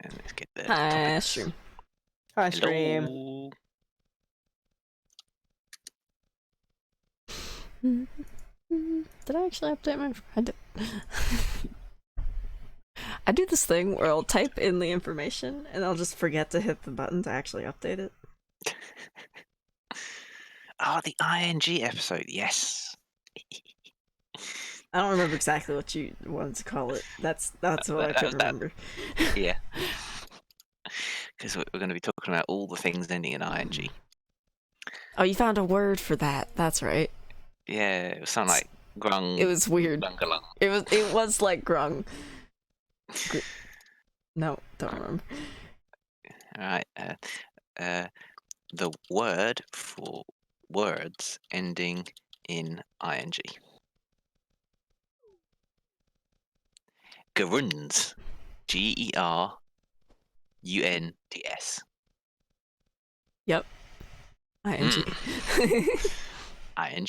And let's get the Hi, topics. stream. Hi, stream. Hello. Did I actually update my? I did. I do this thing where I'll type in the information and I'll just forget to hit the button to actually update it. Oh, the ING episode, yes. I don't remember exactly what you wanted to call it. That's what I could remember. Yeah. Because we're going to be talking about all the things ending in ING. Oh, you found a word for that. That's right. Yeah, it was something like grung. It was weird. Bungalung. It was like grung. No, don't remember. Alright. The word for words ending in ING. Gerunds. Gerunds. Yep. ING. ING.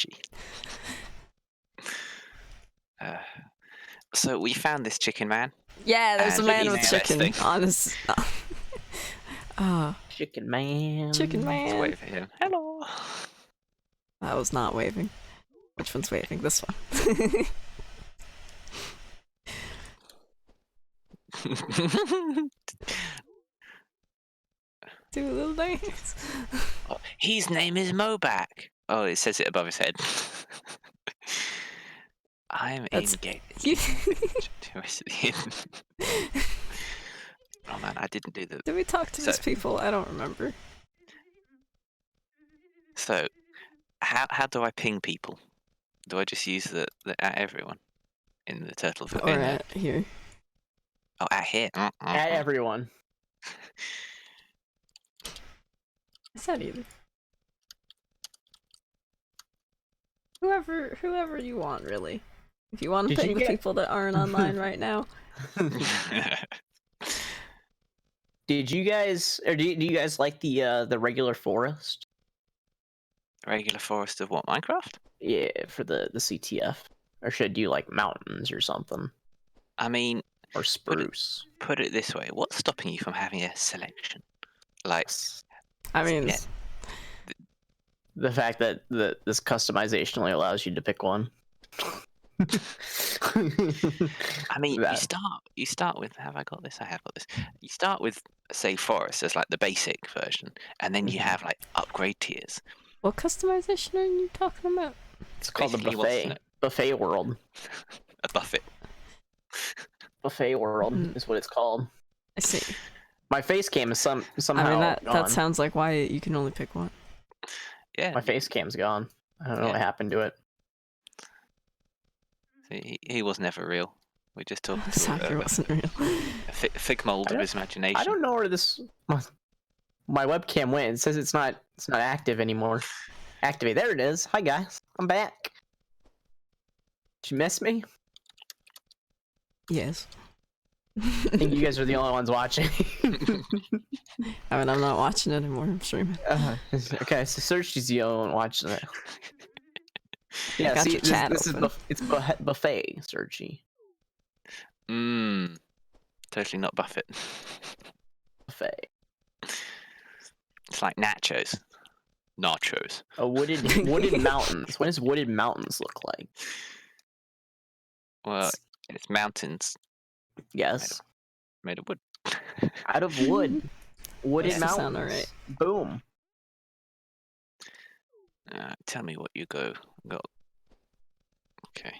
So we found this chicken man. Yeah, there's a And man he's with the best chicken. thing. Honest. Chicken man. Chicken Let's man. wait for him. Hello. That was not waving. Which one's waving? This one. Do a little dance. Oh, his name is Mobak. Oh, it says it above his head. I'm That's- engaged to him. Oh man, I didn't do the. Did we talk to these people? I don't remember. So, how do I ping people? Do I just use the at everyone in the turtle? Or at here. Oh, at here. At everyone. Is that either? Whoever you want, really. If you want to Did ping you the get- people that aren't online right now. Did you guys, or do you guys like the regular forest? Regular forest of what? Minecraft? Yeah, for the CTF, or should you like mountains or something, I mean, or spruce? put it this way: what's stopping you from having a selection? Like, I mean, Yeah. The fact that this customization only allows you to pick one. I mean, That- you start with. Have I got this? I have got this. You start with, say, forest as like the basic version, and then you Mhm. have like upgrade tiers. what customization are you talking about? It's called the Basically, what's in buffet. it? Buffet world. A buffet. Buffet world Mhm. is what it's called. I see. My face cam is somehow I mean, that gone. sounds like why you can only pick one. Yeah. My face cam's gone. I don't know what Yeah. happened to it. He was never real. We just talked to Soccer wasn't real. a thick mold of his imagination. I don't know where this my webcam went. It says it's not active anymore. Activate. There it is. Hi guys, I'm back. Did you miss me? Yes. I think you guys are the only ones watching. I mean, I'm not watching it anymore. I'm streaming. Okay, so Searchy's the only one watching it. Yeah, got see, your chat this is open. it's buffet, Searchy. Totally not Buffett. Buffet. It's like nachos. Nachos. A wooded mountains. What does wooded mountains look like? Well, it's mountains Yes, made of wood. out of wood. Wooded Doesn't mountains. sound alright. Boom. Tell me what you got. Okay.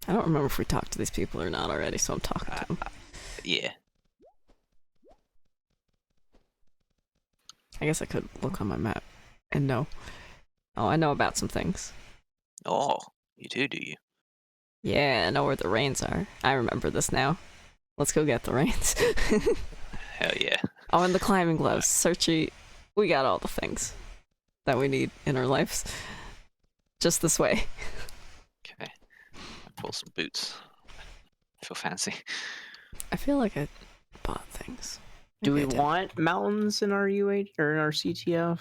I don't remember if we talked to these people or not already, so I'm talking to them. Yeah. I guess I could look on my map and know. Oh, I know about some things. Oh, you do you? Yeah, I know where the reins are. I remember this now. Let's go get the reins. Hell yeah. Oh, and the climbing gloves. Searchy, we got all the things that we need in our lives. Just this way. Okay. Pull some boots. Feel fancy. I feel like I bought things. Do we Maybe I did. want mountains in our UH or in our CTF?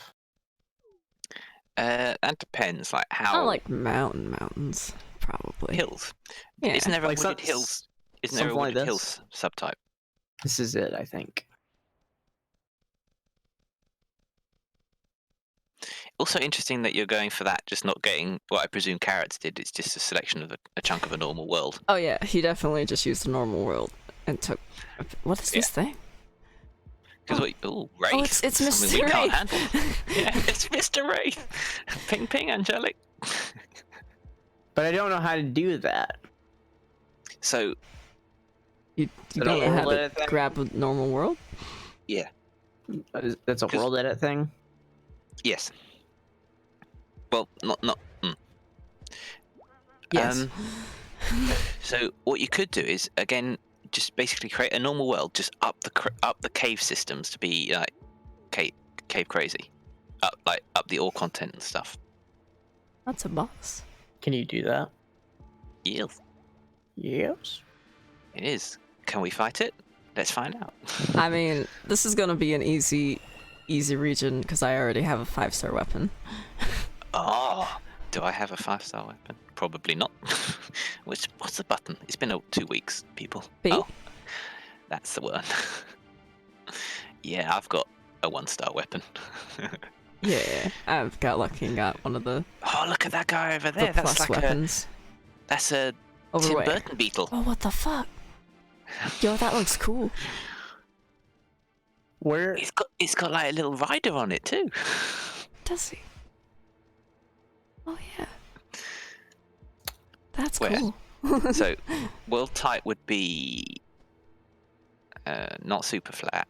That depends. Like how Not like mountains, probably. hills. Yeah. Isn't there a Like wooded hills? Isn't there a something like wooded this? hills subtype? This is it, I think. Also interesting that you're going for that, just not getting what I presume Carrots did. It's just a selection of a chunk of a normal world. Oh yeah, he definitely just used the normal world and took. What is this thing? Because Wraith. Oh, it's something Mr. we can't Wraith. handle. Yeah, it's Mr. Wraith. Ping ping, angelic. But I don't know how to do that. So You So don't know how world to edit thing? grab a normal world? yeah, That's a 'Cause- world edit thing? yes. Well, not. Yes. So what you could do is again just basically create a normal world, just up the cave systems to be like cave crazy, up the ore content and stuff. That's a boss. Can you do that? Yes, Yes. it is. Can we fight it? Let's find out. I mean, this is gonna be an easy region because I already have a 5-star weapon. Oh, do I have a 5-star weapon? Probably not. What's the button? It's been 2 weeks, people. B? Oh, that's the one. Yeah, I've got a 1-star weapon. Yeah, I've got lucky and got one of the Oh, look at that guy over there. plus That's like weapons. that's a Over Tim where? Burton beetle. Oh, what the fuck? Yo, that looks cool. Where? It's got like a little rider on it too. Does he? Oh yeah. That's Where? cool. So, world type would be not super flat.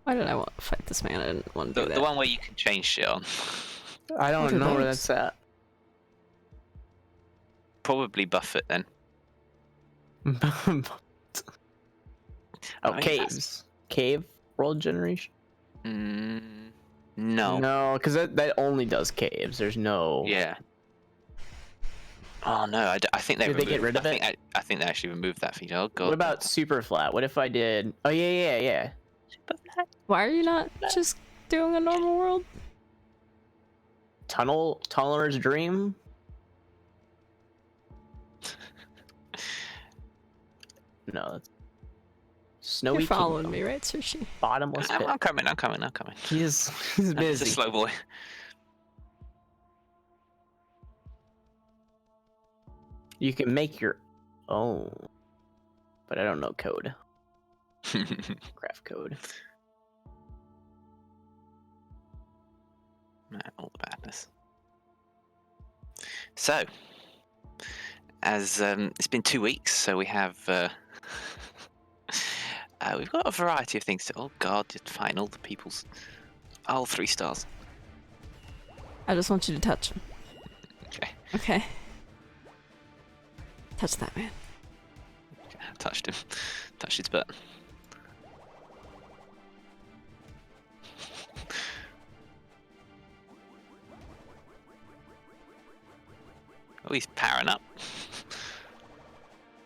Why did I want to fight this man? I didn't want to do The that. one where you can change shit on. I What don't are know where those? that's at. Probably Buffett then. Oh, I mean, caves. Cave world generation? No. No, because that only does caves. There's no. Yeah. Oh no, I think they Did they get rid of it? I think they actually removed that feature. Oh god. What about super flat? What if I did? Oh yeah. Why are you not just doing a normal world? Tunneler's dream. No, that's snowy. You're following Kingdom. me, right, Sushi? Bottomless pit. I'm coming. He's It's a busy. slow boy. You can make your own, but I don't know code. Craft code. Man, all the badness. So, as it's been 2 weeks, so we have we've got a variety of things to. Oh god, just find all the people's. Oh, 3 stars. I just want you to touch him. Okay, Okay. Touch that man. I touched him. Touched his butt. Oh, he's powering up.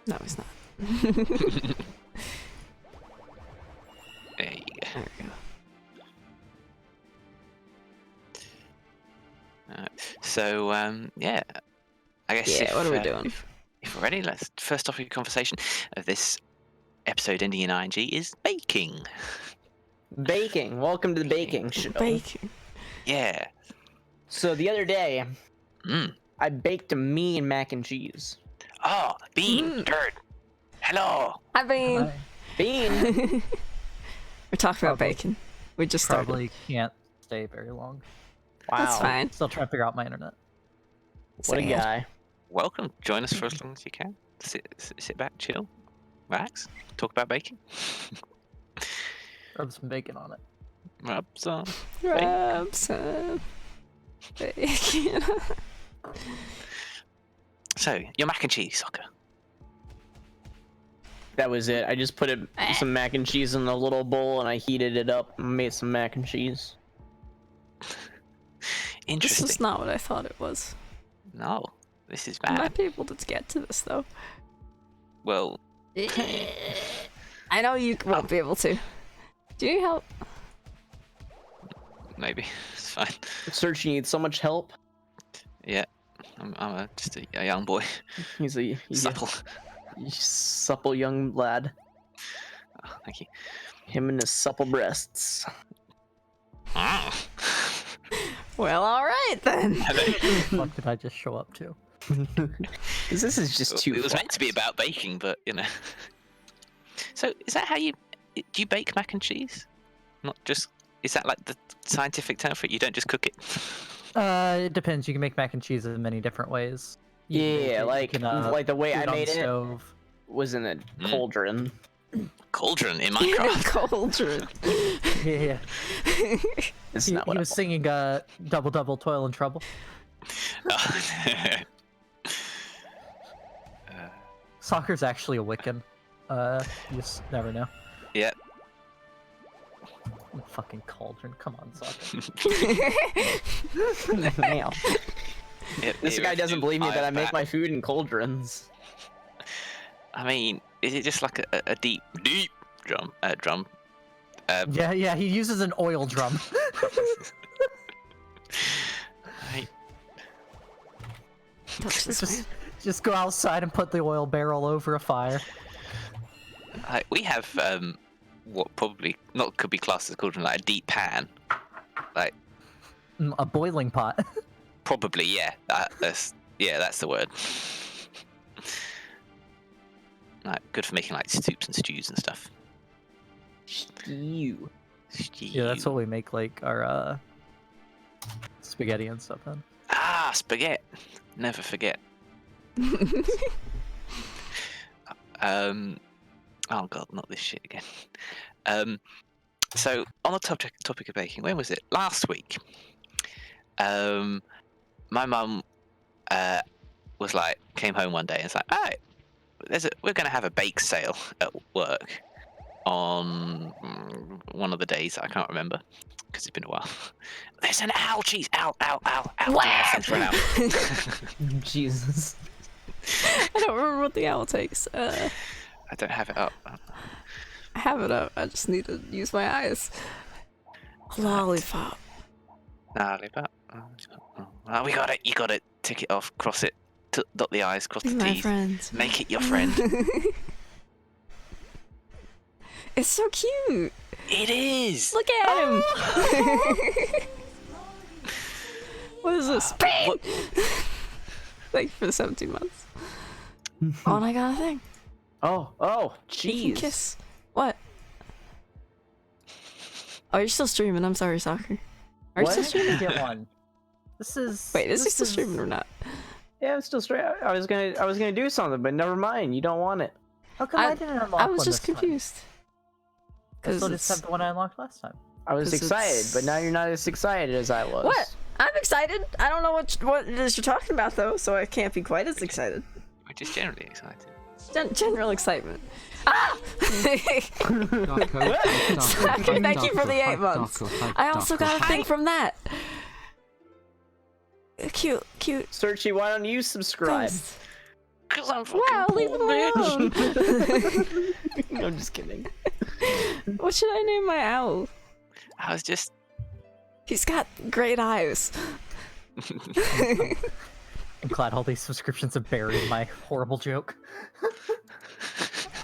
No, he's not. There you go. There we go. So, yeah. I guess. Yeah, what are we doing? If we're ready, let's first off your conversation of this episode ending in ing is baking. Baking. Welcome to the baking show. Baking. Yeah. So the other day, Mm. I baked a mean mac and cheese. Oh, Bean, Bird. Hello. I mean, I Bean. we're talking about Probably- bacon. We just started. probably can't stay very long. Wow. That's fine. Still trying to figure out my internet. What a Sad. guy. Welcome. Join us for as long as you can. Sit back, chill, relax, talk about baking. Rub some bacon on it. Rub some. Grab some bacon. So, your mac and cheese, soccer. That was it. I just put some mac and cheese in a little bowl and I heated it up and made some mac and cheese. This Interesting. is not what I thought it was. No, this is I bad. might be able to get to this though. Well, I know you won't be able to. Do you need help? maybe it's fine. Search needs so much help. Yeah, I'm just a young boy, He's a supple. supple young lad. Thank you. Him and his supple breasts. Ah. Well, all right then. What did I just show up to? This is just too. It was meant to be about baking, but you know. So is that how you do you bake mac and cheese? Not just is that like the scientific term for it? You don't just cook it. It depends. You can make mac and cheese in many different ways. You can make Yeah, it- you like can, the way do I it on made the it stove. was in a cauldron. Cauldron in In a Minecraft. cauldron. Yeah, It's he not what I was singing "Double Double Toil and Trouble." Soccer's actually a Wiccan. You just never know. Yeah. Fucking cauldron. Come on, Soccer. Damn. Yep, This here guy it doesn't is. believe me that I I'm make back. my food in cauldrons. I mean, is it just like a deep drum? Yeah, he uses an oil drum. Right. Touch this man. Just go outside and put the oil barrel over a fire. We have what probably not could be classed as cauldron, like a deep pan. Like A boiling pot. probably, yeah. That's the word. Like good for making like soups and stews and stuff. Stew. Yeah, that's what we make like our spaghetti and stuff in. Ah, spaghetti. Never forget. Oh god, not this shit again. So on the topic of baking, when was it? Last week. My mum was like, came home one day and was like, "Oh, we're gonna have a bake sale at work on one of the days I can't remember because it's been a while. There's an owl cheese, owl. For an owl. Jesus. I don't remember what the owl takes. I don't have it up. I have it up. I just need to use my eyes. Lollipop. Lollipop. Oh, we got it. You got it. Tick it off. Cross it. Dot the i's. Cross Be the my t's. friend. Make it your friend. It's so cute. It is. Look at him. What is this? What- Thank you for the 17 months. Oh, and I got a thing. Oh, You can cheese. kiss. What? Oh, you're still streaming. I'm sorry, Soccer. Are you What? still streaming? Get one. This is. Wait, is he this still streaming or not? Yeah, I'm still straight. I was gonna do something, but never mind. You don't want it. How come I didn't unlock I was one just this time? confused. I Because thought it's the one I unlocked last time. I was 'Cause excited, it's- but now you're not as excited as I was. What? I'm excited. I don't know what it is you're talking about though, so I can't be quite as excited. We're just generally excited. General excitement. Ah! Thank you for the 8 months. I also got a thing from that. Cute. Searchy, why don't you subscribe? Thanks. Cause I'm fucking Wow, leave him alone. I'm just kidding. What should I name my owl? I was just. He's got great eyes. I'm glad all these subscriptions have buried my horrible joke.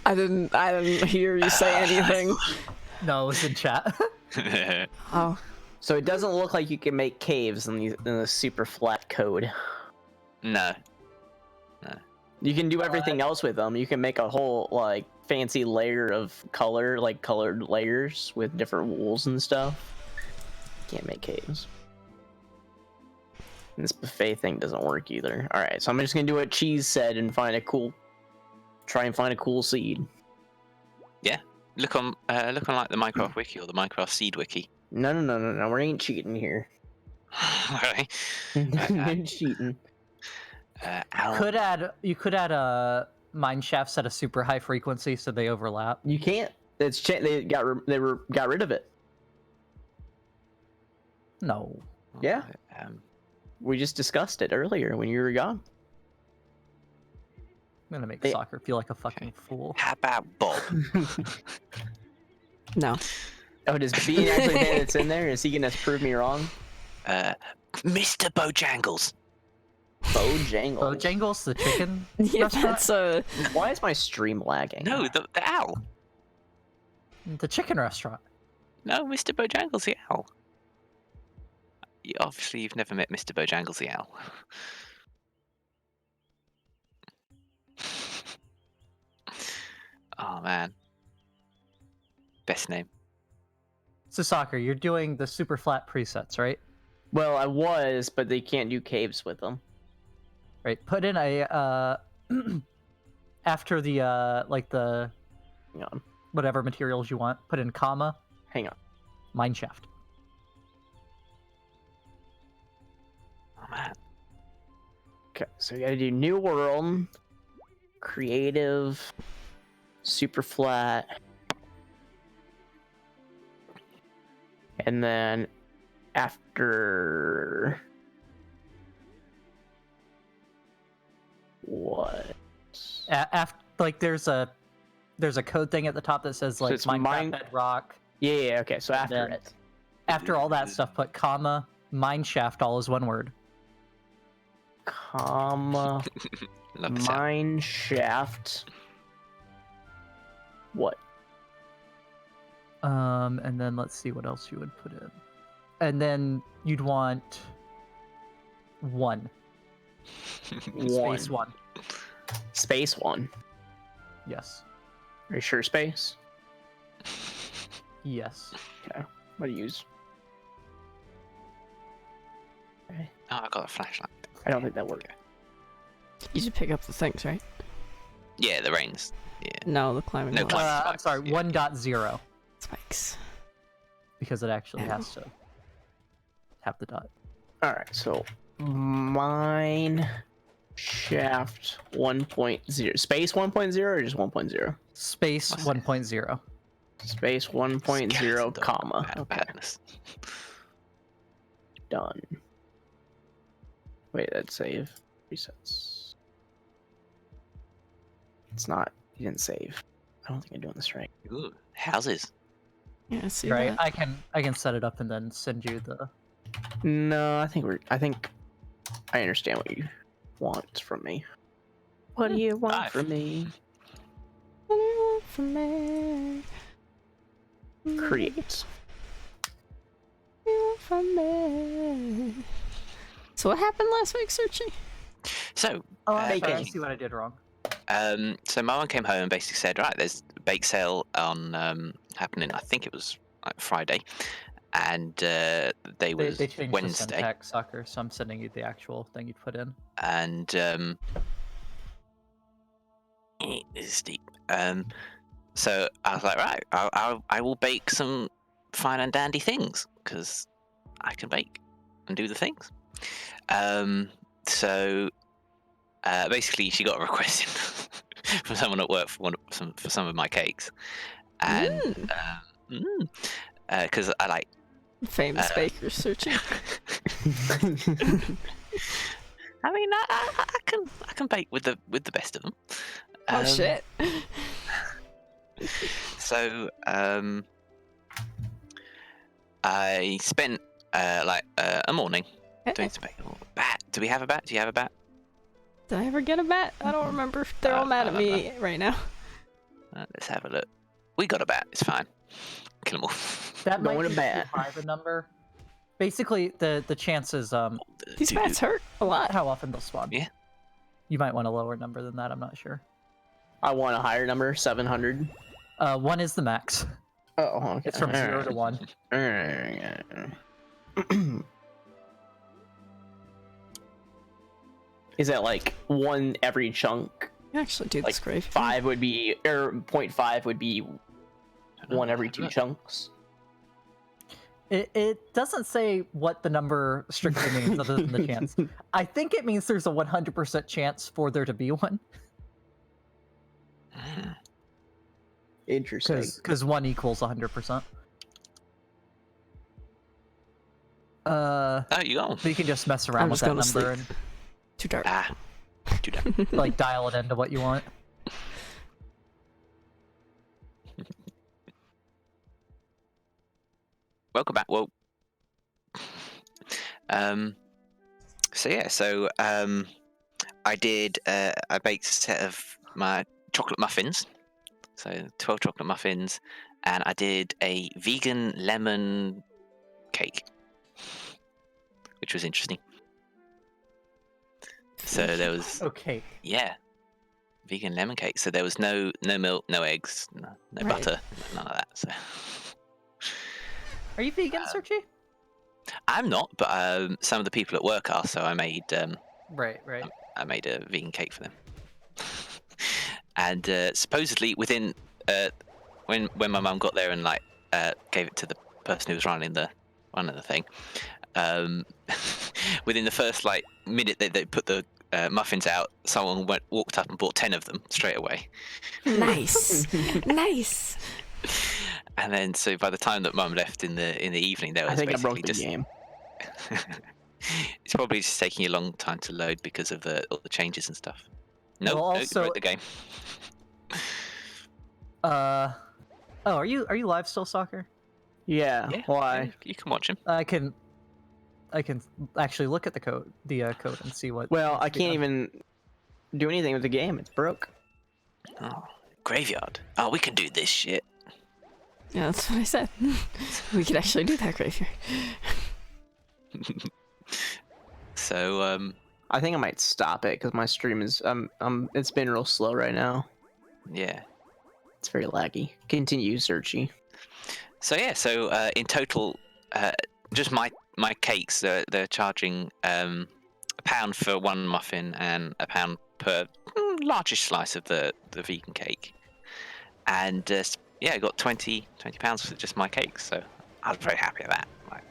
I didn't hear you say anything. No, it was in chat. Oh. So it doesn't look like you can make caves in the super flat code. No. You can do everything else with them. You can make a whole like fancy layer of color, like colored layers with different wools and stuff. Can't make caves. And this buffet thing doesn't work either. All right, so I'm just gonna do what Cheese said and try and find a cool seed. Look on like the Minecraft wiki or the Minecraft seed wiki. No, we ain't cheating here. Okay. No cheating. You could add mine shafts at a super high frequency so they overlap. You can't. They got rid of it. No. Yeah. We just discussed it earlier when you were gone. I'm gonna make They- soccer feel like a fucking fool. How about Bob? No. Oh, does Bean actually think it's in there? Is he gonna prove me wrong? Mr. Bojangles. Bojangles. Bojangles, the chicken. Yeah, restaurant? that's Why is my stream lagging? No, the owl. The chicken restaurant. No, Mr. Bojangles the owl. Obviously, you've never met Mr. Bojangles the owl. Oh man, best name. So Soccer, you're doing the super flat presets, right? Well, I was, but they can't do caves with them. Right. Put in a after the like the Hang on. whatever materials you want. Put in comma Hang on. mine shaft. Oh man. Okay, so we gotta do new world, creative, super flat, and then after what? After like there's a code thing at the top that says like it's Minecraft Bedrock. Yeah, okay, so after then- it. After all that stuff, put comma mine shaft, all is one word. Comma, Love the sound. mine shaft. What? And then let's see what else you would put in. And then you'd want one. One. Space one. Space one. Yes. Are you sure space? Yes. What do you use? Oh, I got a flashlight. I don't think that worked. You should pick up the things, right? Yeah, the rains. Yeah. No, the climbing No, wall. climb- I'm sorry, yeah. 1.0 Spikes. because it actually has to have the dot. Alright, so mine shaft 1.0. Space 1.0 or just 1.0? Space What's 1.0. Space 1.0, Skeleton comma. dog. Okay, Badness. done. Wait, that's save. Resets. It's not. You didn't save. I don't think I'm doing this right. Ooh, houses. Yeah, I see Right, that. I can set it up and then send you the. No, I think I understand what you want from me. What do you want Five. from me? What do you want from me? Create. What do you want from me? So what happened last week, Searchy? So, Oh, I'm sorry, I Baking. see what I did wrong. so my mum came home and basically said, right, there's a bake sale on happening. I think it was like Friday, and they was They changed the Wednesday, syntax, Soccer, so I'm sending you the actual thing you'd put in. and this is deep. So I was like, right, I will bake some fine and dandy things because I can bake and do the things. So basically, she got a request in from someone at work for some of my cakes, and because I like Famous baker, Searchy. I mean, I can bake with the best of them. Oh shit. So I spent a morning doing some baking. Oh, bat? Do we have a bat? Do you have a bat? Did I ever get a bat? I don't remember. They're all mad at me right now. Let's have a look. We got a bat. It's fine. Kill them all. That might Going be to bed. too high of a number. Basically, the chances These bats hurt a lot. how often they'll spawn. Yeah. You might want a lower number than that. I'm not sure. I want a higher number, 700. 1 is the max. Oh, okay. It's from 0 to 1. Is that like one every chunk? You actually do Like this grave. 5 would be, or 0.5 would be one every 2 chunks. It doesn't say what the number strictly means other than the chance. I think it means there's a 100% chance for there to be one. Interesting. Because 1 equals 100%. Oh, you go. But you can just mess around I'm with just that gonna number Too dark. Ah, do that. and like dial it into what you want. Welcome back. Whoa. So yeah, I did. I baked a set of my chocolate muffins. So 12 chocolate muffins, and I did a vegan lemon cake, which was interesting. So there was Okay. vegan lemon cake. So there was no milk, no eggs, no Right. butter, none of that. So Are you vegan, Searchy? I'm not, but some of the people at work are. So I made Right. I made a vegan cake for them. And supposedly within when my mum got there and like gave it to the person who was running the thing, within the first like minute that they put the muffins out, someone walked up and bought 10 of them straight away. Nice. Nice. And then so by the time that mum left in the evening, there was I think I basically broke the just game. it's probably just taking you a long time to load because of all the changes and stuff. No, Well, you also- broke the game. Oh, are you live still, Soccer? Yeah. Why? You can watch him. I can actually look at the code, code, and see what. Well, needs I to be can't done. even do anything with the game. It's broke. Oh, graveyard. Oh, we can do this shit. Yeah, that's what I said. We could actually do that graveyard. So I think I might stop it because my stream is it's been real slow right now. yeah. It's very laggy. Continue, Searchy. So yeah, so in total, just my cakes, they're charging £1 for one muffin and £1 per largest slice of the vegan cake, and yeah, I got £20 for just my cakes. So I was very happy with that. Like,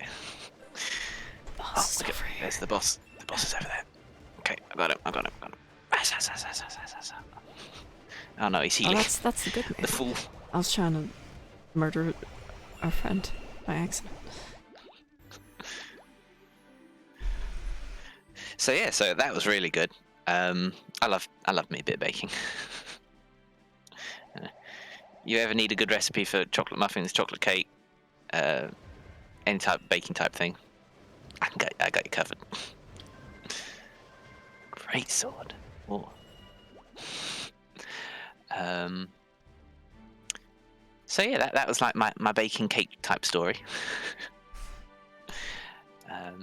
Boss is look at- over here. there's the boss. The boss is over there. Okay, I got him. Oh no, he's Oh, healing. that's the good The man. fool. I was trying to murder our friend by accident. So yeah, so that was really good. I love me a bit of baking. You ever need a good recipe for chocolate muffins, chocolate cake, any type baking type thing? I got you covered. Great sword. Oh. So yeah, that was like my baking cake type story.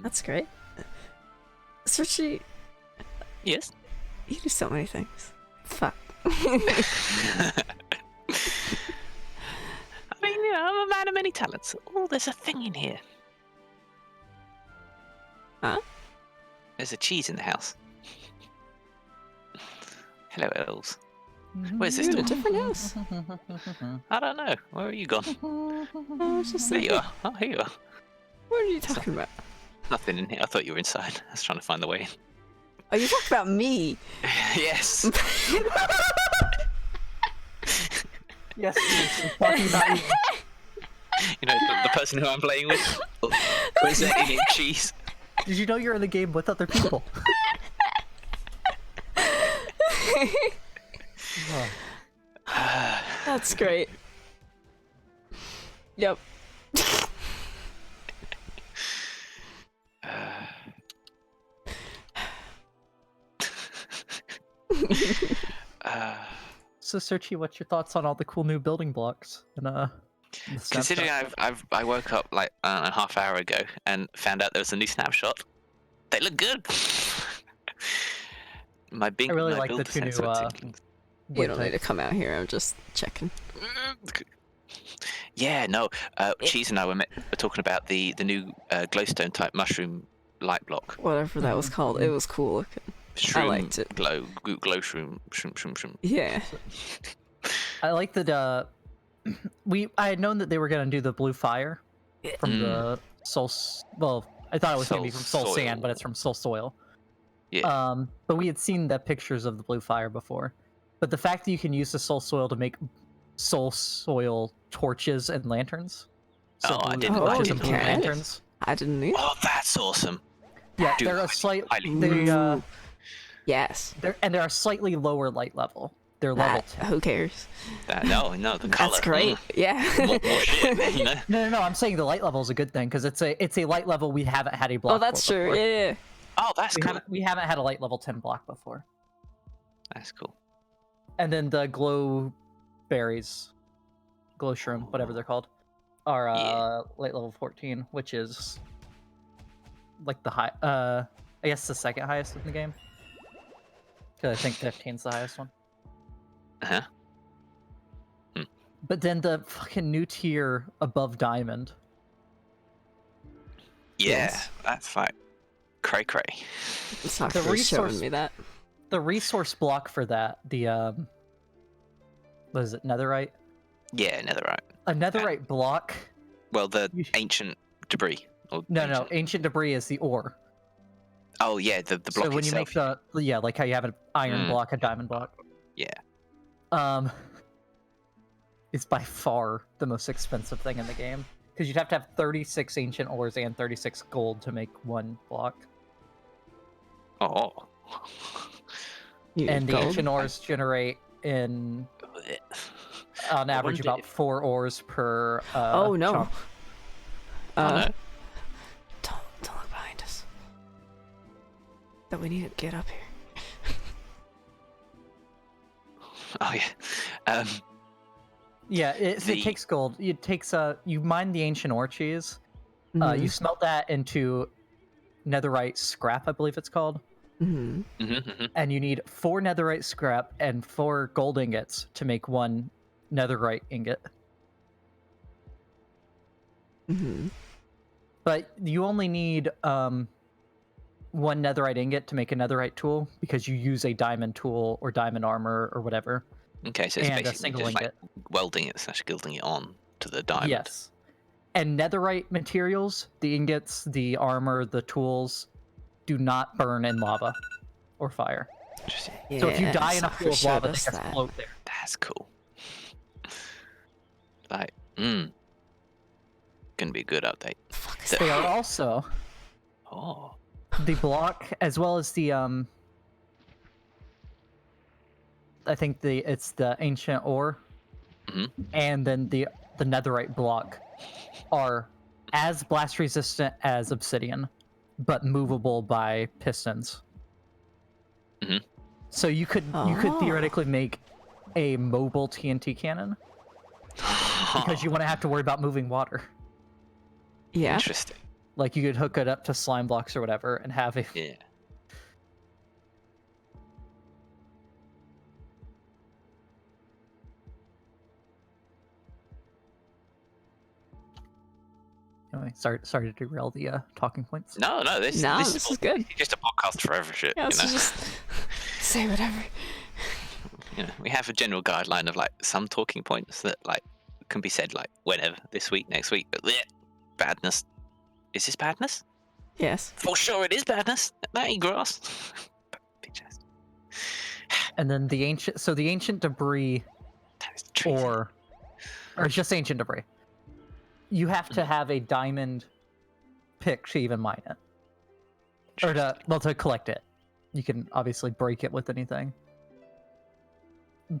That's great. Searchy, Yes. you do so many things. Fuck. I mean, you know, I'm a man of many talents. Oh, there's a thing in here. Huh? There's a cheese in the house. Hello, elves. Where's this You're in a door? different house. I don't know. Where are you gone? I was just There you thinking, are. Oh, here you are. what are you talking about? Nothing in here. I thought you were inside. I was trying to find the way in. Oh, you talking about me? Yes. Yes, he's talking about you. You know, the person who I'm playing with. Or is that eating cheese? Did you know you're in the game with other people? Oh. That's great. Yep. So, Searchy, what's your thoughts on all the cool new building blocks? And the Considering snapshot? I woke up like a half hour ago and found out there was a new snapshot, they look good. My I really my like the build two new. sense of ticking. You wood don't need to types. come out here. I'm just checking. Yeah, no. Cheese and I were talking about the new glowstone type mushroom light block. Whatever that was called. It was cool looking. Shroom liked it. glow shroom. Yeah. I like that. I had known that they were gonna do the blue fire from the soul. Well, I thought it was gonna be from soul sand, but it's from soul soil. Yeah. But we had seen the pictures of the blue fire before. But the fact that you can use the soul soil to make soul soil torches and lanterns. Oh, I blue didn't- I torches didn't and blue know that. lanterns. I didn't either. Oh, that's awesome. Yeah, Dude, they're a slight. highly- They, Yes. they're a slightly lower light level. They're level 10. Who cares? No, the color. That's great. Yeah. More shit, you know. No. I'm saying the light level is a good thing because it's a light level we haven't had a block. Oh, that's for true. before. Yeah. Oh, that's cool. We haven't had a light level 10 block before. That's cool. And then the glow berries, glow shroom, whatever they're called, are late level 14, which is like the high. I guess the second highest in the game. Because I think 15's the highest one. Uh-huh. But then the fucking new tier above diamond. Yeah, Yes. that's like cray cray. It's not The really showing resource- me that. The resource block for that, the what is it, netherite? Yeah, netherite. A netherite block. Well, the You- ancient debris. Or No, ancient debris is the ore. Oh yeah, the block So when itself. you make like how you have an iron block, a diamond block. Yeah. It's by far the most expensive thing in the game because you'd have to have 36 ancient ores and 36 gold to make one block. Oh. You And the gold? ancient ores generate on I average wonder about if- 4 ores per. Oh no. chunk. Oh, no. Don't look behind us. That we need to get up here. Oh yeah. Yeah, it The- takes gold. It takes you mine the ancient ore cheese. You smelt that into netherite scrap, I believe it's called. Mhm. And you need 4 netherite scrap and 4 gold ingots to make one netherite ingot. Mhm. But you only need one netherite ingot to make a netherite tool because you use a diamond tool or diamond armor or whatever. Okay, so it's And a basically single just like ingot. welding it / gilding it on to the diamond. Yes. And netherite materials, the ingots, the armor, the tools, do not burn in lava or fire. Interesting. So if you Yeah, die in a soccer pool of showed lava, they us just that. float there. That's cool. Like, gonna be a good update. Fuck is The- They that? are also Oh. the block as well as the I think it's the ancient ore, Mhm. and then the netherite block are as blast resistant as obsidian, but movable by pistons. Mhm. So you could Oh. theoretically make a mobile TNT cannon because you wouldn't have to worry about moving water. Yeah. Interesting. Like you could hook it up to slime blocks or whatever and have a Yeah. Anyway, sorry to derail the talking points. No, this No, this this is is good. just a podcast forever shit. Yeah, You let's know? just say whatever. You know, we have a general guideline of like some talking points that like can be said like whenever, this week, next week, but bleh, badness. Is this badness? Yes. For sure it is badness. That ain't grass. Bitch ass. And then the ancient debris That is treason. or it's just ancient debris. You have to have a diamond pick to even mine it, or to collect it. You can obviously break it with anything,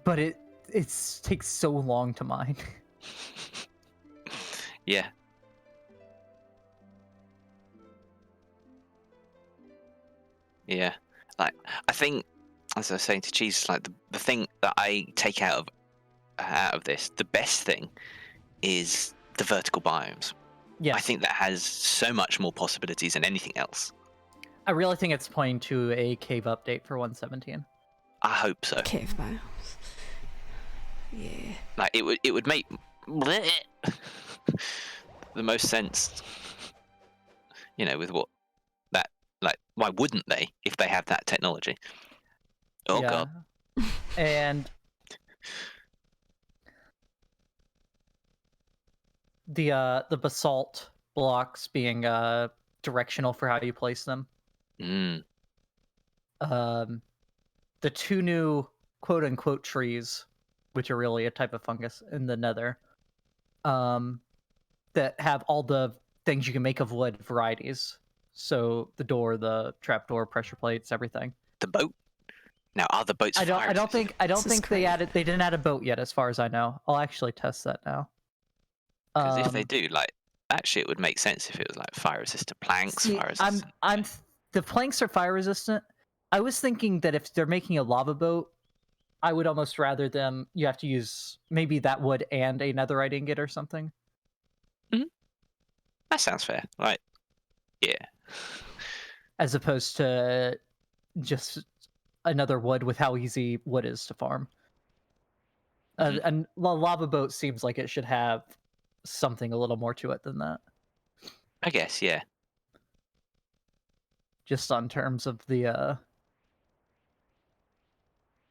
but it takes so long to mine. Yeah. Yeah. Like I think, as I was saying to Cheese, like the thing that I take out of this, the best thing is the vertical biomes. Yes, I think that has so much more possibilities than anything else. I really think it's pointing to a cave update for 117. I hope so. Cave biomes. Yeah. Like it would make the most sense. You know, with what that like, why wouldn't they if they have that technology? Oh Yeah. god. And the basalt blocks being directional for how you place them. Mm. The 2 new quote unquote trees, which are really a type of fungus in the nether, that have all the things you can make of wood varieties. So the door, the trapdoor, pressure plates, everything. The boat. Now, are the boats? I don't think This is they crazy. they didn't add a boat yet, as far as I know. I'll actually test that now. Because if they do, like, actually, it would make sense if it was like fire-resistant planks, See, fire-resistant. the planks are fire resistant. I was thinking that if they're making a lava boat, I would almost rather them. You have to use maybe that wood and a netherite ingot or something. That sounds fair. Right. Yeah. As opposed to just another wood with how easy wood is to farm. And the lava boat seems like it should have something a little more to it than that. I guess, yeah. Just on terms of the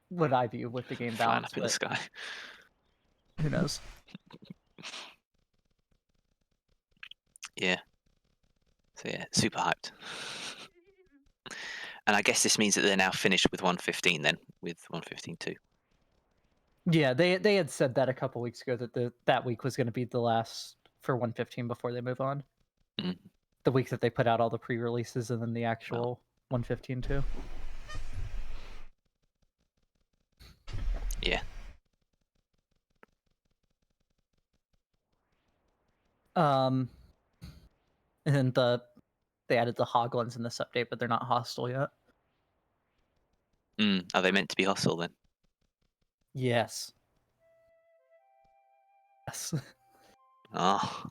what I view with the game Flying balance, up in the but sky. who knows? Yeah. So yeah, super hyped. And I guess this means that they're now finished with 115 then, with 115.2. Yeah, they had said that a couple weeks ago that that week was going to be the last for 115 before they move on. Mm. The week that they put out all the pre-releases and then the actual 115 too. Yeah. And then they added the hoglins in this update, but they're not hostile yet. Are they meant to be hostile then? Yes. Yes. Oh.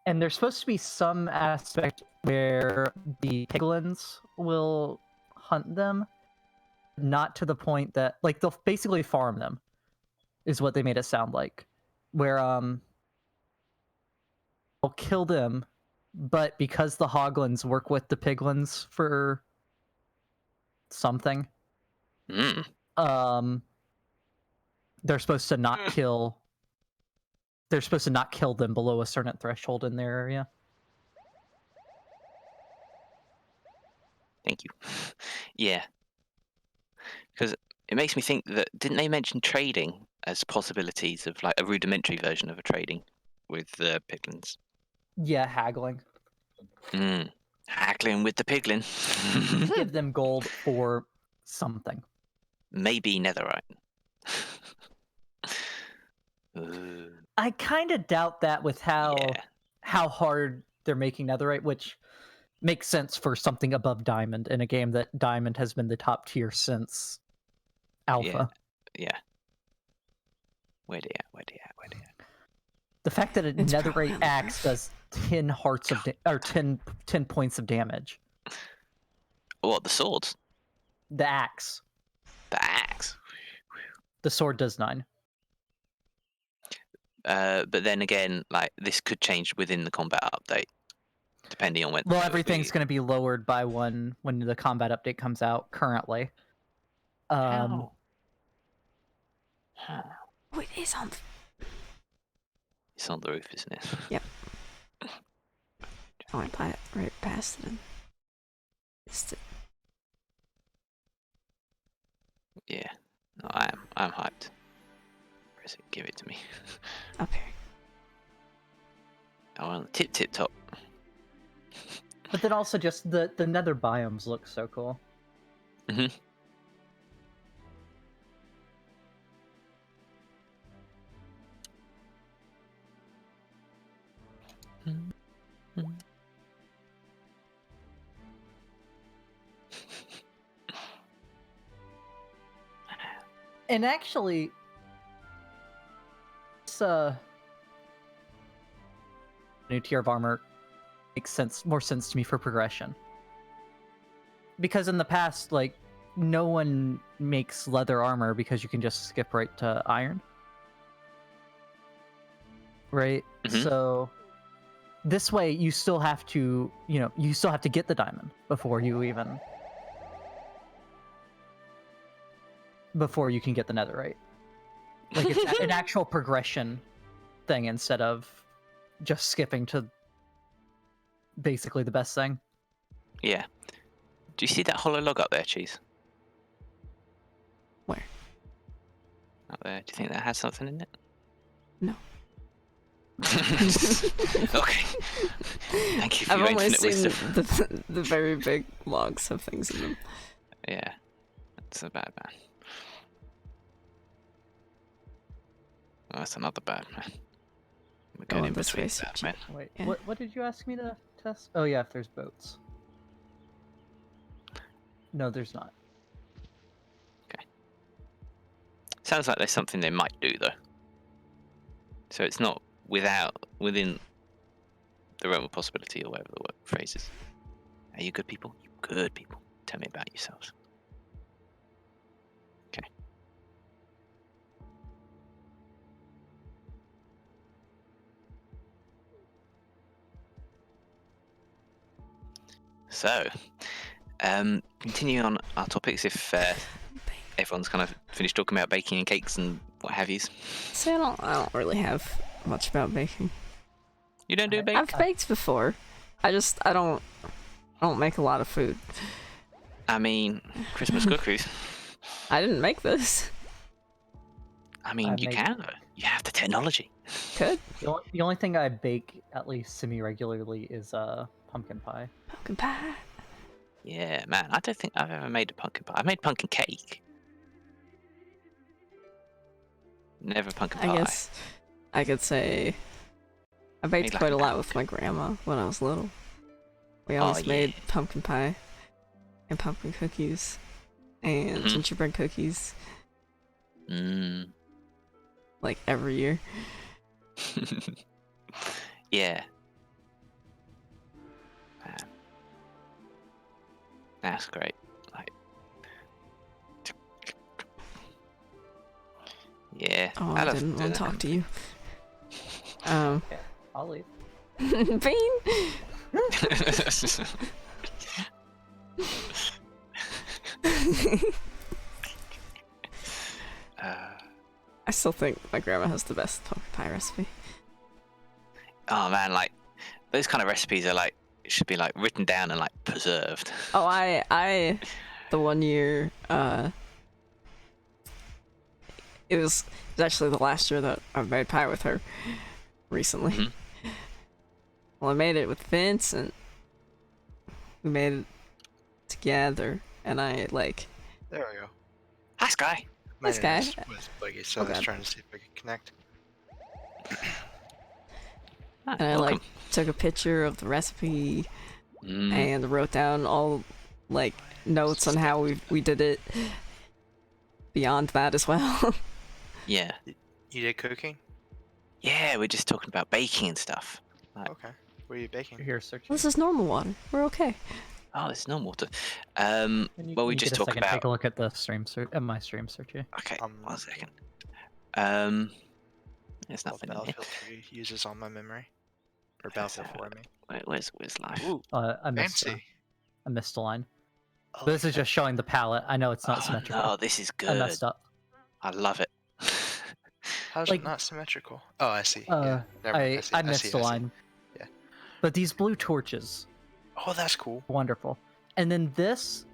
And there's supposed to be some aspect where the piglins will hunt them, not to the point that like they'll basically farm them, is what they made it sound like. Where they'll kill them, but because the hoglins work with the piglins for something, they're supposed to not kill. They're supposed to not kill them below a certain threshold in their area. Thank you. Yeah. Because it makes me think that didn't they mention trading as possibilities of like a rudimentary version of a trading with the piglins? Yeah, haggling. Haggling with the piglin. Give them gold for something. Maybe netherite. Ooh, I kind of doubt that with how hard they're making netherite, which makes sense for something above diamond in a game that diamond has been the top tier since alpha. Yeah. Where do you at? The fact that a It's probably netherite on the axe roof. does 10 hearts of or 10 points of damage. What, the swords? The axe. The axe. The sword does 9. But then again, like this could change within the combat update, depending on when. Well, everything's going to be lowered by one when the combat update comes out currently. How? Oh, it is on. It's on the roof, isn't it? Yep. I went right past it and missed it. Yeah. No, I'm hyped. Where is it? Give it to me. Up here. I want the tip top. But then also just the nether biomes look so cool. And actually, this new tier of armor makes more sense to me for progression. Because in the past, like, no one makes leather armor because you can just skip right to iron. Right? So this way you still have to, you still have to get the diamond before you can get the netherite. Like it's an actual progression thing instead of just skipping to basically the best thing. Yeah. Do you see that hollow log up there, Cheese? Where? Up there. Do you think that has something in it? No. Okay. Thank you for I've your only infinite seen wisdom. the very big logs of things in them. Yeah. That's a bad man. Oh, that's another bad man. We're going Going in this between way, bad Suchi. men. Wait, Yeah. what did you ask me to test? Oh yeah, if there's boats. No, there's not. Sounds like there's something they might do though. So it's not within the realm of possibility, or whatever the word phrase is. Are you good people? You good people. Tell me about yourselves. Okay. So, continuing on our topics, if everyone's kind of finished talking about baking and cakes and what have yous. See, I don't really have much about baking. You don't do bake? I've baked before. I don't make a lot of food. I mean, Christmas cookies. I didn't make this. I mean, you can though. You have the technology. Could. The only thing I bake at least semi-regularly is pumpkin pie. Pumpkin pie. Yeah, man. I don't think I've ever made a pumpkin pie. I made pumpkin cake. Never pumpkin pie. I guess I could say I baked Made like quite a a lot pound. with my grandma when I was little. We Oh, always made yeah. pumpkin pie and pumpkin cookies and Mhm. gingerbread cookies Mm. like every year. Yeah. Man. That's great. Like. Yeah. Oh, I I love didn't want to doing talk to you. Um, Okay, I'll leave. Bean. I still think my grandma has the best pumpkin pie recipe. Oh man, like those kind of recipes are like should be like written down and like preserved. Oh, the one year, it was actually the last year that I made pie with her recently. Mhm. Well, I made it with Vince, and we made it together, and I like. There we go. Hi, Sky. My This guy. internet was buggy, so Oh, I was God. trying to see if I could connect. Ah, And I like welcome. took a picture of the recipe Mm. and wrote down all like notes on how we did it. Beyond that as well. Yeah. You did cooking? Yeah, we're just talking about baking and stuff. Okay. What are you baking? You're here searching. This is normal water. We're okay. Oh, it's no water. When you, Well, when we you just get a talk second, about. take a look at the stream search, my stream search. Yeah. Okay, Um, 1 second. There's What nothing in here. Battlefield 3 uses on my memory? Or Let's Battlefield have a 4, I mean. Where's life? Ooh, I missed. fancy. I missed a line. I But this like is just showing the palette. I know it's not Oh, symmetrical. no, this is I good. messed up. I love it. that. How's like- it not symmetrical? Oh, I see. Yeah. Never mind. I see, missed see, a I see. line. Yeah. But these blue torches, Oh, that's cool. wonderful. And then this,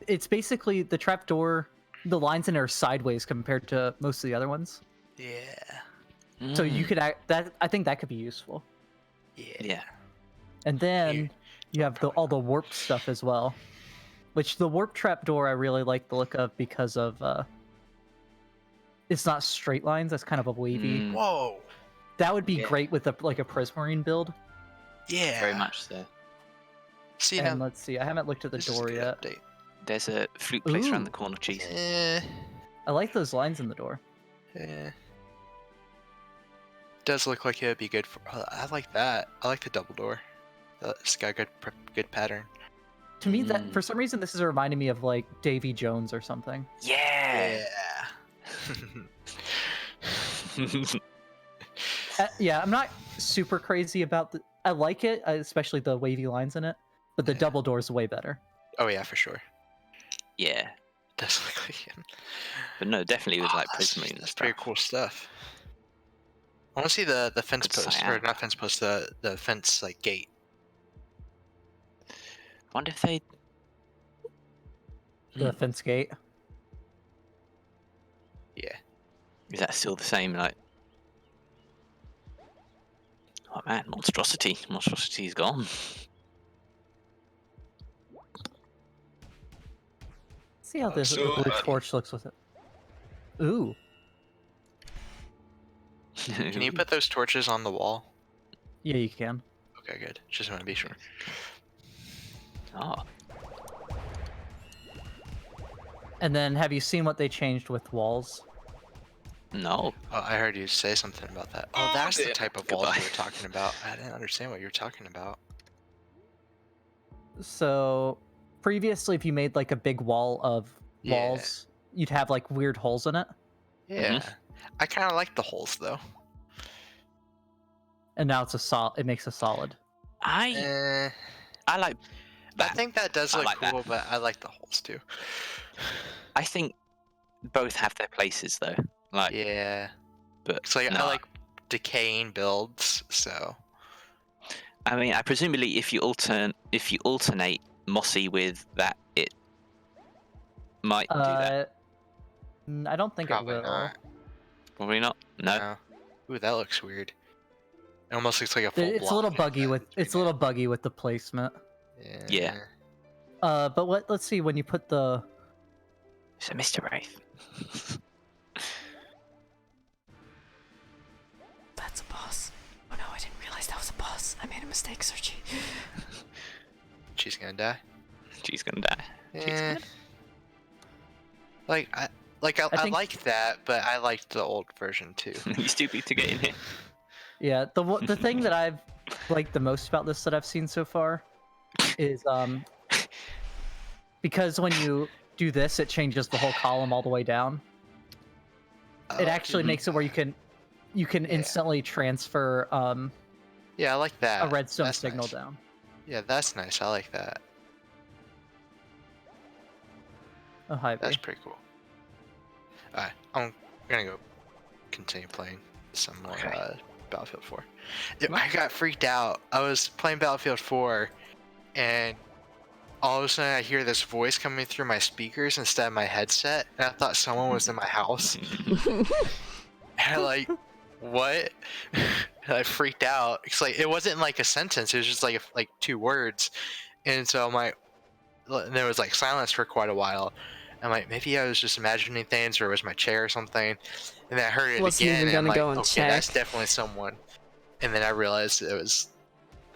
it's basically the trapdoor. The lines in it are sideways compared to most of the other ones. Yeah. So you Mm, could act that. I think that could be useful. Yeah. Yeah. And then You- you have all the warp stuff as well. Which the warp trapdoor I really like the look of because of it's not straight lines. That's kind of a wavy. Mm, Whoa. That would be Yeah. great with a Prismarine build. Yeah. very much so. See And now. let's see, I haven't looked at the This is a door good yet. update. There's a flute place around Ooh. the corner, cheese. I like those lines in the door. Yeah. Does look like it would be good for. I like that. I like the double door. It's got good pattern. To me, that Mm. for some reason this is reminding me of like Davy Jones or something. Yeah. Yeah, I'm not super crazy about the. I like it, especially the wavy lines in it. But the Yeah. double door is way better. Oh yeah, for sure. Yeah. Does look like him. But no, definitely with like That's Prismarine and That's stuff. pretty cool stuff. I want to see the fence Good post, or cyan. not fence post, the fence like gate. Wonder if they. The fence gate. Yeah. Is that still the same? Like. Oh man, monstrosity! Monstrosity's gone. See how this So blue funny. torch looks with it. Ooh, Can you put those torches on the wall? yeah, you can. Okay, good. Just want to be sure. Oh, And then, have you seen what they changed with walls? No. Oh, I heard you say something about that. Oh, that's the Yeah, type of walls goodbye. you were talking about. I didn't understand what you were talking about. So previously, if you made like a big wall of Yeah. walls, you'd have like weird holes in it, Yeah. I kind of like the holes though. and now it's a solid. It makes a solid. I like I that. think that does I look like that. cool, but I like the holes too. I think both have their places though. Like, Yeah. but It's like I no, like decaying builds, so I mean, I presumably if you alternate mossy with that, it might do that. I don't think probably it will. not. Probably not. No. No. Ooh, that looks weird. It almost looks like a full It's a little block. buggy with the placement. Yeah. But let's see when you put the So, Mr. Wraith. That's a boss. Oh no, I didn't realize that was a boss. I made a mistake, Searchy. She's gonna die. She's gonna die. Yeah. I think- like that, but I liked the old version too. You stupid to get in here. yeah the thing that I've liked the most about this that I've seen so far is because when you do this, it changes the whole column all the way down. It actually makes it where you can Yeah. instantly transfer Yeah, I like that. a redstone That's signal nice. down. Yeah, that's nice. I like that. Oh, hi, That's B. pretty cool. Alright, I'm gonna go continue playing some more Okay. Battlefield 4. I got freaked out. I was playing Battlefield 4, and all of a sudden I hear this voice coming through my speakers instead of my headset, and I thought someone was in my house. And I what? And I freaked out. It's like it wasn't like a sentence. It was just like 2 words, and so there was like silence for quite a while. I'm like, maybe I was just imagining things, or it was my chair or something. And then I heard it Wasn't again, even and I'm gonna like, go and okay, that's check. definitely someone. And then I realized it was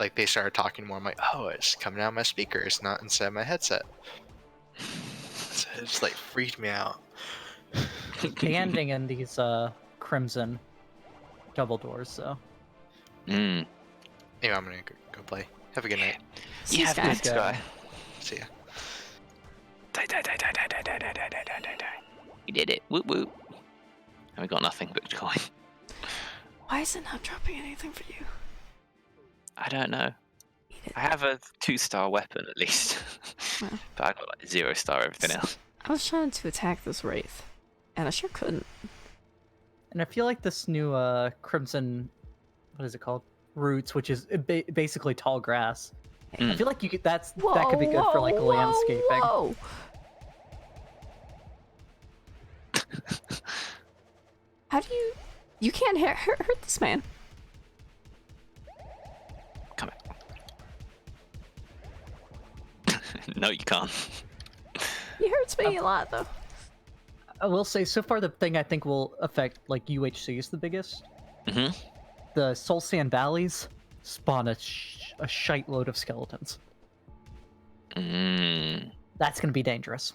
like they started talking more. I'm like, oh, it's coming out of my speakers, not inside my headset. So it just like freaked me out. The ending in these crimson double doors, so Mm. Anyway, I'm gonna go play. Have a good night. See, Yeah, Sky. good guy. See ya. Die, die, die, die, die, die, die, die, die, die, die, die. We did it. Whoop whoop. And we got nothing but coin. Why is it not dropping anything for you? I don't know. Eat it. I have a 2-star weapon at least. Well. But I got like 0-star everything else. I was trying to attack this wraith, and I sure couldn't. and I feel like this new crimson, what is it called? Roots, which is basically tall grass. I Mm. feel like you could that could be good for like landscaping. Whoa. How do you can't hurt this man. Come on. No, you can't. He hurts me a lot though. I will say, so far the thing I think will affect like UHC is the biggest. Mhm. The Soul Sand Valleys spawn a shite load of skeletons. Mm. That's gonna be dangerous.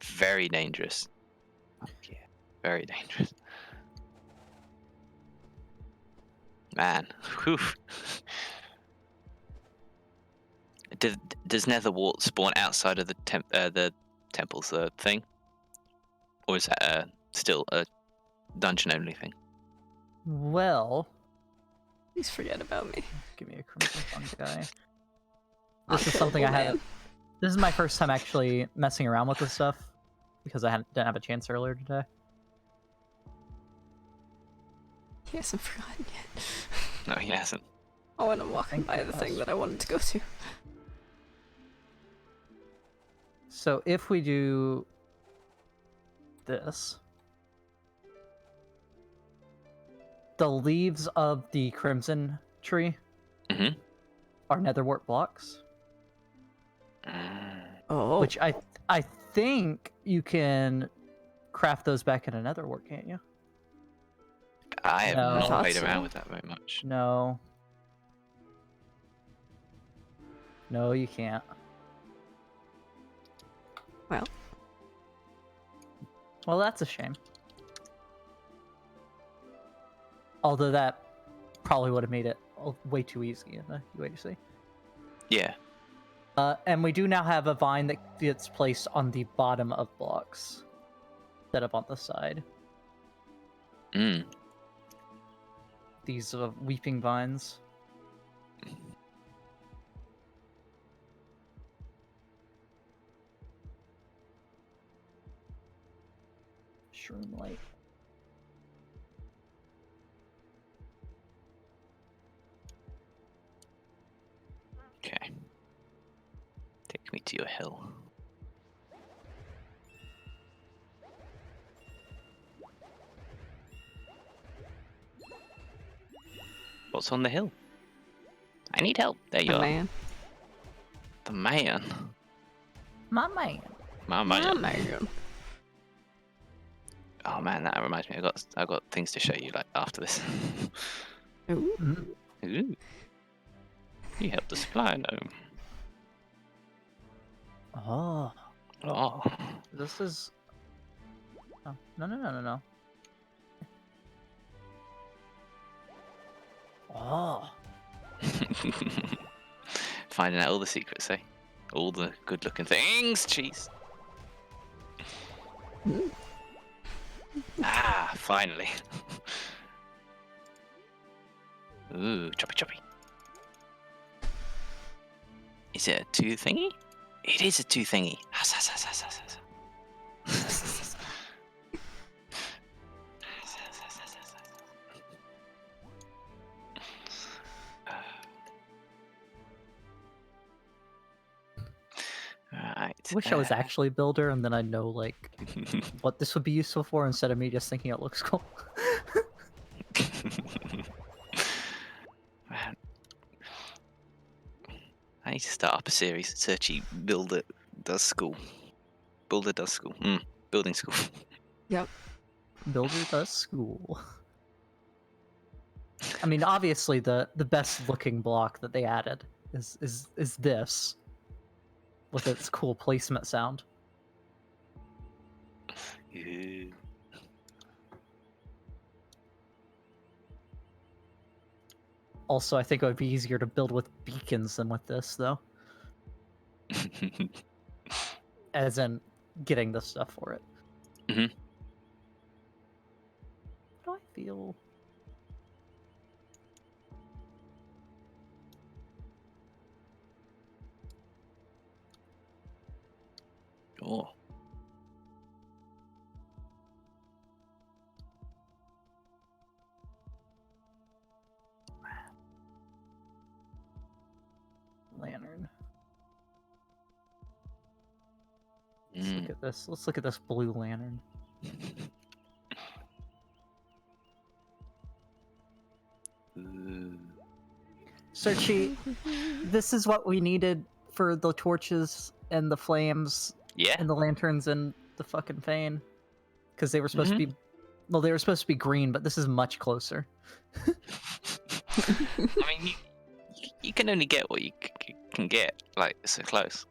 Very dangerous. Yeah, very dangerous. Man, whew. Does Netherwart spawn outside of the temples thing, or is that still a dungeon only thing? Well, Please forget about me. give me a crimson fungi. Unkillable This is something I man. had. This is my first time actually messing around with this stuff because I didn't have a chance earlier today. He hasn't forgotten yet. No, he hasn't. Oh, and I'm walking Thank by you, the thing Buzz. that I wanted to go to. So if we do this, the leaves of the crimson tree Mhm. are netherwort blocks, Mm. Oh, which I think you can craft those back in a netherwort, can't you? I have No. not Thought played so. around with that very much. No. No, you can't. well, Well, that's a shame. Although that probably would have made it way too easy in the UHC. Yeah. And we do now have a vine that gets placed on the bottom of blocks, instead of on the side. Mm. These weeping vines. Shroom light. Okay. Take me to your hill. What's on the hill? I need help. There you The are. man. The man. My man. My My man. man. Oh man, that reminds me. I got things to show you like after this. Ooh. Mm. Ooh. You helped the supply gnome. Oh, Oh. this is. Oh, no. Oh, Finding out all the secrets, eh? All the good-looking things. Jeez. Ah, finally. Ooh, choppy choppy. Is it a two thingy? It is a two thingy. Right. I wish I was actually a builder, and then I know like what this would be useful for instead of me just thinking it looks cool. Man. I need to start up a series. Searchy Builder does school. Builder does school. Building school. Yep. Builder does school. I mean, obviously the best looking block that they added is this with its cool placement sound. Ooh. Also, I think it would be easier to build with beacons than with this, though. As in getting the stuff for it. Mhm. How do I feel? Oh. Lantern. Let's Mm. look at this. Let's look at this blue lantern. Ooh. Searchy, this is what we needed for the torches and the flames Yeah. and the lanterns and the fucking fane. Because they were supposed to be, well, they were supposed to be green, but this is much closer. I mean, you can only get what you can get. Like, so close.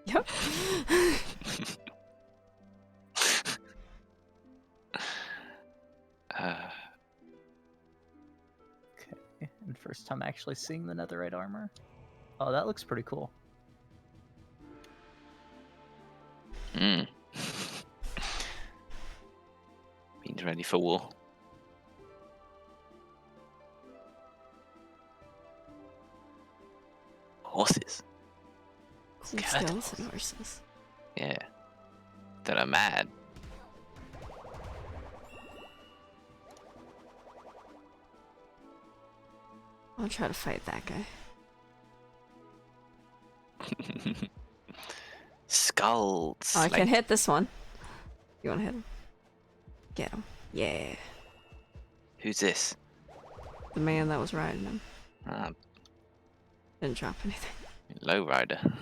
Yep. Okay, and first time actually seeing the netherite armor. Oh, that looks pretty cool. Mm. Being ready for war. Horses. Cool Skeletons. skeleton horses. Yeah. That are mad. I'll try to fight that guy. Skulls. Oh, I can hit this one. You want to hit him? Get him. Yeah. Who's this? The man that was riding him. Uh, Didn't drop anything. Lowrider.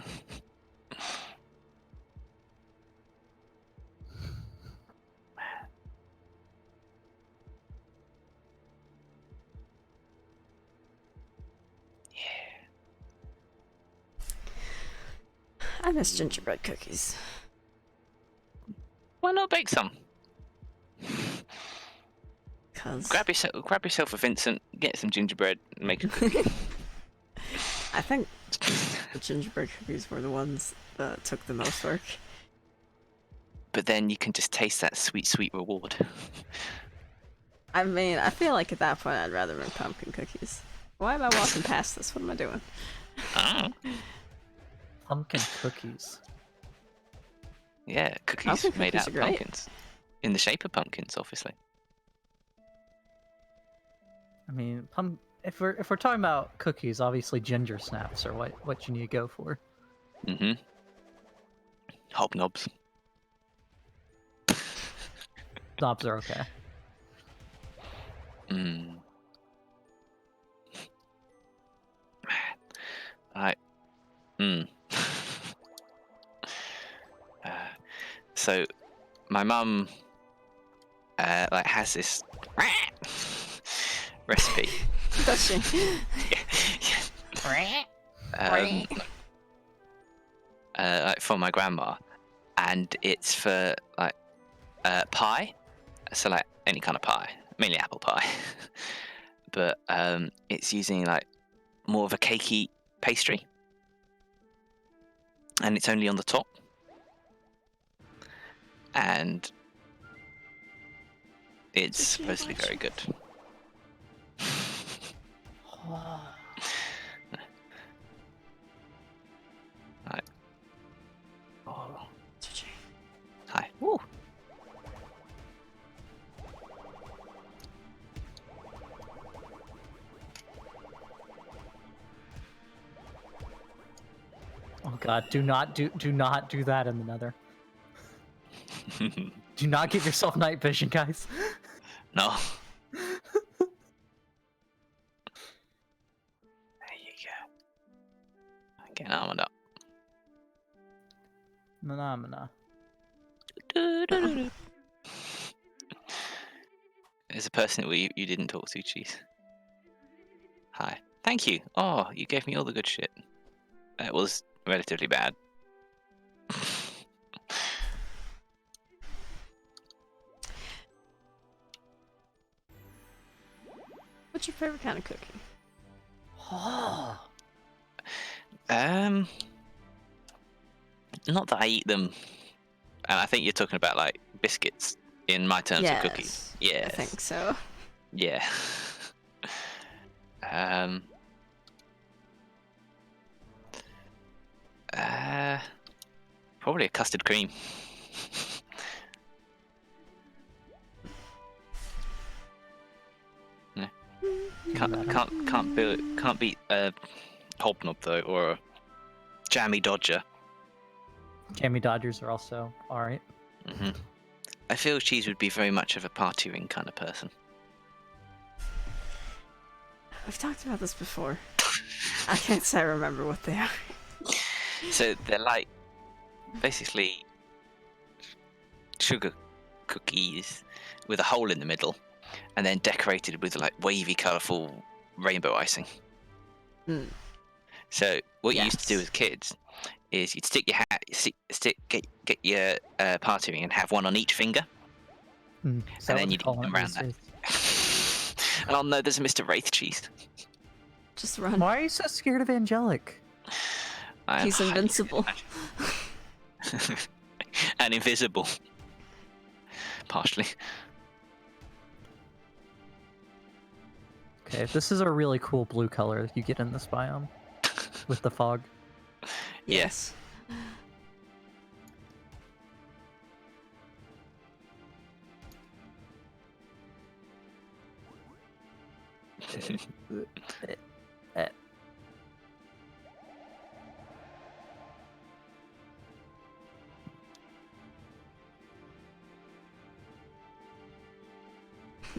I miss gingerbread cookies. Why not bake some? Cause grab yourself a Vincent, get some gingerbread, and make a cookie. I think the gingerbread cookies were the ones that took the most work. But then you can just taste that sweet, sweet reward. I mean, I feel like at that point I'd rather make pumpkin cookies. Why am I walking past this? What am I doing? Oh. Pumpkin cookies. Yeah, cookies Pumpkin made cookies out are of great. pumpkins. In the shape of pumpkins, obviously. I mean, if we're talking about cookies, obviously ginger snaps are what you need to go for. Mm-hmm. Hobnobs. Knobs are okay. Mm. Right. Mm. So, my mum like has this recipe. Does she? um, like for my grandma, and it's for like pie. So like any kind of pie, mainly apple pie. But it's using like more of a cakey pastry, and it's only on the top. And it's supposedly very good. Right. Oh. Hi. Woo. Oh god, do not do that in the Nether. Do not give yourself night vision, guys. No. There you go. Getting armored up. Phenomena. There's a person that you didn't talk to, Cheese. Hi. Thank you. Oh, you gave me all the good shit. It was relatively bad. What's your favorite kind of cookie? Not that I eat them. And I think you're talking about like biscuits in my terms of cookies. Yes, I think so. Yeah. Probably a custard cream. Yeah. Can't beat a hobnob though, or a jammy dodger. Jammy Dodgers are also alright. Hmm. I feel Cheese would be very much of a party ring kind of person. We've talked about this before. I can't say I remember what they are. So they're like basically sugar cookies with a hole in the middle, and then decorated with like wavy, colourful rainbow icing. Mm. So what you used to do Yes. as kids is you'd stick your get your party ring and have one on each finger, And then you'd eat them around that. Oh no, there's a Mr. Wraith Cheese. Just run. Why are you so scared of Angelic? I am He's highly invincible. and invisible. Partially. Okay, this is a really cool blue color you get in this biome with the fog. Yes.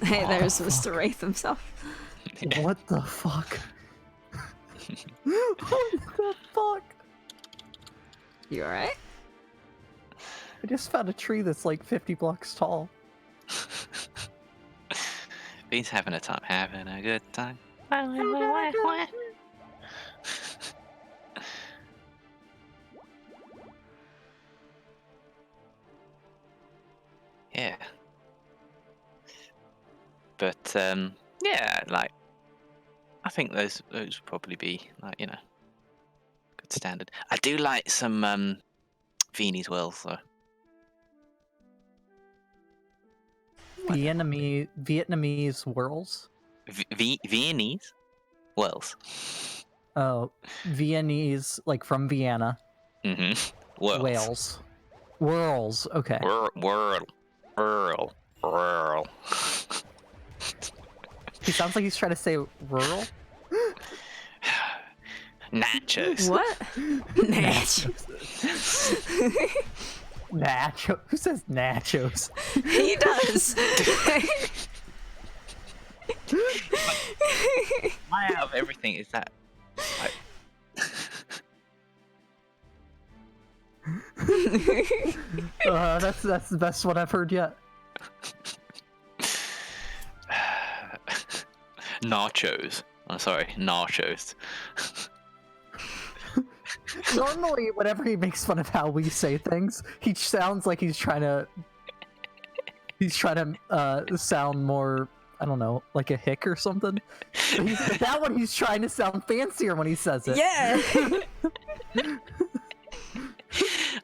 Hey, there's Mr. Wraith himself. What the fuck? What the fuck? You alright? I just found a tree that's like 50 blocks tall. Bean's having a good time. Yeah. But yeah, like I think those would probably be like good standard. I do like some Viennese wells though. Vietnamese whirls. Viennese wells. Oh, Viennese, like from Vienna. Wells. Wales. Whirls. Okay. Whirl. He sounds like he's trying to say rural. Nachos. What? Nachos. Nacho. Who says nachos? He does. Why out of everything is that? Like... That's the best one I've heard yet. Nachos. I'm sorry, nachos. Normally, whenever he makes fun of how we say things, he sounds like he's trying to sound more, I don't know, like a hick or something. But that one, he's trying to sound fancier when he says it. Yeah.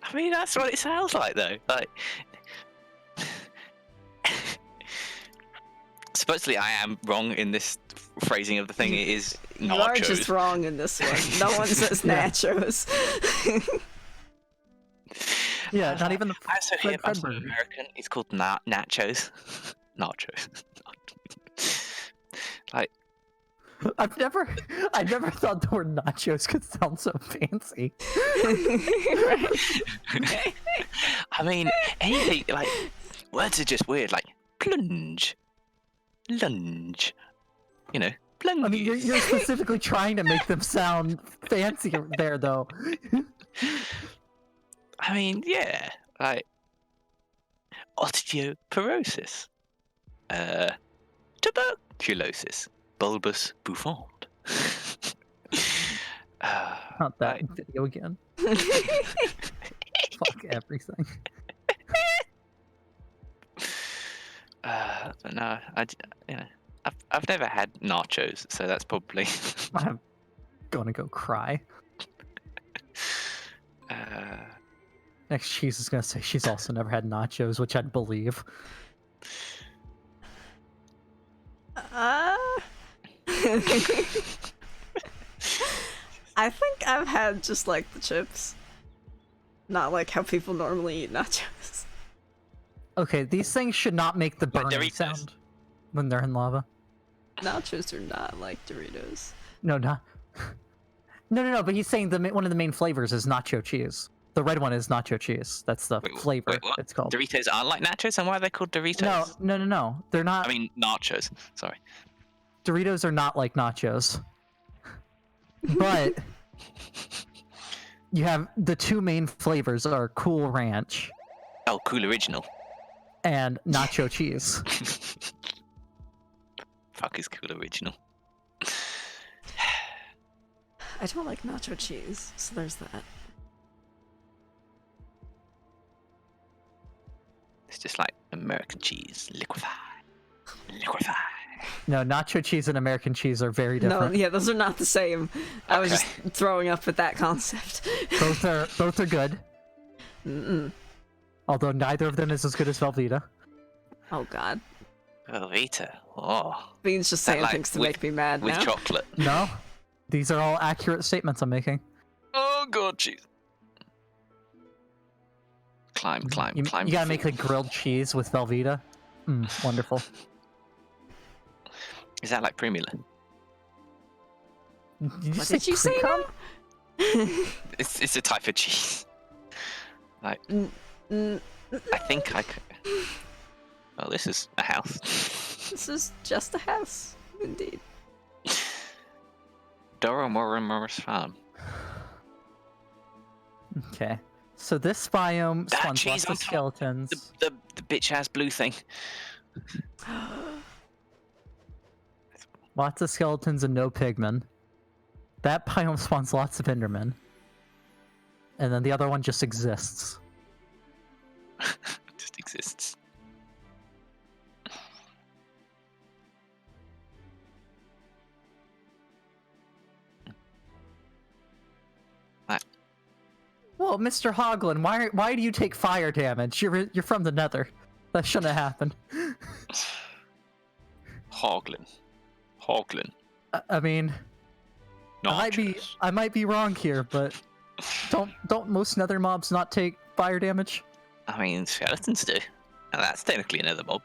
I mean, that's what it sounds like, though. Like, supposedly, I am wrong in this phrasing of the thing. It is nachos. You are just wrong in this one. No one says nachos. Yeah, not even the I also hear Fred from Fredberg. American. It's called nachos. Nachos. Like, I never thought the word nachos could sound so fancy. I mean, anything like words are just weird. Like plunge, lunge. Plunge. I mean, you're specifically trying to make them sound fancy there, though. I mean, yeah, like osteoporosis, tuberculosis, bulbous bouffant. Not that video again. Fuck everything. But no, I've never had nachos, so that's probably. I'm gonna go cry. Next, cheese is gonna say she's also never had nachos, which I'd believe. I think I've had just like the chips. Not like how people normally eat nachos. Okay, these things should not make the burning Doritos. sound when they're in lava. Nachos are not like Doritos. No, not. No. But he's saying one of the main flavors is nacho cheese. The red one is nacho cheese. That's the flavor Wait, what? it's called. Doritos aren't like nachos, and why are they called Doritos? No. They're not. I mean nachos. Sorry. Doritos are not like nachos. But you have the two main flavors are Cool Ranch Oh, Cool Original. and nacho cheese. Fuck is Cool Original. I don't like nacho cheese, so there's that. It's just like American cheese, liquefy. No, nacho cheese and American cheese are very No, different. yeah, those are not the same. I was just Okay. throwing up at that concept. Both are good. Mm-mm. Although neither of them is as good as Velveeta. Oh god. Velveeta. Oh, Bean's just That, saying like, things to with- make me mad with now. chocolate. No, these are all accurate statements I'm making. Oh god, cheese. Climb. You the gotta make floor. a grilled cheese with Velveeta. Wonderful. Is that like Primula? What did you say pre-cum? now? It's a type of cheese. Like, Mm, I think I could. Well, this is a house. this is just a house, indeed. Morris Farm. Okay. So this biome That spawns cheese lots on of top. skeletons. The bitch ass blue thing. Lots of skeletons and no pigmen. That biome spawns lots of endermen. And then the other one just exists. Just exists. Whoa, Mr. Hoglin, why do you take fire damage? You're from the Nether. That shouldn't have happened. Hoglin. I mean, Noxious. I might be wrong here, but don't most Nether mobs not take fire damage? I mean, skeletons do. And that's technically a nether mob.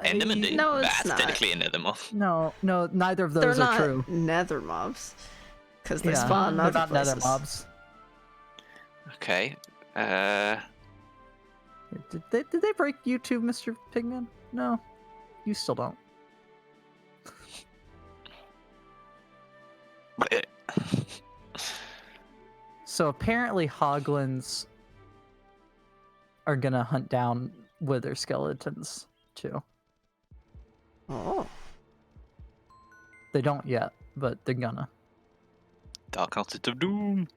Endermen do. No, it's That's not. technically a nether mob. No, neither of They're those are not true. nether mobs. Because they Yeah, spawn in they're other not places. Nether mobs. Okay. Did they break you too, Mr. Pigman? No, you still don't. So apparently Hoglins are gonna hunt down wither skeletons too. Oh. They don't yet, but they're gonna. Dark Altars of Doom.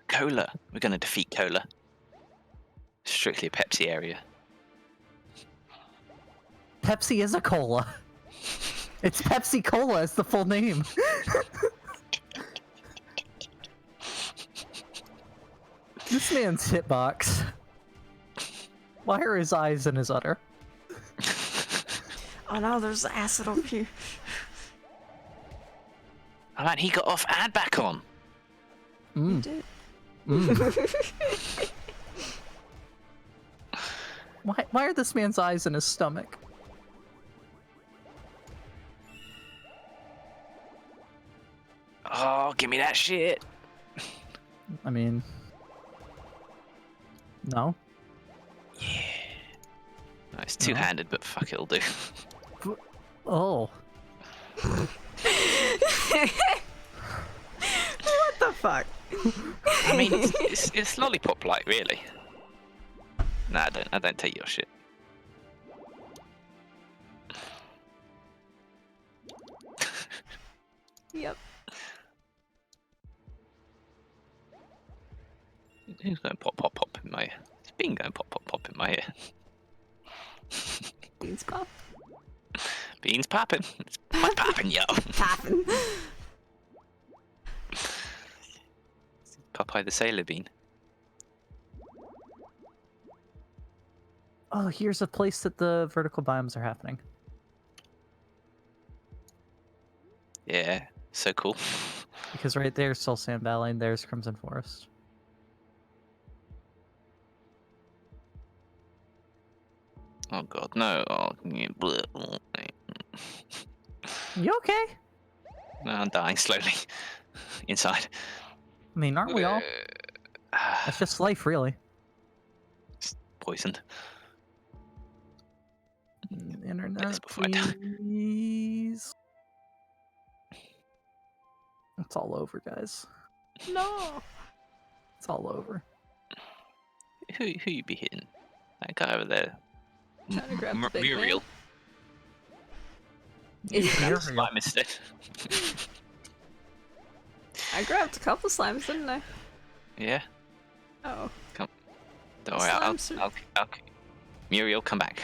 Cola. We're going to defeat Cola. Strictly a Pepsi area. Pepsi is a cola. It's Pepsi Cola. It's the full name. This man's hitbox. Why are his eyes in his udder? Oh no, there's acid over here. Oh man, he got off and back on. Mm. Did. Mm. Why are this man's eyes in his stomach? Oh, give me that shit. I mean, no. Yeah. No, it's two-handed, but fuck it, it'll do. Oh. What the fuck? I mean, it's lollipop-like, really. Nah, I don't take your shit. Yep. Who's going pop, pop, pop in my ear? It's been going pop, pop, pop in my ear. Beans pop. Beans popping. It's popping, yo. Poppin'. Popeye the Sailor Bean. Oh, here's a place that the vertical biomes are happening. Yeah, so cool. Because right there's Soul Sand Valley and there's Crimson Forest. Oh god, no. Oh, yeah, bleh, bleh. You okay? No, I'm dying slowly. Inside. I mean, aren't we all? That's just life, really. Poisoned. Internet, This before I die. please. It's all over, guys. No. It's all over. Who you be hitting? That guy over there. Trying to grab the big Muriel. man. Slime instead. I grabbed a couple slimes, didn't I? Yeah. Oh. Don't worry, I'll Slimes are- Muriel, come back.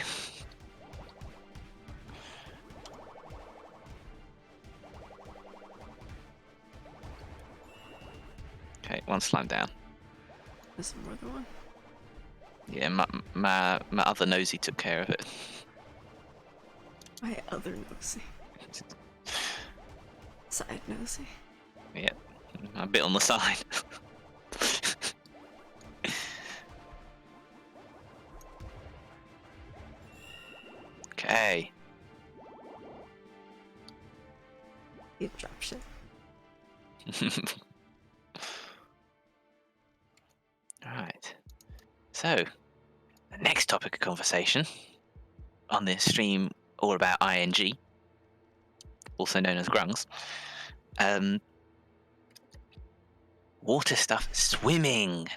Okay, one slime down. There's more than one. Yeah, my other nosy took care of it. My other nosy. Side nosy. Yeah, a bit on the side. Okay. You drop shit. Alright. So, the next topic of conversation on this stream, all about ING, also known as grungs. Water stuff, swimming,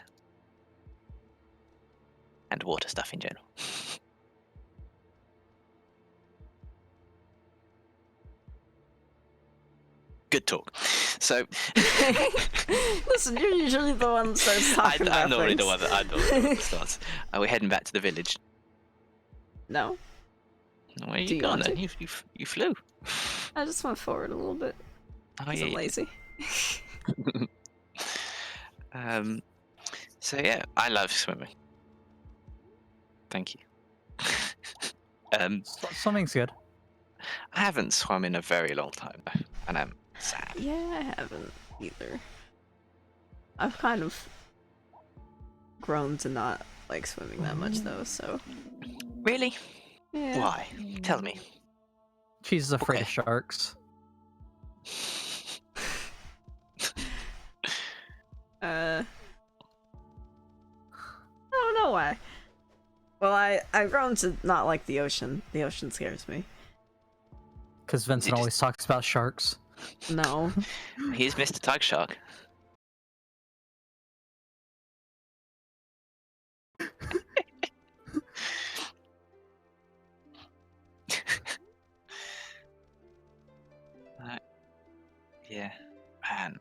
and water stuff in general. Good talk. So, Listen, you're usually the one that starts talking about I'm normally things. the one that starts. We're heading back to the village. No. Where are Do you you gone want then? You flew. I just went forward a little bit. Oh, 'Cause yeah, I'm you lazy. did. So yeah, I love swimming. Thank you. Swimming's good. I haven't swum in a very long time, though, and I'm sad. Yeah, I haven't either. I've kind of grown to not like swimming that much though, so Really? yeah. Why? Tell me. She's afraid of Okay. sharks. I don't know why. Well, I've grown to not like the ocean. The ocean scares me. Because Vincent just- always talks about sharks. No. Here's Mr. Tug Shark. Yeah, man,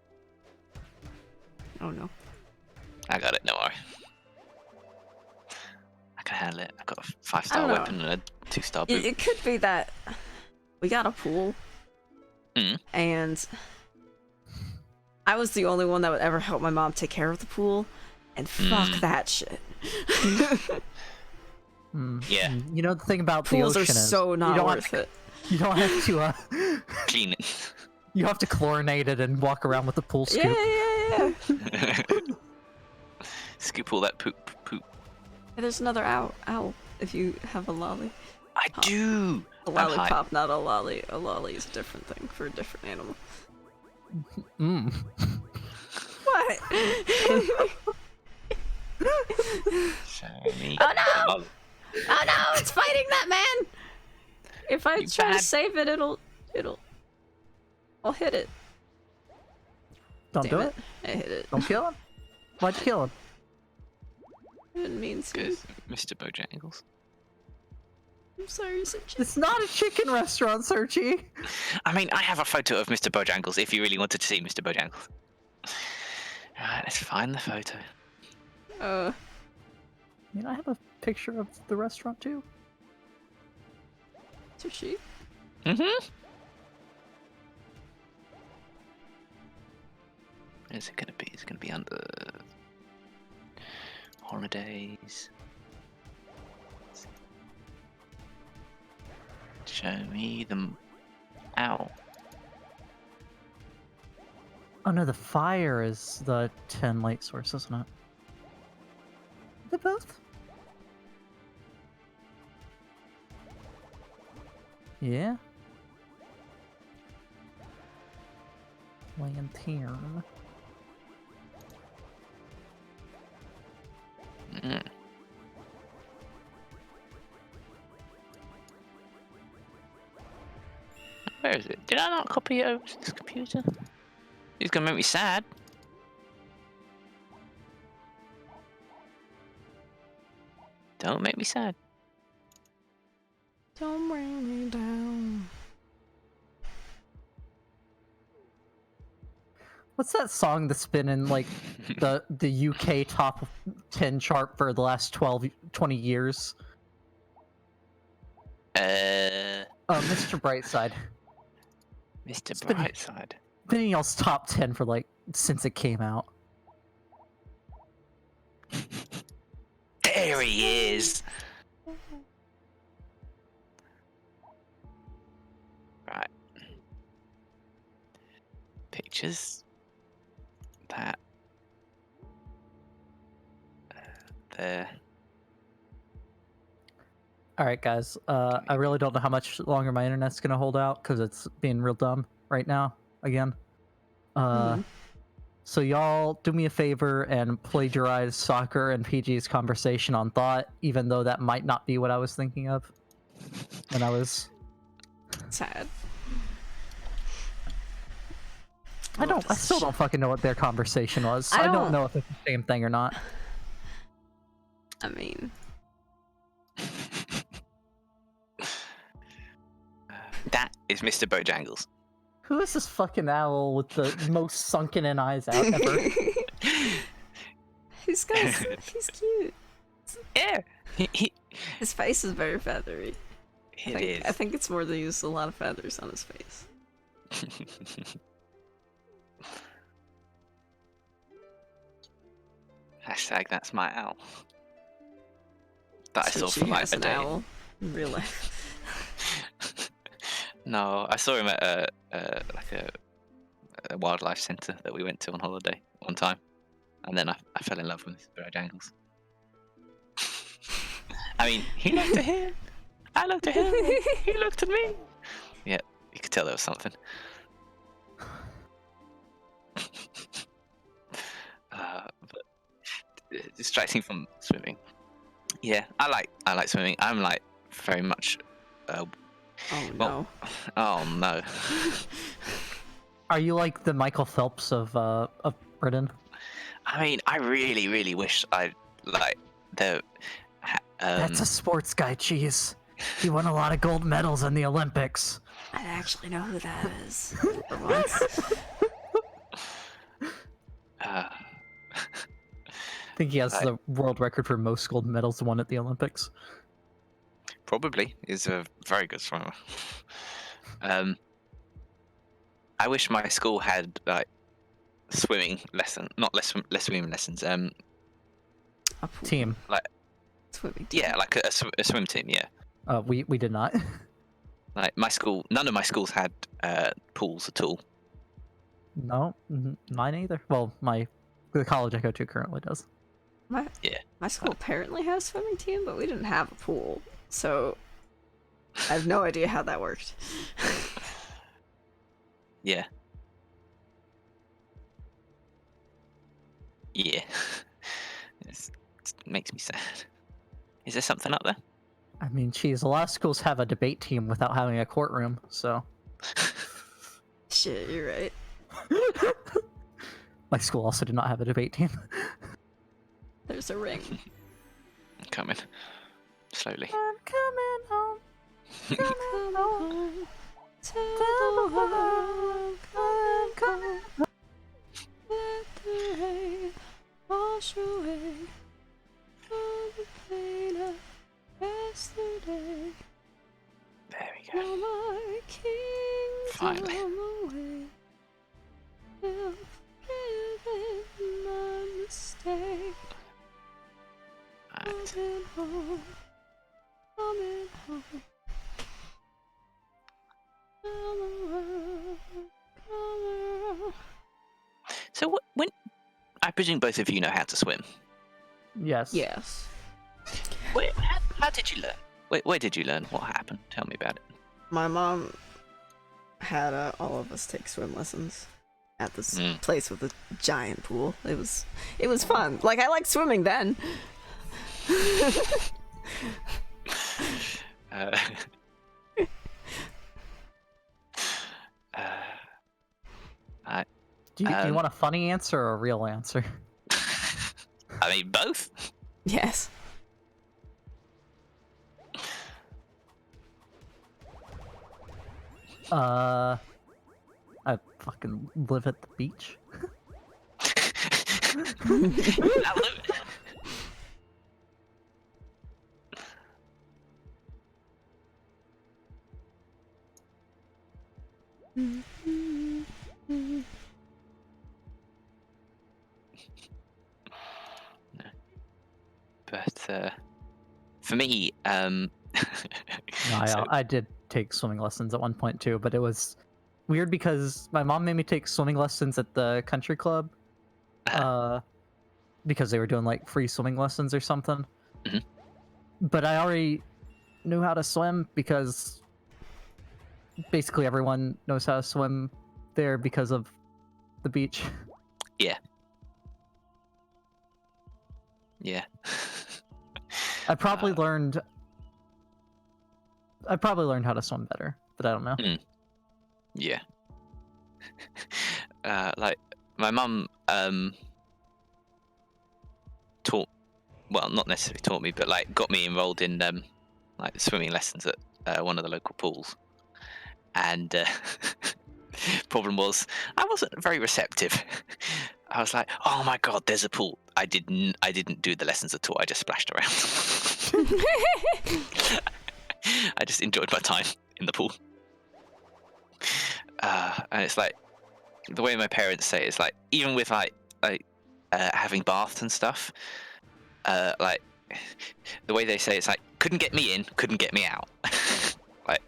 Oh no. I got it. No worry. I can handle it. I've got a I 5-star don't know. weapon and a 2-star boot. It could be that we got a pool, and I was the only one that would ever help my mom take care of the pool, and fuck that shit. Yeah. You know the thing about Pools the are ocean is so you not don't worth have it. You don't have to. Clean it. You have to chlorinate it and walk around with the pool scoop. Yeah. Scoop all that poop. Hey, there's another owl. If you have a lolly. I do. A I'm high. lollipop, not a lolly. A lolly is a different thing for a different animal. What? Show me. Oh no! Oh no! It's fighting that man. If I You try to bad- save it, I'll hit it. Don't Damn do it. I hit it. Don't kill him. Why'd you kill him? I didn't mean to. Good, Mr. Bojangles. I'm sorry, Sergi. It's not a chicken restaurant, Searchy. I mean, I have a photo of Mr. Bojangles if you really wanted to see Mr. Bojangles. Alright, let's find the photo. I mean, I have a picture of the restaurant too. Sergi. Mm-hmm. Where's it gonna be? It's gonna be under holidays. Show me them. Ow. Oh no, the fire is the 10 light source, isn't it? They both? Yeah. Lantern. Mm. Where is it? Did I not copy it over to this computer? It's gonna make me sad. Don't make me sad. Don't bring me down. What's that song that's been in like the UK top 10 chart for the last 20 years? Mr. Brightside. Mr. been- Brightside. Been in y'all's top 10 for like since it came out. There he is. Right. Pictures. That. There. All right, guys. I really don't know how much longer my internet's gonna hold out because it's being real dumb right now again. So y'all do me a favor and plagiarize Soccer and PG's conversation on thought, even though that might not be what I was thinking of when I was. Sad. I still don't fucking know what their conversation was. So I I don't don't- know if it's the same thing or not. I mean, That is Mr. Bojangles. Who is this fucking owl with the most sunken in eyes out ever? he's cute. Yeah. His face is very feathery. It is. I think it's more they use a lot of feathers on his face. Hashtag that's my owl. That I So saw she for like has a an day. owl in real life. No, I saw him at a wildlife centre that we went to on holiday one time, and then I fell in love with Mr. Bojangles. I mean, he looked at him, I looked at him, he looked at me. Yeah, you could tell there was something. But distracting from swimming. Yeah, I like swimming. I'm like very much. Oh Well, no. oh no. Are you like the Michael Phelps of Britain? I mean, I really, really wish I like the. That's a sports guy, Cheese. He won a lot of gold medals in the Olympics. I actually know who that is. For once. Uh, I think he has Right. the world record for most gold medals won at the Olympics. probably is a very good swimmer. I wish my school had like swimming lesson, not less swimming lessons. A pool. Team. Swimming team. Yeah, like a swim team. Yeah, We did not. like my school. None of my schools had pools at all. No, mine either. Well, the college I go to currently does. My Yeah. school apparently has a swimming team, but we didn't have a pool, so I have no idea how that worked. Yeah. Yeah. It makes me sad. Is there something up there? I mean, geez, a lot of schools have a debate team without having a courtroom, so. Shit, you're right. My school also did not have a debate team. There's a ring. I'm coming. Slowly. I'm coming home. Come home, tell the world, come. Let the rain wash away all the pain of yesterday. There we go. All my kingdom Finally. away. Will forgive my mistake. Right. Coming home, coming home. Tell the world, come around. So when I presume both of you know how to swim. Yes. Yes. How did you learn? Where did you learn? What happened? Tell me about it. My mom had all of us take swim lessons at this place with a giant pool. It was fun. Like, I liked swimming then. Do you want a funny answer or a real answer? I mean, both. Yes. I fucking live at the beach. But for me, No, I did take swimming lessons at one point too, but it was weird because my mom made me take swimming lessons at the country club, because they were doing like free swimming lessons or something. Mhm. But I already knew how to swim because basically everyone knows how to swim there because of the beach. yeah. I probably learned how to swim better, but I don't know. Yeah. Like my mum taught, well, not necessarily taught me, but like got me enrolled in like swimming lessons at one of the local pools. And problem was I wasn't very receptive. I was like, "Oh my god, there's a pool." I didn't do the lessons at all. I just splashed around. I just enjoyed my time in the pool. and it's like the way my parents say it, it's like even with like having baths and stuff, like the way they say it's like couldn't get me in, couldn't get me out. Like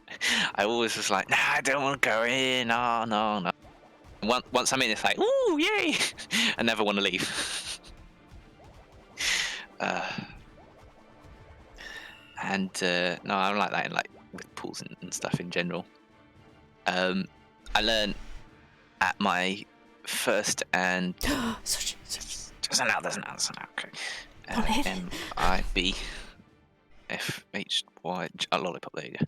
I always was like, nah, I don't want to go in. Oh no. Once I'm in, it's like, ooh, yay! I never want to leave. And no, I don't like that in like with pools and stuff in general. I learned at my first and doesn't out. Okay. MIB FHY lollipop. There you go.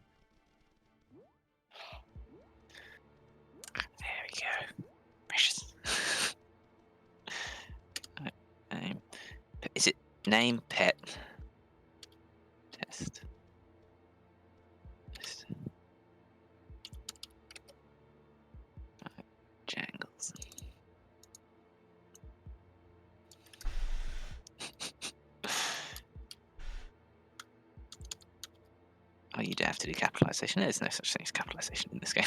There we go. Precious. Is it name pet test? Jangles. Oh, you do have to do capitalization. There's no such thing as capitalization in this game.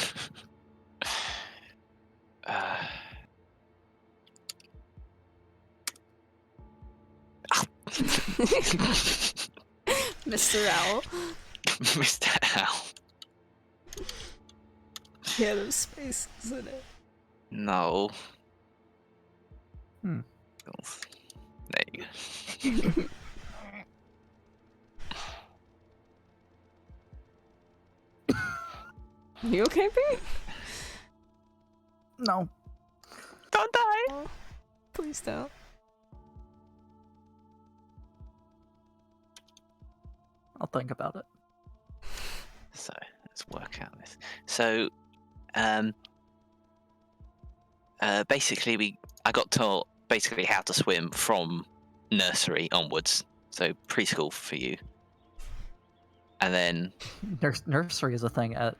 Mr. Owl. Mr. Owl. Yeah, there's spaces in it. No. Hmm. There you go. You okay, B? No. Don't die. Oh, please don't. I'll think about it. So let's work out this. So, basically, I got taught basically how to swim from nursery onwards. So preschool for you, and then Nursery is a thing at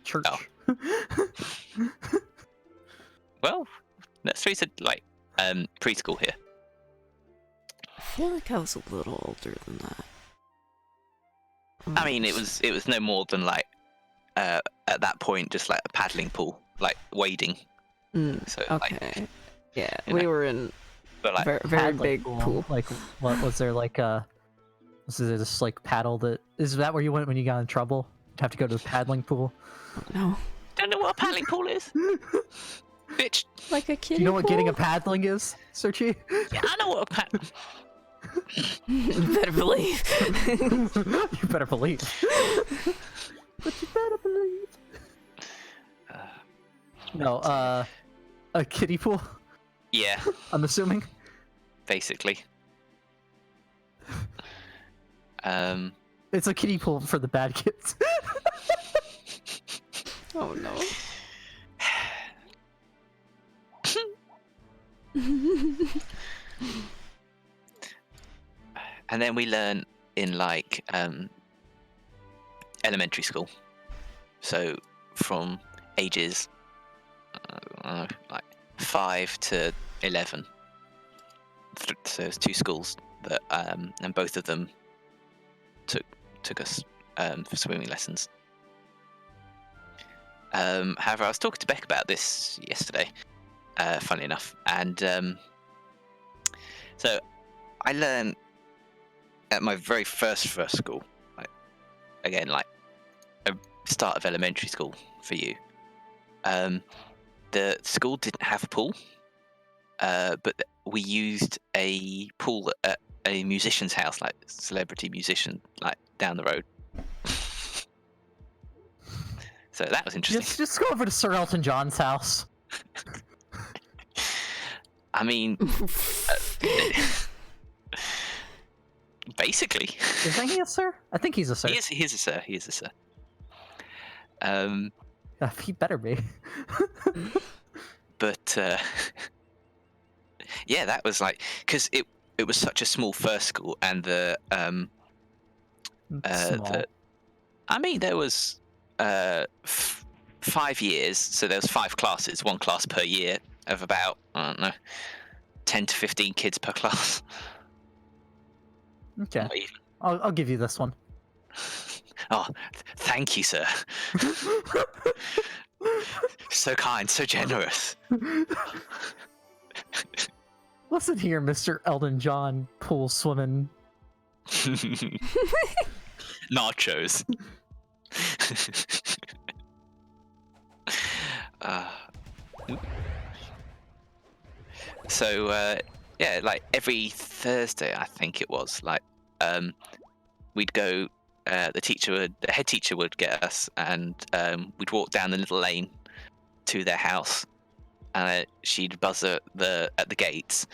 church. Oh. Well, nursery's like preschool here. I feel like I was a little older than that. I mean, it was no more than like at that point just like a paddling pool, like wading. So Okay. like, Yeah, you we know. were in but like very Paddling big pool. Like, what was there like? Was there this like paddle that? Is that where you went when you got in trouble? To have to go to the paddling pool. No, don't know what a paddling pool is, bitch. like a Do kiddie you know what pool? getting a paddling is, Sochi? Yeah, I know what a paddling. You better believe. You better believe. But you better believe. No, a kiddie pool. Yeah, I'm assuming. basically. It's a kiddie pool for the bad kids. Oh no. And then we learn in like elementary school. So from ages like 5 to 11. So there's 2 schools that and both of them took us for swimming lessons. However, I was talking to Beck about this yesterday, funnily enough, and so I learned at my very first school, like again, like a start of elementary school for you. The school didn't have a pool, but we used a pool at a musician's house, like celebrity musician, like down the road. So that was interesting. Just go over to Sir Elton John's house. I mean, basically. Isn't he a sir? I think he's a sir. He is a sir. He is a sir. He better be. But yeah, that was like because it was such a small first school, and Small. I mean there was 5 years, so there was 5 classes, 1 class per year of about I don't know 10 to 15 kids per class. Okay, Not even. I'll give you this one. Oh, thank you, sir. So kind, so generous. Listen here, Mr. Elton John, pool swimming. Nachos. uh, yeah, like every Thursday, I think it was, like, we'd go. The head teacher would get us, and we'd walk down the little lane to their house, and she'd buzz at the gates,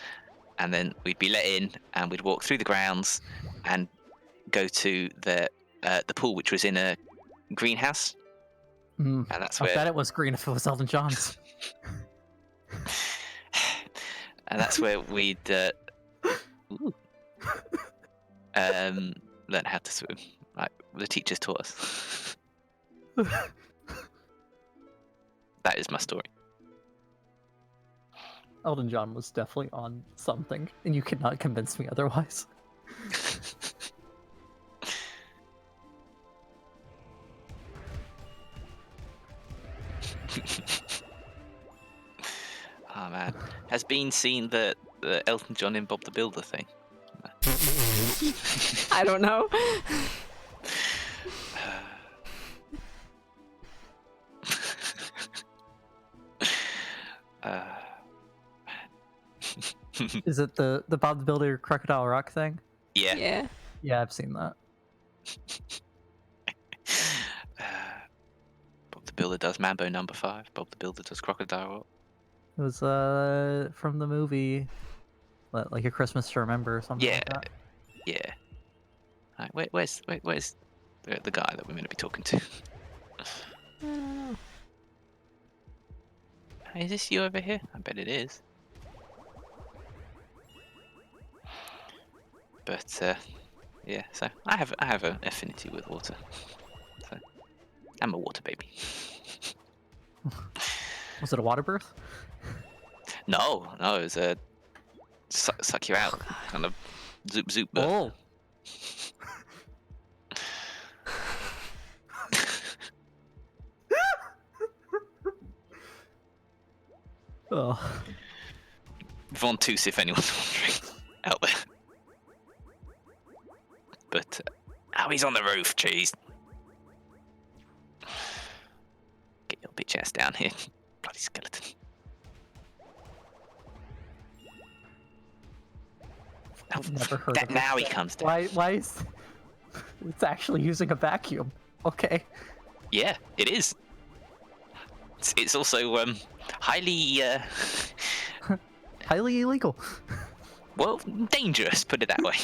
and then we'd be let in, and we'd walk through the grounds, and go to the pool, which was in a greenhouse, and that's I where. bet it was green if it was Elton John's. And that's where we'd learn how to swim. Like the teachers taught us. That is my story. Elton John was definitely on something, and you cannot convince me otherwise. Oh man, has been seen the Elton John and Bob the Builder thing? I don't know. Is it the Bob the Builder Crocodile Rock thing? Yeah. Yeah. Yeah, I've seen that. Bob the Builder does Mambo Number 5. Bob the Builder does Crocodile Rock. It was from the movie, like A Christmas to Remember or something Yeah. like that. Yeah. Right, where's the guy that we're going to be talking to? I don't know. Is this you over here? I bet it is. But yeah, so I have an affinity with water. So I'm a water baby. Was it a water birth? No, it was a suck you out kind of zoop zoop. Birth. Oh. Oh. Von Toos, if anyone's wondering out there. But oh, he's on the roof. Jeez. Get your bitch ass down here, bloody skeleton. I've never heard that of now it. he comes down. Why is it's actually using a vacuum? Okay. Yeah, it is. It's also highly Highly illegal. well, dangerous. Put it that way.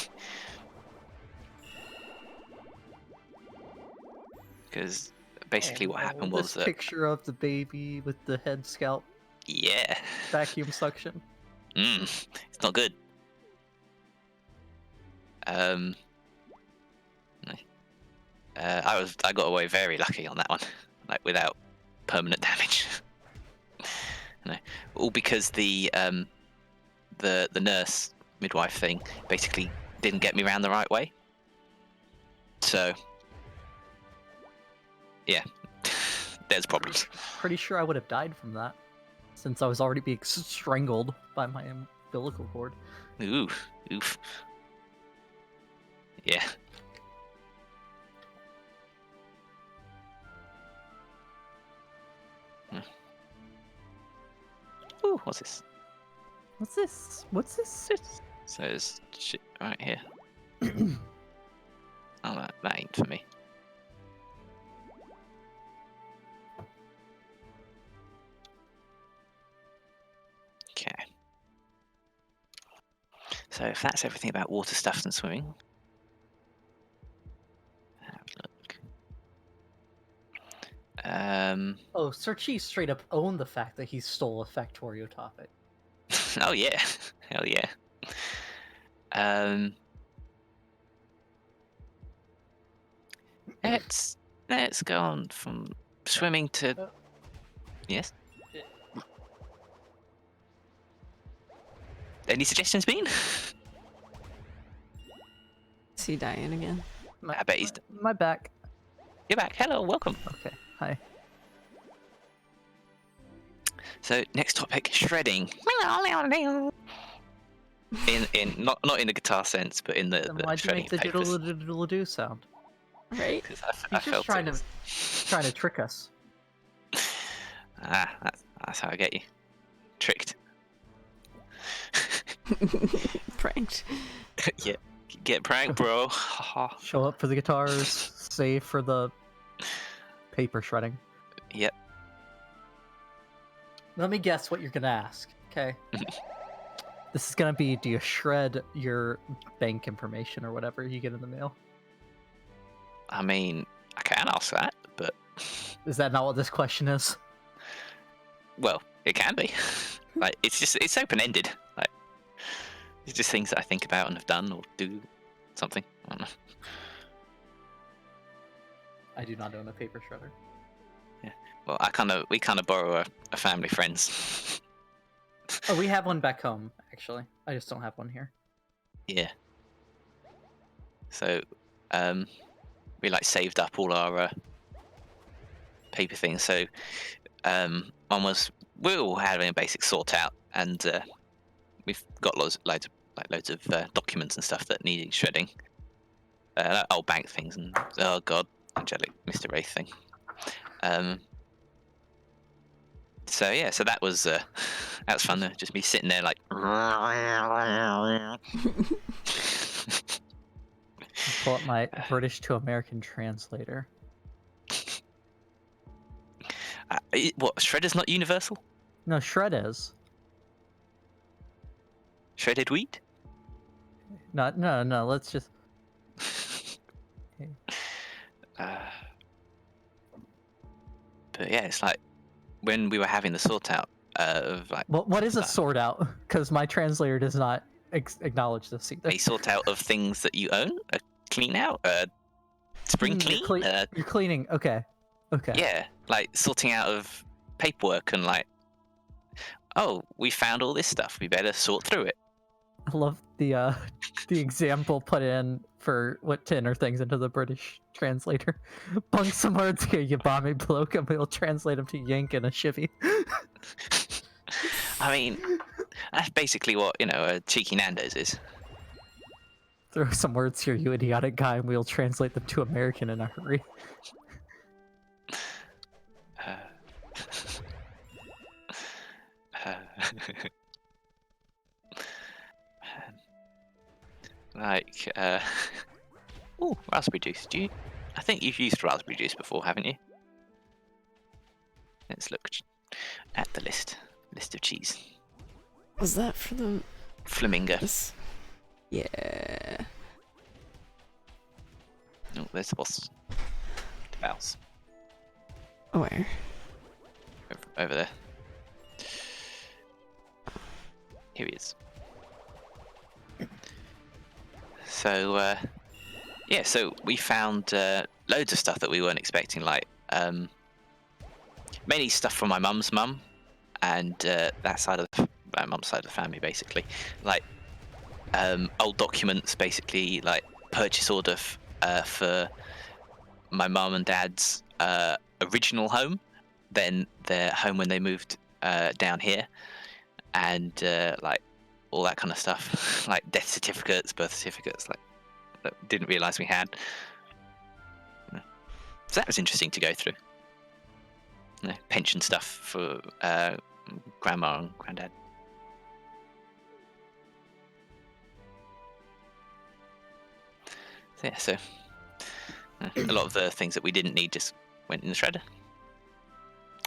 Because basically, what happened was this that picture of the baby with the head scalp yeah, vacuum suction. it's not good. No. I got away very lucky on that one, like without permanent damage. No, all because the nurse midwife thing basically didn't get me around the right way. So yeah, there's problems. Pretty sure I would have died from that, since I was already being strangled by my umbilical cord. Oof. Yeah. Ooh, what's this? What's this? What's this? So there's shit right here. Oh, that ain't for me. Okay. So if that's everything about water stuff and swimming, have a look. Oh, Sir Chi straight up owned the fact that he stole a Factorio topic. Oh yeah, hell yeah. Let's go on from swimming to yes. Any suggestions, Bean? Is he dying again? I bet he's. My back. You're back. Hello, welcome. Okay, hi. So next topic, shredding. In not in the guitar sense, but in the Then why'd you shredding make the papers. diddle-diddle-do sound? Right? 'Cause I He's just felt trying it. to trick us. That's how I get you. Tricked. Pranked. Yeah. Get pranked, bro. Haha. Show up for the guitars, save for the paper shredding. Yep. Let me guess what you're gonna ask. Okay. This is gonna be: do you shred your bank information or whatever you get in the mail? I mean, I can ask that, but Is that not what this question is? well, it can be. Like it's open ended. Like it's just things that I think about and have done or do something. I don't know. I do not own a paper shredder. Well, we kind of borrow a family friend's. Oh, we have one back home, actually. I just don't have one here. Yeah. So, we like saved up all our paper things. So, we were all having a basic sort out, and we've got loads of documents and stuff that needed shredding. Like old bank things and oh god, angelic Mr. Wraith thing. So yeah, so that was fun. Just me sitting there like. Pull up my British to American translator. What, shredder's not universal? No, shred is. Shredded wheat? No. Let's just. But yeah, it's like when we were having the sort out of like. What is a sort out? Because my translator does not acknowledge this either. A sort out of things that you own, a clean out, spring clean. You're cleaning. Okay. Yeah, like sorting out of paperwork and like, oh, we found all this stuff. We better sort through it. I love the example put in for what to enter things into the British translator. Bunk some words here, you balmy bloke, and we'll translate them to yank and a shivvy. I mean, that's basically what a cheeky Nando's is. Throw some words here, you idiotic guy, and we'll translate them to American in a hurry. Like, oh, raspberry juice. I think you've used raspberry juice before, haven't you? Let's look at the list of cheese. Was that for the Flamingo. Yeah. Oh, there's the boss. The mouse. Where? Over there. Here he is. So, yeah, so we found loads of stuff that we weren't expecting, like mainly stuff from my mum's mum and that side of my mum's side of the family, basically. Like old documents, basically, like purchase order for my mum and dad's original home, then their home when they moved down here, and like all that kind of stuff, like death certificates, birth certificates, like that didn't realise we had. So that was interesting to go through. Pension stuff for grandma and granddad. So yeah, so a lot of the things that we didn't need just went in the shredder.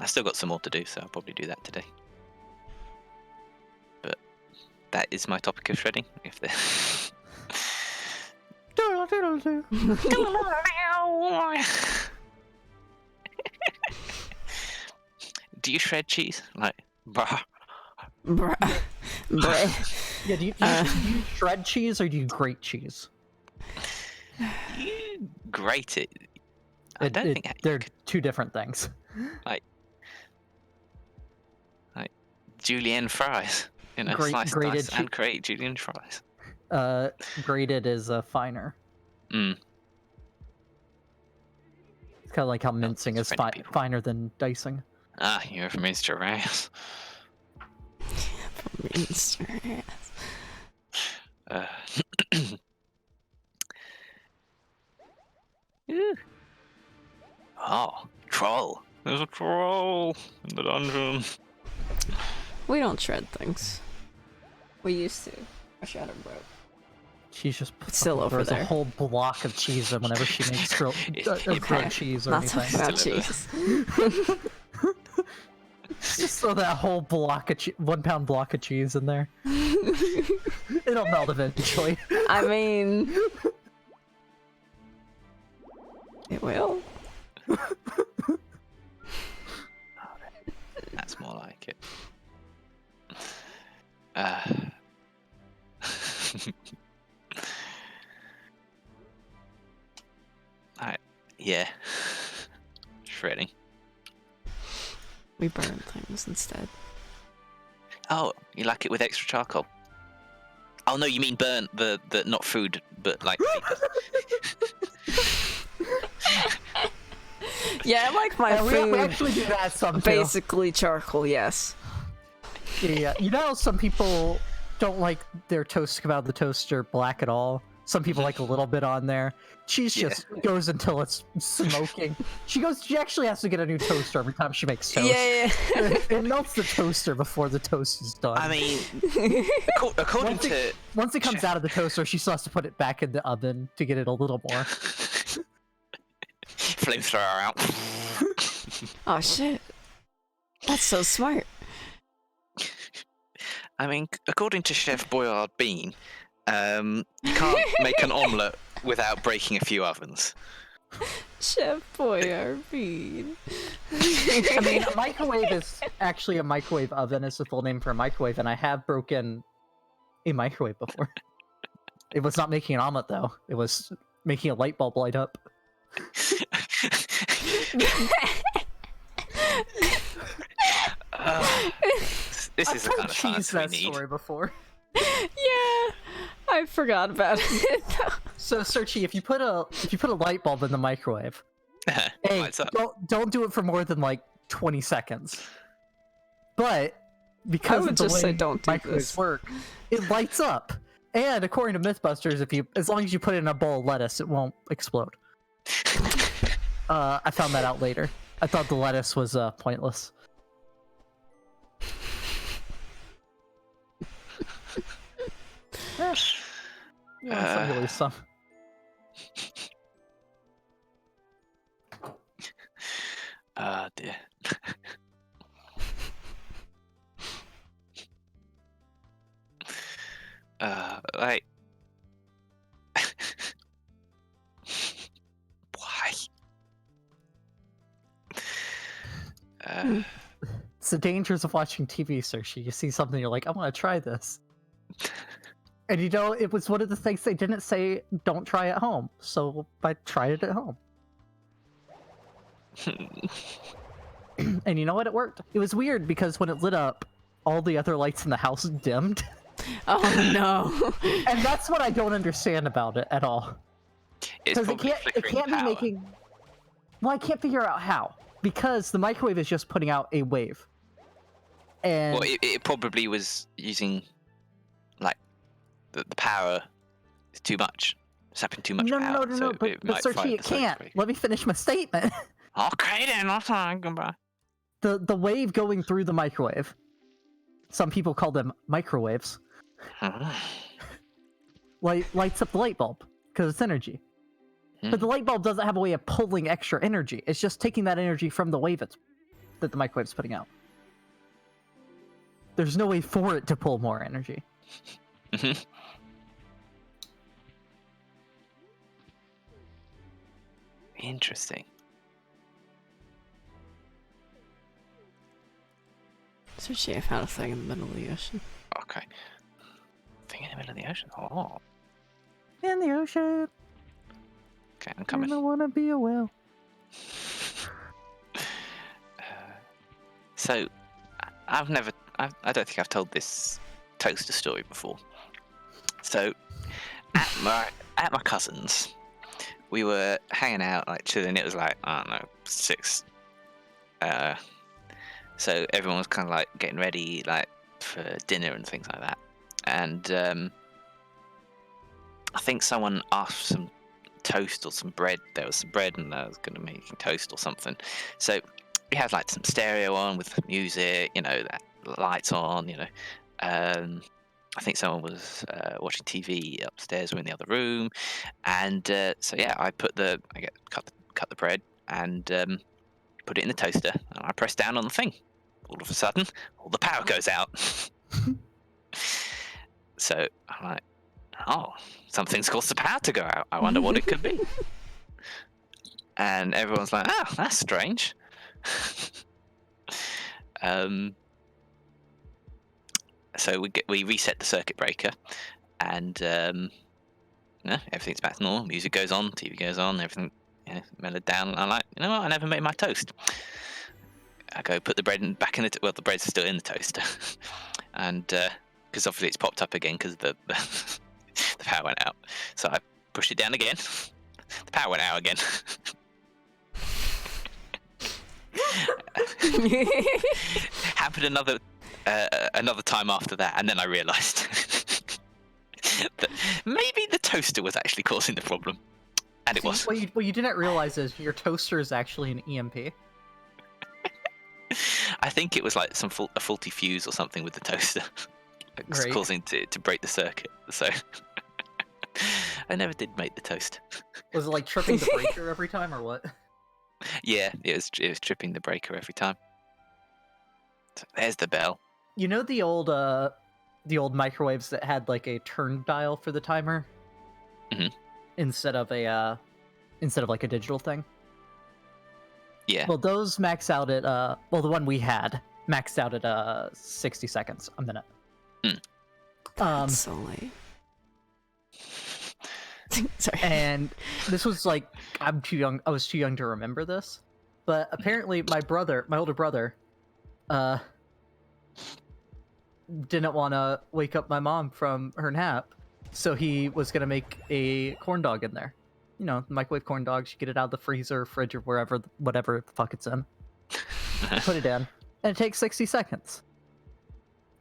I still got some more to do, so I'll probably do that today. But that is my topic of shredding. If there. Do you shred cheese? Like, bruh. Bruh. Yeah, do you shred cheese or do you grate cheese? You grate it. I don't think they're two different things. Like julienne fries. Slice grated and create julienne fries. Grated is finer. Mm. It's kind of like how mincing is finer than dicing. Ah, you're from Mr. Rouse. Mr. Ew. Oh, troll. There's a troll in the dungeon. We don't shred things. We used to. I shattered broke. She's just It's still over throws there. a whole block of cheese in whenever she makes grilled Okay. cheese or Not anything. talking about Still cheese. Just throw that whole block of 1 pound block of cheese in there. It'll melt eventually. I mean, it will. That's more like it. Alright, yeah. Shredding. We burn things instead. Oh, you like it with extra charcoal? Oh no, you mean burn the not food, but like. Yeah, I like my We food. actually do that some too. Basically charcoal, yes. Yeah, you know how some people don't like their toast to come out of the toaster black at all? Some people like a little bit on there. Cheese just goes until it's smoking. She actually has to get a new toaster every time she makes toast. Yeah. It melts the toaster before the toast is done. I mean, according to once it comes out of the toaster, she still has to put it back in the oven to get it a little more. flamethrower out. Oh shit. That's so smart. I mean, according to Chef Boyard Bean, you can't make an omelette without breaking a few ovens. Chef Boyardee. I mean, a microwave is actually a microwave oven is the full name for a microwave, and I have broken a microwave before. It was not making an omelet, though. It was making a light bulb light up. This is the kind of cheese science we that need. story before. Yeah, I forgot about it. So, Searchy, if you put a light bulb in the microwave, hey, Lights up. don't do it for more than like 20 seconds. But because I would of the just way say don't do microwaves this. work, it lights up. And according to MythBusters, as long as you put it in a bowl of lettuce, it won't explode. I found that out later. I thought the lettuce was pointless. Yeah, some really some. Dear. Like. Why? It's the dangers of watching TV, Saoirse. You see something, you're like, I want to try this. And you know, it was one of the things they didn't say, don't try at home. So I tried it at home. And you know what? It worked. It was weird because when it lit up, all the other lights in the house dimmed. Oh no. And that's what I don't understand about it at all. It's Because probably it can't be power. making... Well, I can't figure out how. Because the microwave is just putting out a wave. And... Well, it probably was using, like, the power is too much. It's happening too much no, power. no, so but might fry Searchy, it the circuit can't. breaker. Let me finish my statement. Okay then, I'll try. Goodbye. The wave going through the microwave. Some people call them microwaves. Lights up the light bulb because it's energy. But the light bulb doesn't have a way of pulling extra energy. It's just taking that energy from the wave that the microwave's putting out. There's no way for it to pull more energy. Interesting. So I found a thing in the middle of the ocean. Okay. Thing in the middle of the ocean. Oh. In the ocean, Okay, I'm coming. I wanna be a whale. So, I don't think I've told this toaster story before. So, at my cousin's, we were hanging out, like chilling. It was like, I don't know, 6. So everyone was kind of like getting ready, like for dinner and things like that. And I think someone asked some toast or some bread. There was some bread, and I was going to make toast or something. So we had like some stereo on with music, that lights on, I think someone was watching TV upstairs or in the other room, and so yeah, cut the bread and put it in the toaster, and I press down on the thing. All of a sudden, all the power goes out. So I'm like, oh, something's caused the power to go out. I wonder what it could be. And everyone's like, oh, that's strange. So we reset the circuit breaker, and everything's back to normal. Music goes on, TV goes on, everything mellowed down. I'm like, you know what? I never made my toast. I go put the bread back in the. The bread's still in the toaster, and because obviously it's popped up again because the power went out. So I pushed it down again. The power went out again. Happened another time after that, and then I realised that maybe the toaster was actually causing the problem, and it was. What you didn't realize is your toaster is actually an EMP. I think it was like a faulty fuse or something with the toaster, causing to break the circuit. So I never did make the toast. Was it like tripping the breaker every time, or what? Yeah, it was tripping the breaker every time. So there's the bell. You know the old microwaves that had like a turn dial for the timer, instead of like a digital thing. Yeah. Well, those max out at the one we had maxed out at 60 seconds a minute. That's so late. Sorry. And this was like, I was too young to remember this, but apparently my older brother, didn't want to wake up my mom from her nap, so he was gonna make a corn dog in there. Microwave corn dogs. You get it out of the freezer, fridge, or whatever the fuck it's in. Put it in, and it takes 60 seconds.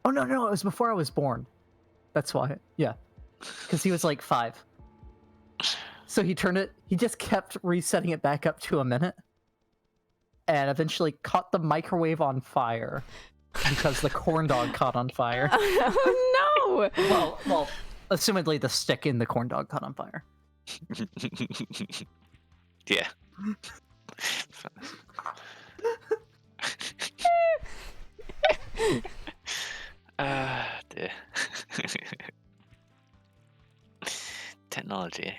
Oh no, it was before I was born. That's why. Yeah, because he was like 5. So he just kept resetting it back up to a minute, and eventually caught the microwave on fire because the corn dog caught on fire. Oh no! Well, assumedly the stick in the corn dog caught on fire. Yeah. Dear. Technology, eh?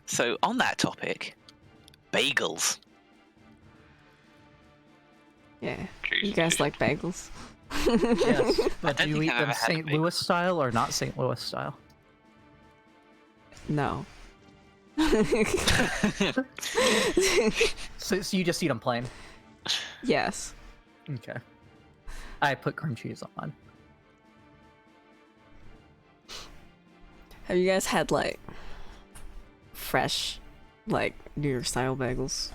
So on that topic, bagels. Yeah, you guys like bagels? Yes, but don't do you think eat I've them ever had a St. bagel. Louis style or not St. Louis style? No. So you just eat them plain? Yes. Okay. I put cream cheese on mine. Have you guys had like fresh, like New York style bagels?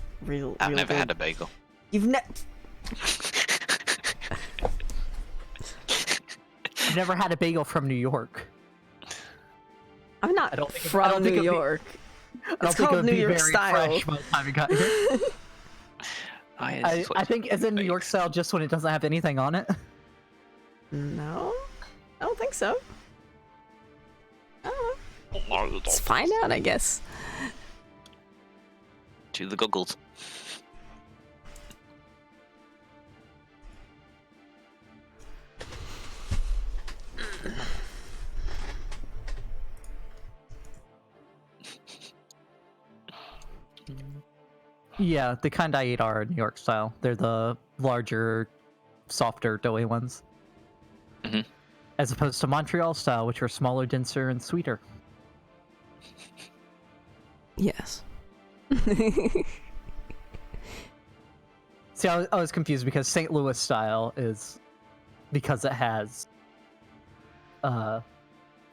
I've never had a bagel. You've never. I've never had a bagel from New York. I'm not I don't think from New it'd be- York. I don't It's think it called would New be York very style. fresh by the time it got here. I think is it New York style just when it doesn't have anything on it? No, I don't think so. I don't know. Let's find out, I guess. To the goggles. Yeah, the kind I eat are New York style. They're the larger, softer, doughy ones. Mhm. As opposed to Montreal style, which are smaller, denser, and sweeter. Yes. See, I was confused because St. Louis style is because it has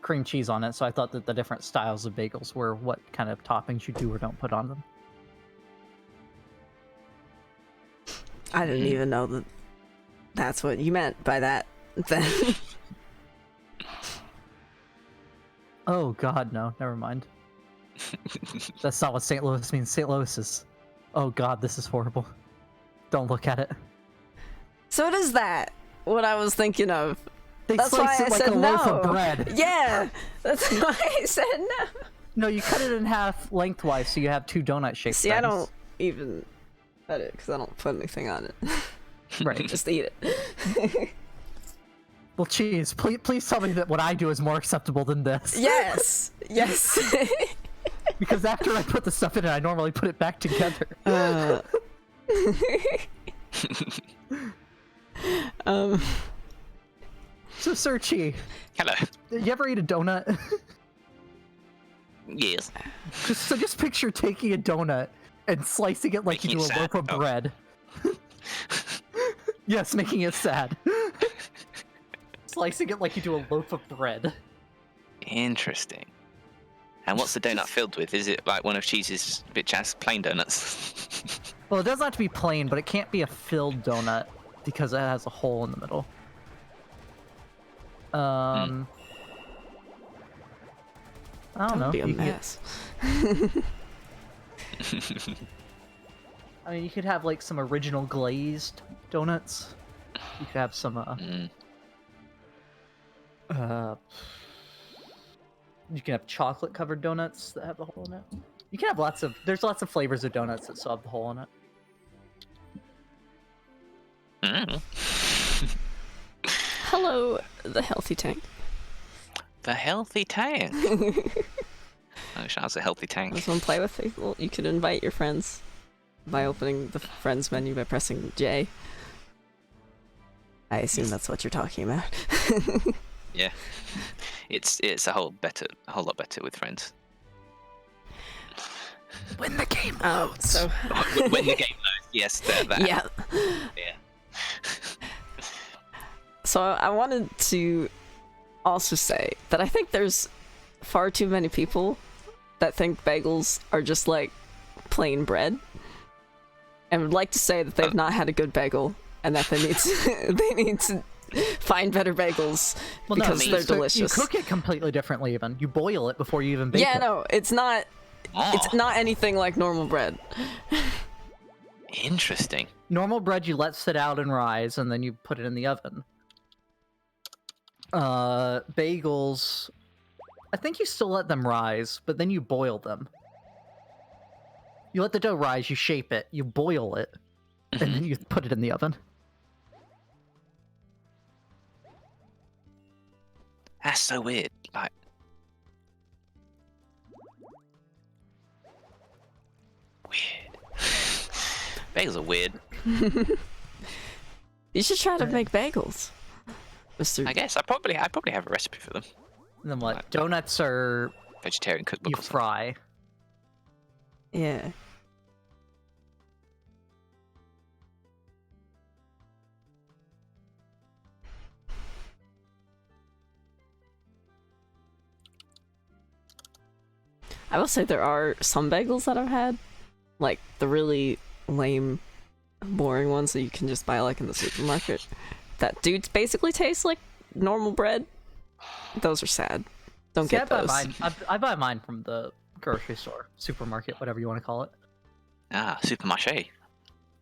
cream cheese on it, so I thought that the different styles of bagels were what kind of toppings you do or don't put on them. I didn't even know that that's what you meant by that. Then. Oh god, no, never mind. That's not what St. Louis means. St. Louis is... Oh god, this is horrible. Don't look at it. So it is that what I was thinking of. They That's slice why it I like said a loaf of no. bread. Yeah, that's why I said no. No, you cut it in half lengthwise, so you have two donut-shaped See, things. I don't even cut it because I don't put anything on it. Right. Just eat it. Well, cheese, please tell me that what I do is more acceptable than this. Yes. Yes. Because after I put the stuff in it, I normally put it back together. So, Sir Chi. Hello. You ever eat a donut? Yes. Just picture taking a donut and slicing it like Making you it do a sad. loaf of Oh. bread. Yes, making it sad. Slicing it like you do a loaf of bread. Interesting. And what's the donut filled with? Is it like one of Cheese's bitch ass plain donuts? Well, it doesn't have to be plain, but it can't be a filled donut because it has a hole in the middle. I don't know. Be a You could- mess. I mean, you could have like some original glazed donuts. You could have some you can have chocolate covered donuts that have the hole in it. You can have there's lots of flavors of donuts that still have the hole in it. Hello, the healthy tank. The healthy tank. I wish I was a healthy tank. Just want to play with it? Well, you could invite your friends by opening the friends menu by pressing J. I assume that's what you're talking about. Yeah. It's a whole lot better with friends. When the game loads. So When the game loads, yes, that. yeah. Yeah. So I wanted to also say that I think there's far too many people that think bagels are just like plain bread, and would like to say that they've not had a good bagel and that they need to find better bagels because they're delicious. You cook it completely differently. Even you boil it before you even bake it. Yeah, no, it's not. It's not anything like normal bread. Interesting. Normal bread you let sit out and rise, and then you put it in the oven. Bagels, I think you still let them rise, but then you boil them. You let the dough rise, you shape it, you boil it, and then you put it in the oven. That's so weird. Like, weird. Bagels are weird. You should try to make bagels, Mr. I guess I probably have a recipe for them. And then what? Donuts are Vegetarian cookbook. you or something. fry. Yeah. I will say there are some bagels that I've had, like the really lame, boring ones that you can just buy like in the supermarket, that do basically taste like normal bread. Those are sad. Don't See, get those. I buy mine from the grocery store, supermarket, whatever you want to call it. Ah, supermarché.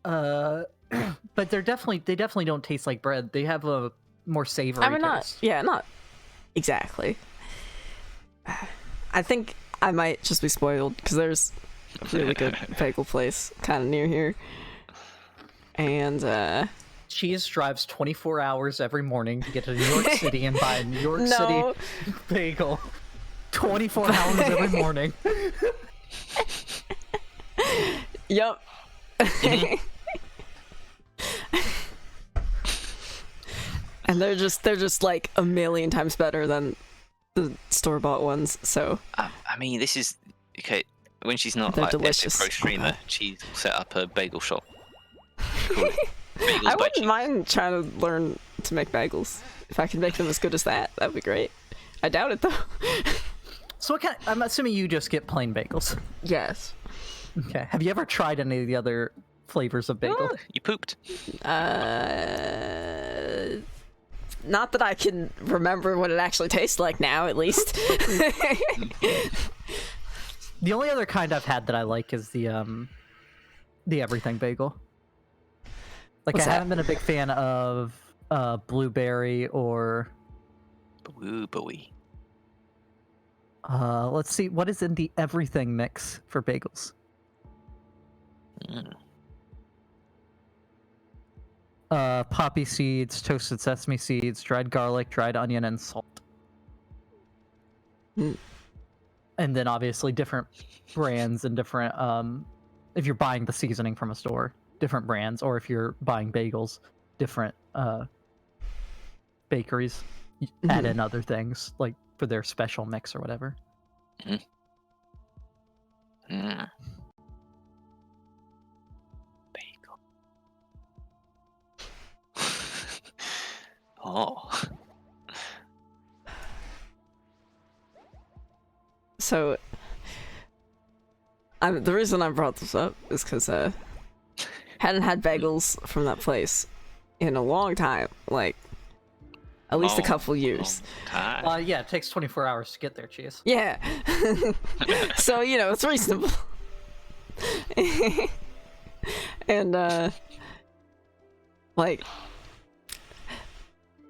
But they definitely don't taste like bread. They have a more savory I mean, taste. not exactly. I think I might just be spoiled because there's a really good bagel place kind of near here, and Cheese drives 24 hours every morning to get to New York City and buy a New York No. City bagel. 24 hours every morning. Yup. And they're just like a million times better than the store-bought ones. So I mean, this is okay. When she's not They're like delicious. a pro streamer, she's set up a bagel shop. Call it Bagels I by wouldn't Cheese. mind trying to learn to make bagels. If I could make them as good as that, that'd be great. I doubt it though. So what kind? I'm assuming you just get plain bagels. Yes. Okay. Have you ever tried any of the other flavors of bagel? Oh, you pooped. Not that I can remember what it actually tastes like now, at least. The only other kind I've had that I like is the everything bagel. Like What's I that? haven't been a big fan of blueberry or Blueberry. let's see what is in the everything mix for bagels. Mm. Poppy seeds, toasted sesame seeds, dried garlic, dried onion, and salt. Mm. And then obviously different brands and different if you're buying the seasoning from a store, different brands, or if you're buying bagels, different bakeries add in other things like for their special mix or whatever. Mm. Bagel. Oh. So, the reason I brought this up is because hadn't had bagels from that place in a long time, like at least a Long, couple years. Time. Yeah, it takes 24 hours to get there, cheese. Yeah. So, you know, it's reasonable. And like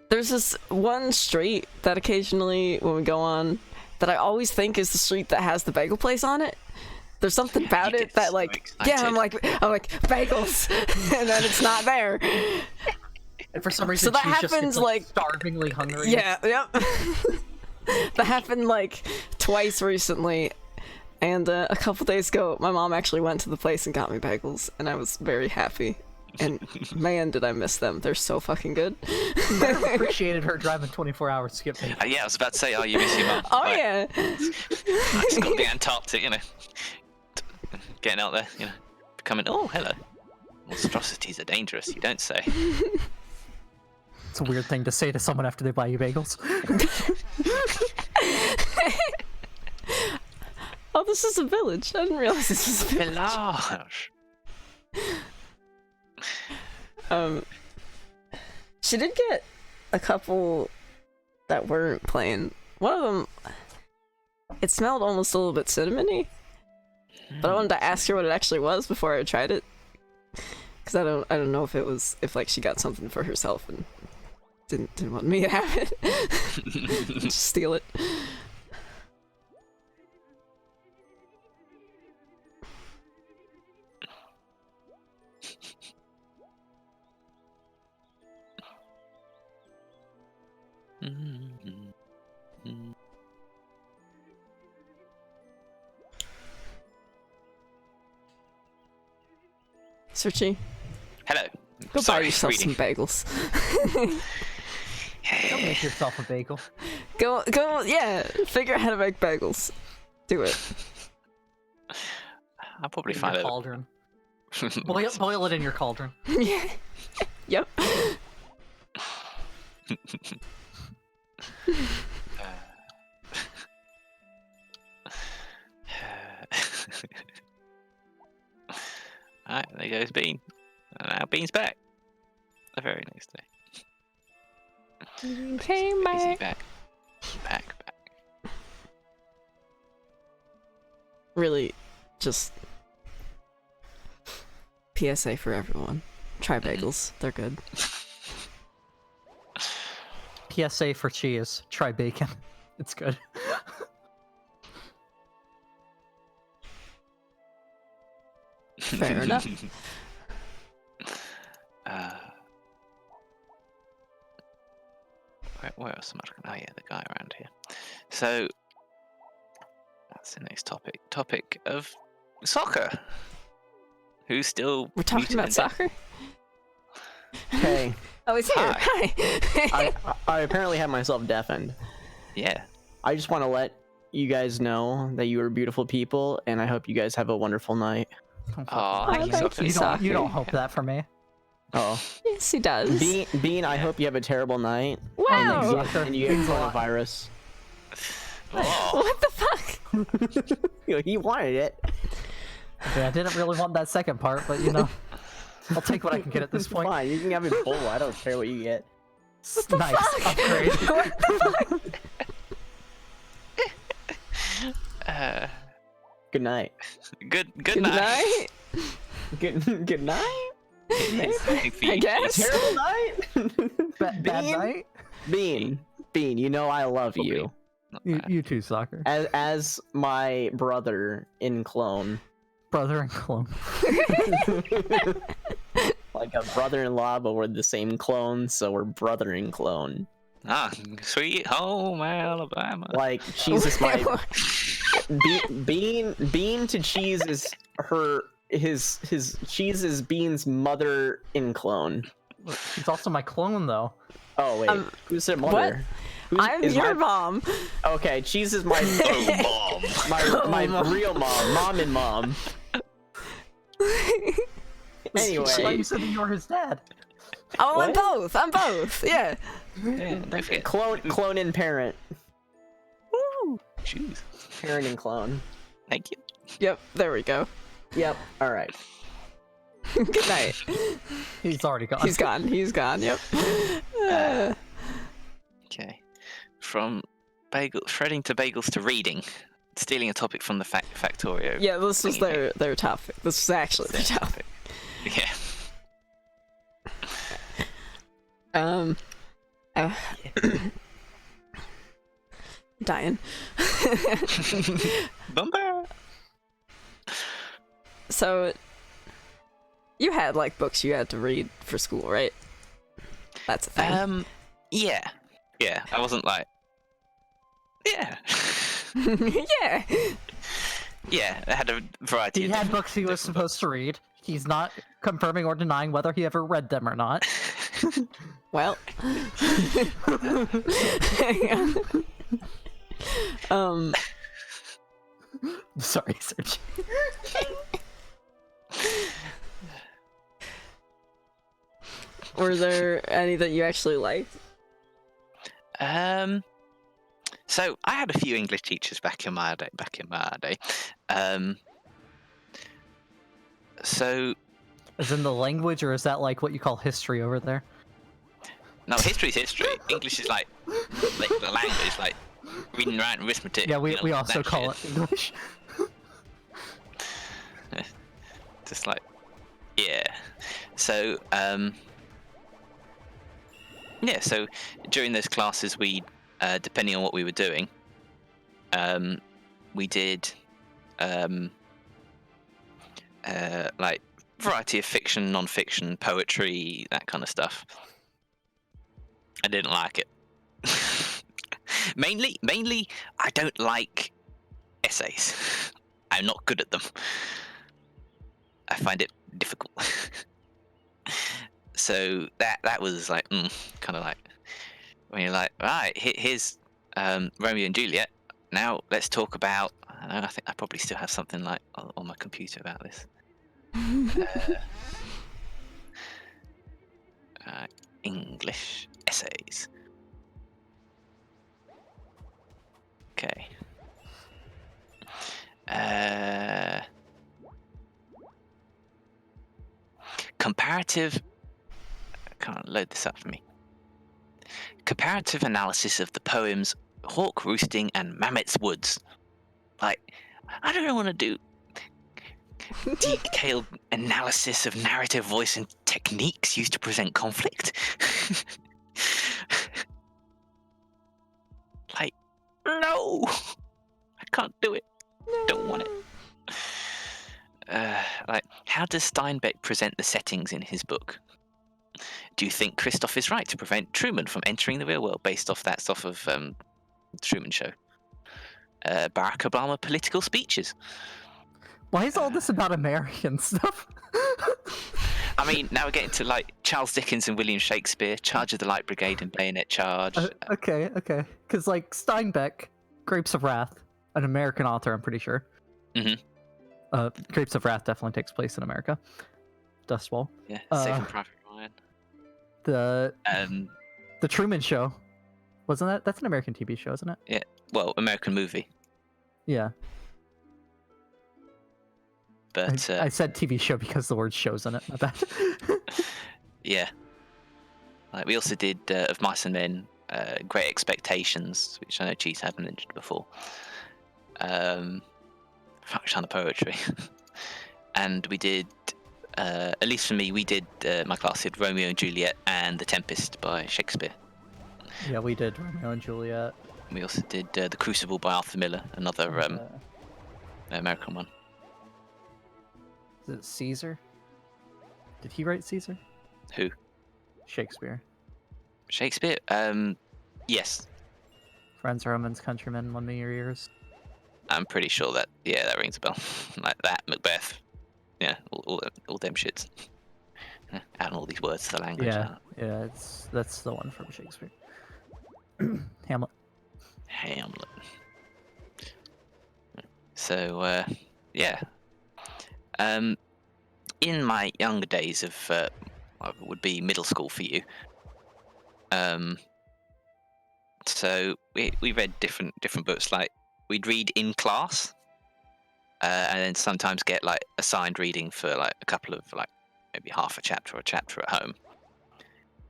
there's this one street that occasionally when we go on that I always think is the street that has the bagel place on it. There's something about You it get that so like yeah, I'm like bagels and then it's not there. And for some reason, So that cheese just happens, gets, like- starvingly hungry. Yeah, yep. That happened like twice recently. And a couple days ago, my mom actually went to the place and got me bagels, and I was very happy. And man, did I miss them. They're so fucking good. I appreciated her driving 24 24 hours to get me. Yeah, I was about to say, oh, you miss your mum. Oh, Like, yeah. I just got to be Antarctic, you know. Getting out there, you know. Becoming, oh, hello. Monstrosities are dangerous, you don't say. It's a weird thing to say to someone after they buy you bagels. Oh, this is a village. I didn't realize this was a village. Village. She did get a couple that weren't plain. One of them, it smelled almost a little bit cinnamony, but I wanted to ask her what it actually was before I tried it, because I don't know if it was like she got something for herself and didn't want me to have it. Just steal it. Searchy, Hello. go buy Sorry, yourself reading. some bagels. Go make yourself a bagel. Go, yeah, figure out how to make bagels. Do it. I'll probably In find your it. cauldron. Boil it in your cauldron. Yeah. Yep. Alright, there goes Bean. And now Bean's back. The very next day. Came Easy back. Back. Really, just PSA for everyone. Try bagels. They're good. PSA for cheese. Try bacon. It's good. Fair enough. Where else am I looking? Oh yeah, the guy around here. So that's the next topic. Topic of soccer. Who's still We're talking muted about and soccer? Okay, Oh, he's here. Hi. I apparently have myself deafened. dead? Yeah. I just want to let you guys know that you are beautiful people, and I hope you guys have a wonderful night. Oh, thank you, thank Sophie. you. You Soccer. don't hope that for me. Oh, Yes, he does. Bean, I hope you have a terrible night, Wow. Soccer. and you get Means a lot. coronavirus. What the fuck? He wanted it. Yeah, I didn't really want that second part, but I'll take what I can get at this point. Fine, you can have it full. I don't care what you get. Nice upgrade. What the fuck? Good night. Good Good night. night. Good night. I guess. Terrible night. Bad night. Bean, I love you. You too, soccer. As my brother in clone. Brother and clone. Like a brother-in-law, but we're the same clone, so we're brother in clone. Ah, sweet home Alabama. Like cheese is my bean to cheese is his cheese is Bean's mother in clone. He's also my clone, though. Oh wait, who's their mother? I'm your mom. Okay, cheese is my Oh, mom. my real mom and mom. I thought Anyway, you said that you're his dad. Oh, What? I'm both. Yeah. Yeah, don't forget. clone and parent, Woo! Jeez. parent and clone. Thank you. Yep. There we go. Yep. All right. Good night. He's already gone. He's gone. He's gone. Yep. Okay. From shredding to bagels to reading. Stealing a topic from the Factorio. Yeah, this was thingy their topic. This was actually their topic. Yeah. Dying. Bumper. So, you had like books you had to read for school, right? That's a thing. Yeah. Yeah. I wasn't like. Yeah. Yeah. Yeah. I had a variety. He of had different- books he was supposed to read. He's not confirming or denying whether he ever read them or not. Well. Hang on. Sorry, Serge. Were there any that you actually liked? So I had a few English teachers back in my day. So Is in the language, or is that like what you call history over there? no, history's history. English is like the language, like reading, writing, arithmetic. Yeah, we you know, also that call shit. it English. Just like, yeah. So yeah. So during those classes, we depending on what we were doing, we did like variety of fiction, non-fiction, poetry, that kind of stuff. I didn't like it. mainly, I don't like essays. I'm not good at them. I find it difficult. So that was like kind of like when you're like, right, here's Romeo and Juliet. Now let's talk about. I don't know. I think I probably still have something like on my computer about this. English essays. Okay. Comparative. Come on, load this up for me. Comparative analysis of the poems Hawk Roosting and Mammoth's Woods. Like, I don't want to do detailed analysis of narrative voice and techniques used to present conflict. Like, no, I can't do it. Don't want it. Like, how does Steinbeck present the settings in his book? Do you think Christoph is right to prevent Truman from entering the real world based off that stuff of Truman Show? Barack Obama political speeches. Why is all this about American stuff? I mean, now we're getting to like Charles Dickens and William Shakespeare, Charge of the Light Brigade and Bayonet Charge. Okay. Because like Steinbeck, Grapes of Wrath, an American author, I'm pretty sure. Mhm. Grapes of Wrath definitely takes place in America. Dust Bowl. Yeah, Saving Private Ryan. The Um, Truman Show, wasn't that? That's an American TV show, isn't it? well, American movie. Yeah. But I said TV show because the word "shows" in it. Not that. yeah, like we also did of Mice and Men, Great Expectations, which I know Cheese hadn't mentioned before. Fuck ton of poetry, and we did. At least for me, we did. My class did Romeo and Juliet and The Tempest by Shakespeare. Yeah, we did Romeo and Juliet. We also did The Crucible by Arthur Miller, another and, American one. Is it Caesar? Did he write Caesar? Who? Shakespeare. Shakespeare? Yes. Friends, Romans, countrymen, lend me your ears. I'm pretty sure that that rings a bell. Like that, Macbeth. Yeah, all them shits. Adding all these words to the language. Yeah, that's the one from Shakespeare. Hamlet. Hamlet. So yeah. In my younger days of would be middle school for you. So we read different books. Like we'd read in class, and then sometimes get like assigned reading for like a couple of like maybe half a chapter or a chapter at home.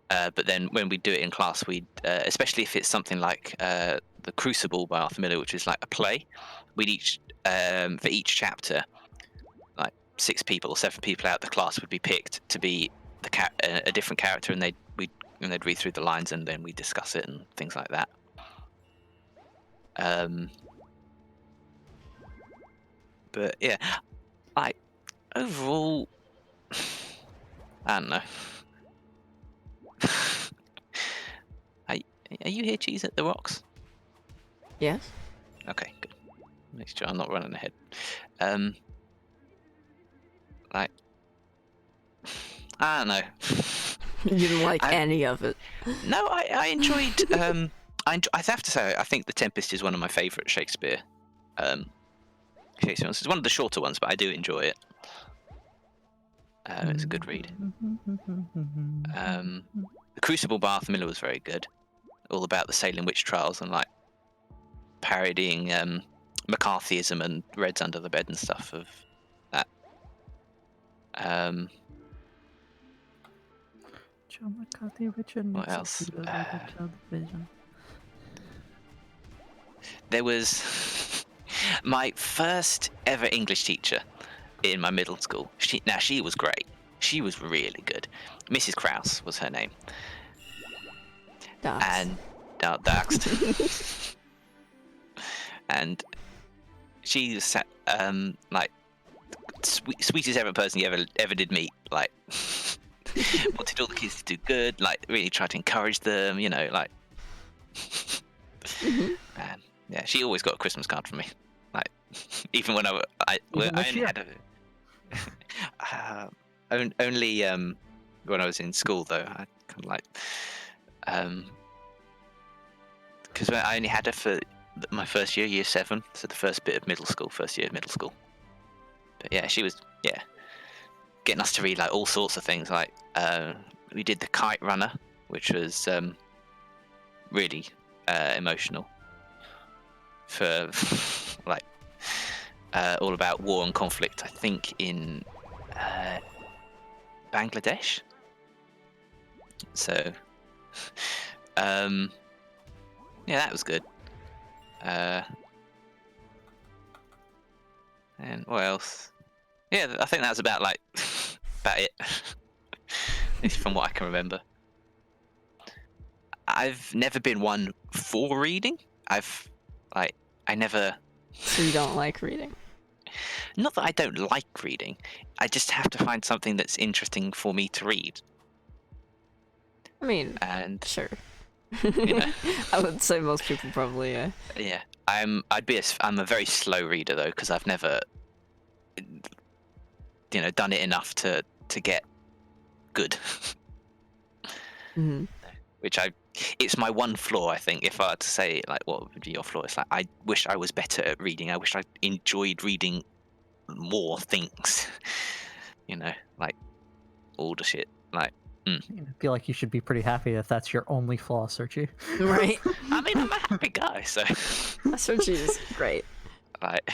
But then when we do it in class, we'd especially if it's something like The Crucible by Arthur Miller, which is like a play, we'd each for each chapter, like 6 people or 7 people out of the class would be picked to be a different character, and they'd read through the lines and then we discuss it and things like that. But yeah, like overall, I don't know. Are you here, Cheese, at the Rocks? Yes. Okay, good. Make sure I'm not running ahead. Like, I don't know. You didn't like any of it. No, I enjoyed. I have to say, I think The Tempest is one of my favourite Shakespeare. Shakespeare ones. It's one of the shorter ones, but I do enjoy it. It's a good read. The Crucible by Arthur Miller was very good. All about the Salem witch trials and like parodying McCarthyism and Reds Under the Bed and stuff of that. John McCarthy, Richard What Nixon, else? television. There was my first ever English teacher in my middle school. She was great. She was really good. Mrs. Krause was her name. Docs. And doxed. And she was like sweetest ever person you ever did meet. Like wanted all the kids to do good. Like really tried to encourage them. You know, like. And yeah, she always got a Christmas card from me. Like even when I only had only when I was in school though. I kind of like because I only had her for my first year, year 7, so the first bit of middle school, first year of middle school. But yeah, she was getting us to read like all sorts of things. Like we did The Kite Runner, which was really emotional for like all about war and conflict. I think in Bangladesh. So yeah, that was good. And what else? Yeah, I think that was about like about it. At least from what I can remember. I've never been one for reading. I never. So you don't like reading? Not that I don't like reading. I just have to find something that's interesting for me to read. I mean, And sure. you know. I would say most people probably, yeah. Yeah, I'm a very slow reader though, because I've never, done it enough to get good. Mm-hmm. It's my one flaw, I think. If I had to say like what would be your flaw, it's like I wish I was better at reading. I wish I enjoyed reading more things. Like all the shit. Like I feel like you should be pretty happy if that's your only flaw, Searchy. Right? I mean, I'm a happy guy, so Searchy is great. Like,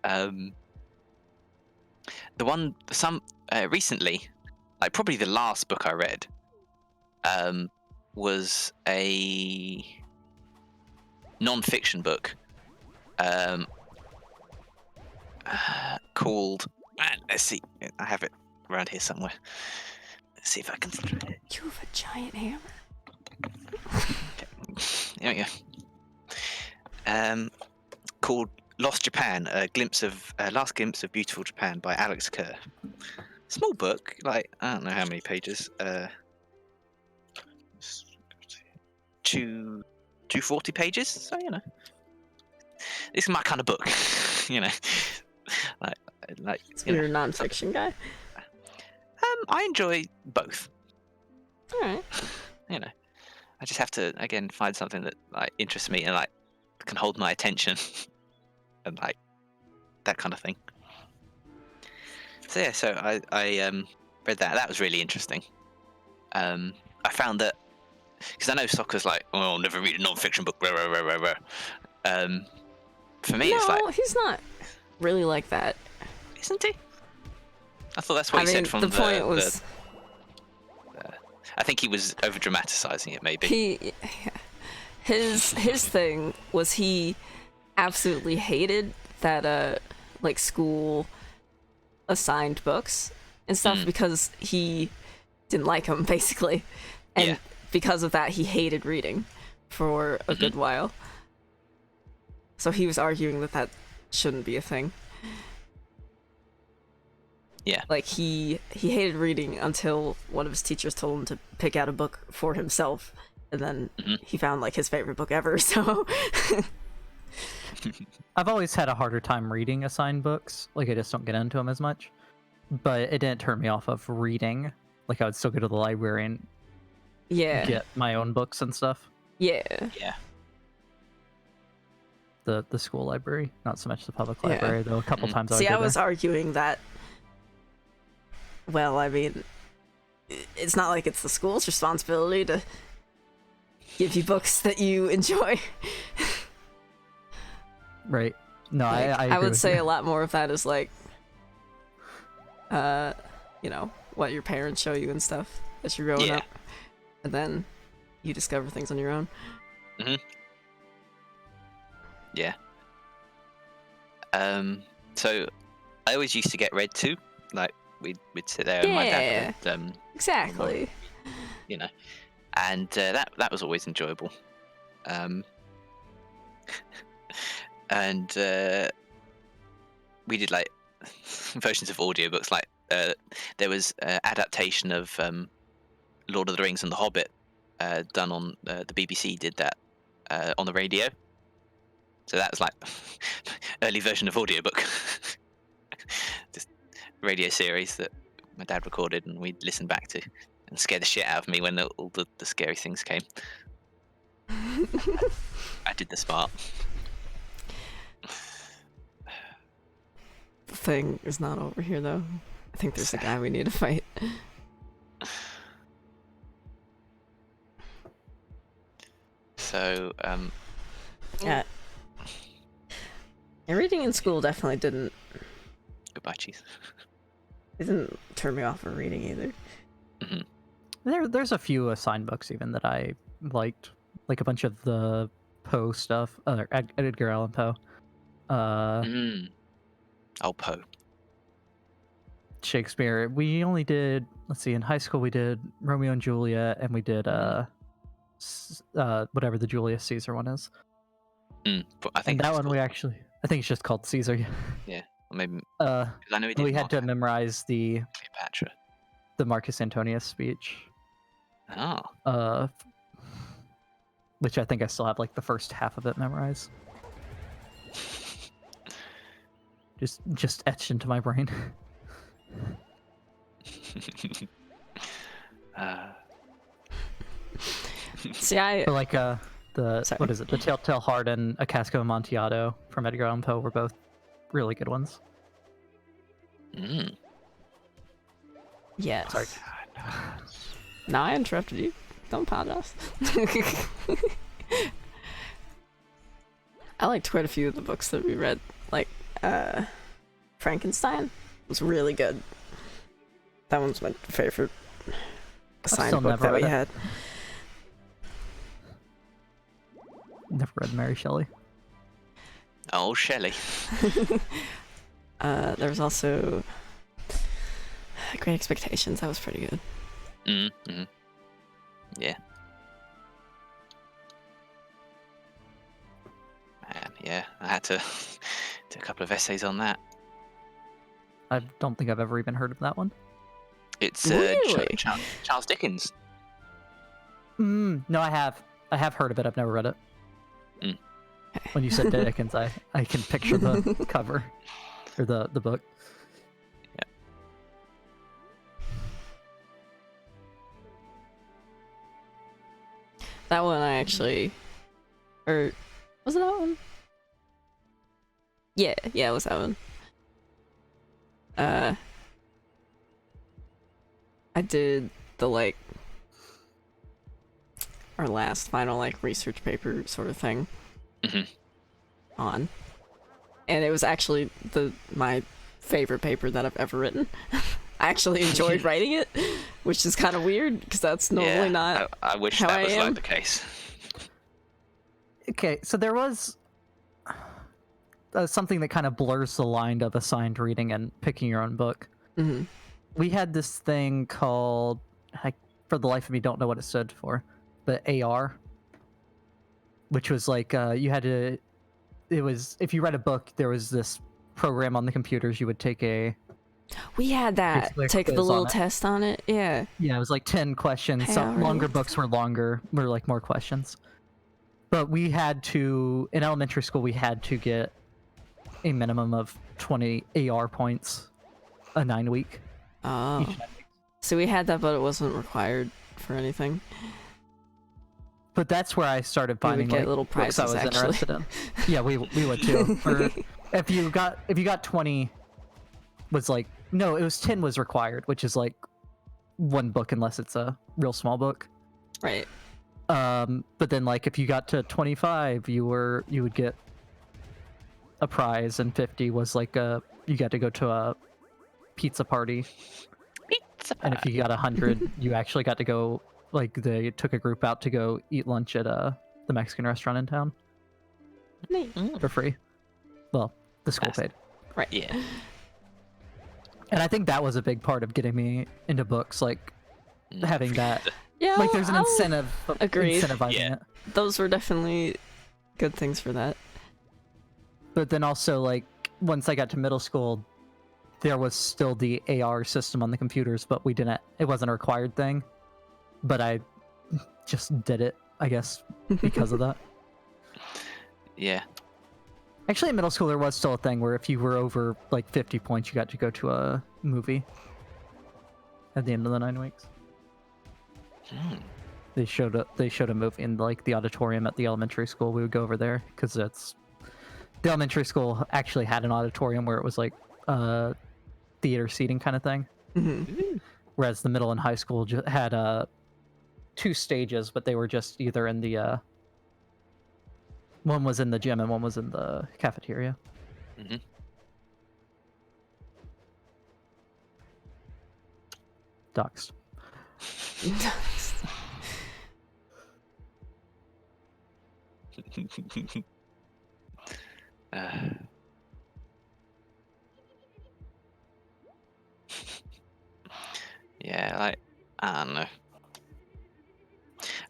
the one recently, like probably the last book I read, was a non-fiction book, called. Let's see, I have it around here somewhere. Let's see if I can. You have a giant hammer. There we go. Called Lost Japan: a glimpse of last glimpse of beautiful Japan by Alex Kerr. Small book, like I don't know how many pages. 240 pages. So it's my kind of book. like So you're a non-fiction guy. I enjoy both. All right. I just have to again find something that like interests me and like can hold my attention and like that kind of thing. So yeah, so I read that. That was really interesting. I found that because I know Sokka's like, oh, I'll never read a non-fiction book. Rah, rah, rah, rah, rah. For me, it's like, he's not really like that. isn't he? I thought that's what he said from the point was. I think he was over dramatizing it, maybe. His thing was he absolutely hated that like school assigned books and stuff because he didn't like them basically, and because of that he hated reading for a good while. So he was arguing that shouldn't be a thing. Yeah. Like he hated reading until one of his teachers told him to pick out a book for himself, and then he found like his favorite book ever. So I've always had a harder time reading assigned books. Like I just don't get into them as much. But it didn't turn me off of reading. Like I would still go to the library and get my own books and stuff. Yeah. The school library, not so much the public library, though. A couple times I would See, go I was there. arguing that. Well, I mean, it's not like it's the school's responsibility to give you books that you enjoy. Right. No, Like, I I agree would with say you. a lot more of that is like, what your parents show you and stuff as you're growing up, and then you discover things on your own. Yeah. So I always used to get read to, like we'd sit there and my dad would, Exactly. And that was always enjoyable. And we did like versions of audiobooks. Like there was adaptation of Lord of the Rings and The Hobbit done on the BBC. Did that on the radio. So that was like early version of audiobook. Just radio series that my dad recorded and we'd listen back to and scare the shit out of me when all the scary things came. I did the smart. The thing is not over here though. I think there's a guy we need to fight. So Yeah. And reading in school definitely didn't cheese. It didn't turn me off from reading either. There's a few assigned books even that I liked, like a bunch of the Poe stuff, Edgar Allan Poe. Poe. Shakespeare. We only did, let's see, in high school we did Romeo and Juliet, and we did whatever the Julius Caesar one is. But I think and that one we actually, I think it's just called Caesar. Yeah, or maybe. I know we had to memorize the Cleopatra. The Marcus Antonius speech. Oh. Which I think I still have like the first half of it memorized. Just etched into my brain. See, I like what is it? The Telltale Heart and A Cask of Amontillado from Edgar Allan Poe were both really good ones. Yes. Sorry. No, I interrupted you. Don't apologize. I liked quite a few of the books that we read. Like, Frankenstein was really good. That one's my favorite assigned still book never that we read it. had. Never read Mary Shelley. Oh, Shelley. There was also Great Expectations. That was pretty good. Mm-hmm. Yeah. Man, yeah, I had to do a couple of essays on that. I don't think I've ever even heard of that one. It's Really? Charles Dickens. No, I have. I have heard of it. I've never read it. Mm. When you said Dickens, I can picture the cover or the book. That one I actually, or was it that one? Yeah, it was that one. I did the our last final research paper sort of thing on, and it was actually my favorite paper that I've ever written. I actually enjoyed writing it, which is kind of weird because that's normally not. I wish how that I was am. like the case. Okay, so there was something that kind of blurs the line of assigned reading and picking your own book. Mm-hmm. We had this thing called, for the life of me, don't know what it stood for, but AR, which was you had to. It was if you read a book, there was this program on the computers. You would take We had that. Basically a Take the quiz little on it. test on it. Yeah. Yeah, it was 10 questions. Some AR. longer books were more questions. But we had to, in elementary school, we had to get a minimum of 20 AR points a 9-week. Oh. Each 9 weeks. So we had that, but it wasn't required for anything. But that's where I started We would finding get little books I prizes, was actually. interested in. Yeah, we would too. If you got 20, was no, it was 10 was required, which is one book unless it's a real small book. Right. But then if you got to 25, you would get a prize, and 50 was you got to go to a pizza party. And if you got 100, you actually got to go, they took a group out to go eat lunch at the Mexican restaurant in town Neat. for free. Well, the school That's- paid. Right. Yeah. And I think that was a big part of getting me into books, having that. Yeah. There's an I'll incentive of agreed. incentivizing Yeah. it. Those were definitely good things for that. But then also, once I got to middle school, there was still the AR system on the computers, but it wasn't a required thing. But I just did it, I guess, because of that. Yeah. Actually, in middle school, there was still a thing where if you were over 50 points, you got to go to a movie at the end of the 9 weeks. Hmm. They showed a movie in the auditorium at the elementary school. We would go over there because the elementary school actually had an auditorium where it was theater seating kind of thing. Mm-hmm. Whereas the middle and high school had 2 stages, but they were just either in the one was in the gym and one was in the cafeteria. Mhm. Doxed. uh, yeah, I don't know.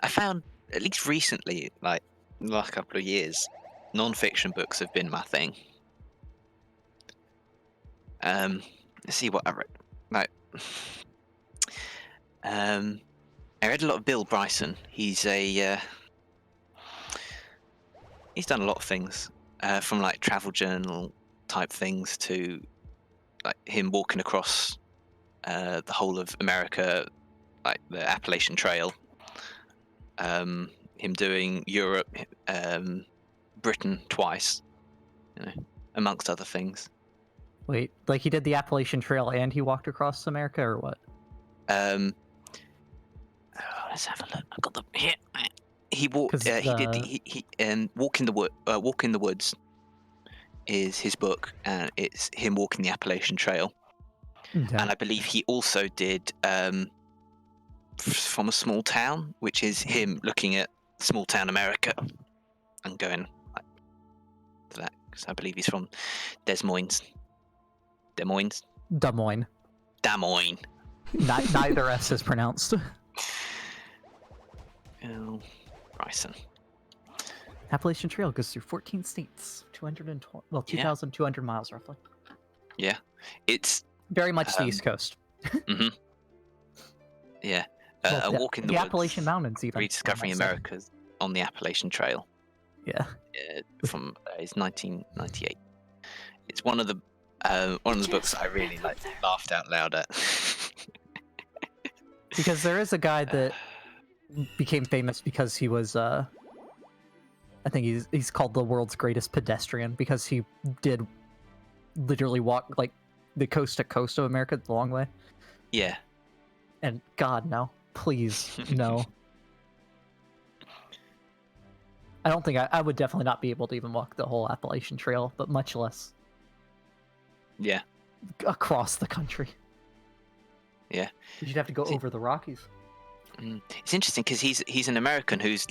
I found at least recently, in the last couple of years, non-fiction books have been my thing. Let's see what I read. I read a lot of Bill Bryson. He's done a lot of things, from travel journal type things to him walking across the whole of America, the Appalachian Trail. Him doing Europe, Britain twice, amongst other things. Wait, he did the Appalachian Trail and he walked across America, or what? Let's have a look. I've got the here. He walked. 'Cause He did. the- He Walk in the Wood. Walk in the Woods is his book, and it's him walking the Appalachian Trail. Okay. And I believe he also did From a Small Town, which is him looking at small town America and going like to that. Because I believe he's from Des Moines. Des Moines. Des Moines. Des Moines. Neither S is pronounced. Oh, Bryson. Appalachian Trail goes through 14 states, 220, well, Yeah. 2,200 miles roughly. Yeah, it's Very much the Um, East Coast. yeah. Well, A the- walk in the the Appalachian woods, Mountains, even. rediscovering I might say. America on the Appalachian Trail. Yeah. From it's 1998. It's one of the books that I really like laughed out loud at. Because there is a guy that became famous because he was, I think he's called the world's greatest pedestrian because he did literally walk like the coast to coast of America the long way. Yeah. And God, no. Please, no. I don't think I would definitely not be able to even walk the whole Appalachian Trail, but much less Yeah. across the country. Yeah. You'd have to go See- over the Rockies. It's interesting because he's an American who's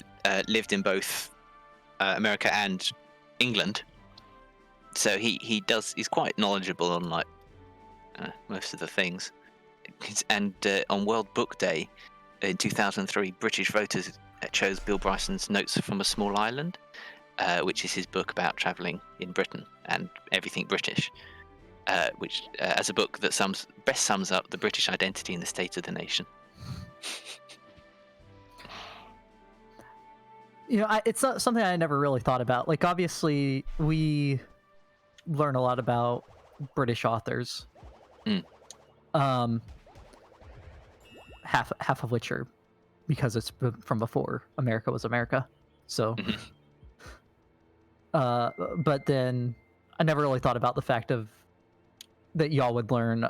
lived in both America and England, so he's quite knowledgeable on like most of the things. And on World Book Day in 2003, British voters chose Bill Bryson's Notes from a Small Island, which is his book about travelling in Britain and everything British, which as a book that best sums up the British identity and the state of the nation. You know, it's not something I never really thought about. Like, obviously, we learn a lot about British authors. Half of which are because it's from before America was America. So, but then I never really thought about the fact of that y'all would learn,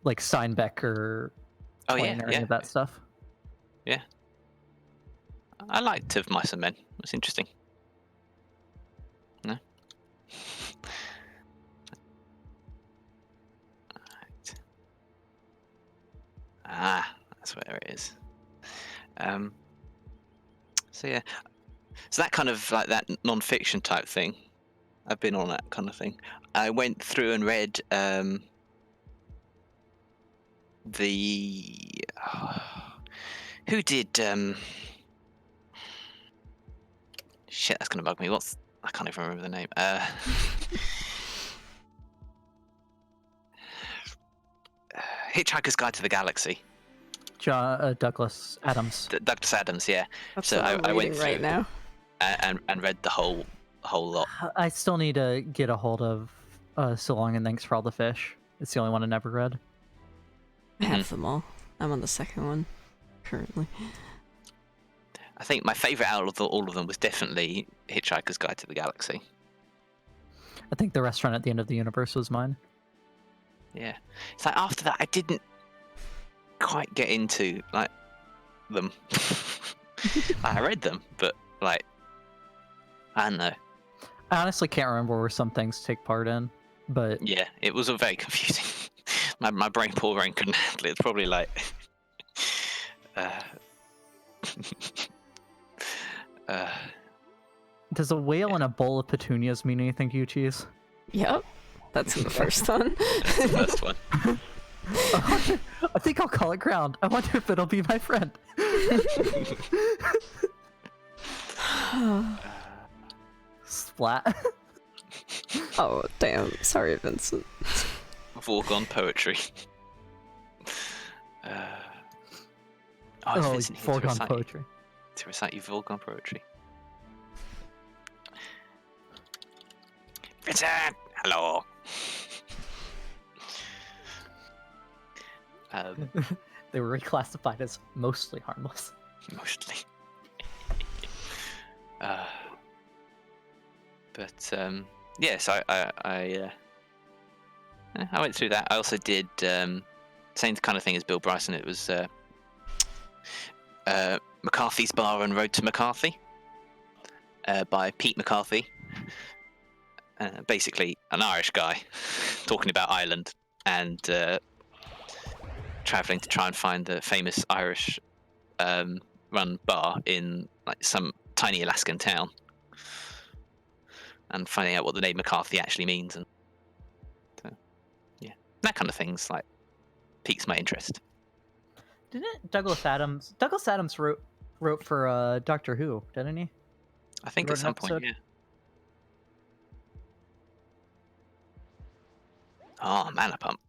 like Steinbeck or Oh Twain yeah, or any of that stuff. Yeah. I liked Of Mice and Men. It's interesting. No? Right. Ah, that's where it is. So yeah. So that kind of like that non-fiction type thing. I've been on that kind of thing. I went through and read who did shit, that's gonna bug me. I can't even remember the name. Hitchhiker's Guide to the Galaxy. John Douglas Adams. Douglas Adams, yeah. That's So what I'm I went reading right through now. and read the whole lot. I still need to get a hold of So Long and Thanks for All the Fish. It's the only one I never read. I have them all. I'm on the second one currently. I think my favourite out of all of them was definitely Hitchhiker's Guide to the Galaxy. I think The Restaurant at the End of the Universe was mine. Yeah. It's like after that I didn't quite get into like them. I read them, but like I don't know. I honestly can't remember where some things take part in, but Yeah, it was a very confusing. my poor brain couldn't handle it. It's probably like does a whale and a bowl of petunias mean anything to you, Cheese? Yep. That's in the first one. that's the first one. I think I'll call it ground. I wonder if it'll be my friend. Splat. Oh, damn. Sorry, Vincent. Foregone poetry. It's Oh, Vincent here to foregone recite- poetry. To recite you foregone poetry. Vincent! Hello! They were reclassified as mostly harmless. Mostly. Yeah, so I went through that. I also did same kind of thing as Bill Bryson. It was McCarthy's Bar and Road to McCarthy by Pete McCarthy. Basically, an Irish guy talking about Ireland and traveling to try and find the famous Irish run bar in like some tiny Alaskan town, and finding out what the name McCarthy actually means, and yeah, that kind of things like piques my interest. Didn't Douglas Adams? Douglas Adams wrote for Doctor Who, didn't he? I think Wrote at an some point, episode? yeah. Oh, Mana Pump.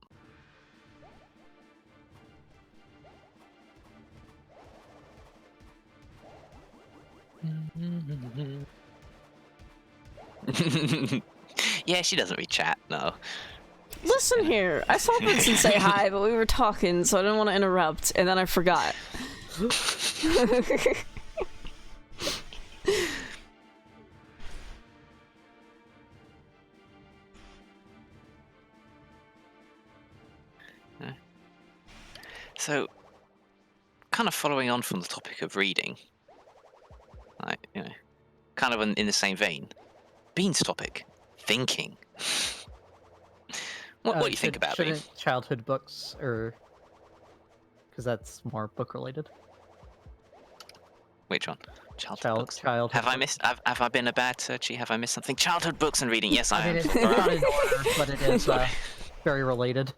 Yeah, she doesn't read chat, no. Listen here, I saw Vincent say hi, but we were talking, so I didn't want to interrupt, and then I forgot. So, kind of following on from the topic of reading, like, you know, kind of in the same vein, Bean's topic, thinking. What do you think about Bean? Shouldn't childhood books, or because that's more book related? Which one? Childhood books. Childhood. Have I missed? Have I been a bad searchy? Have I missed something? Childhood books and reading. Yes, I I mean, am. it's not in order, but it is very related.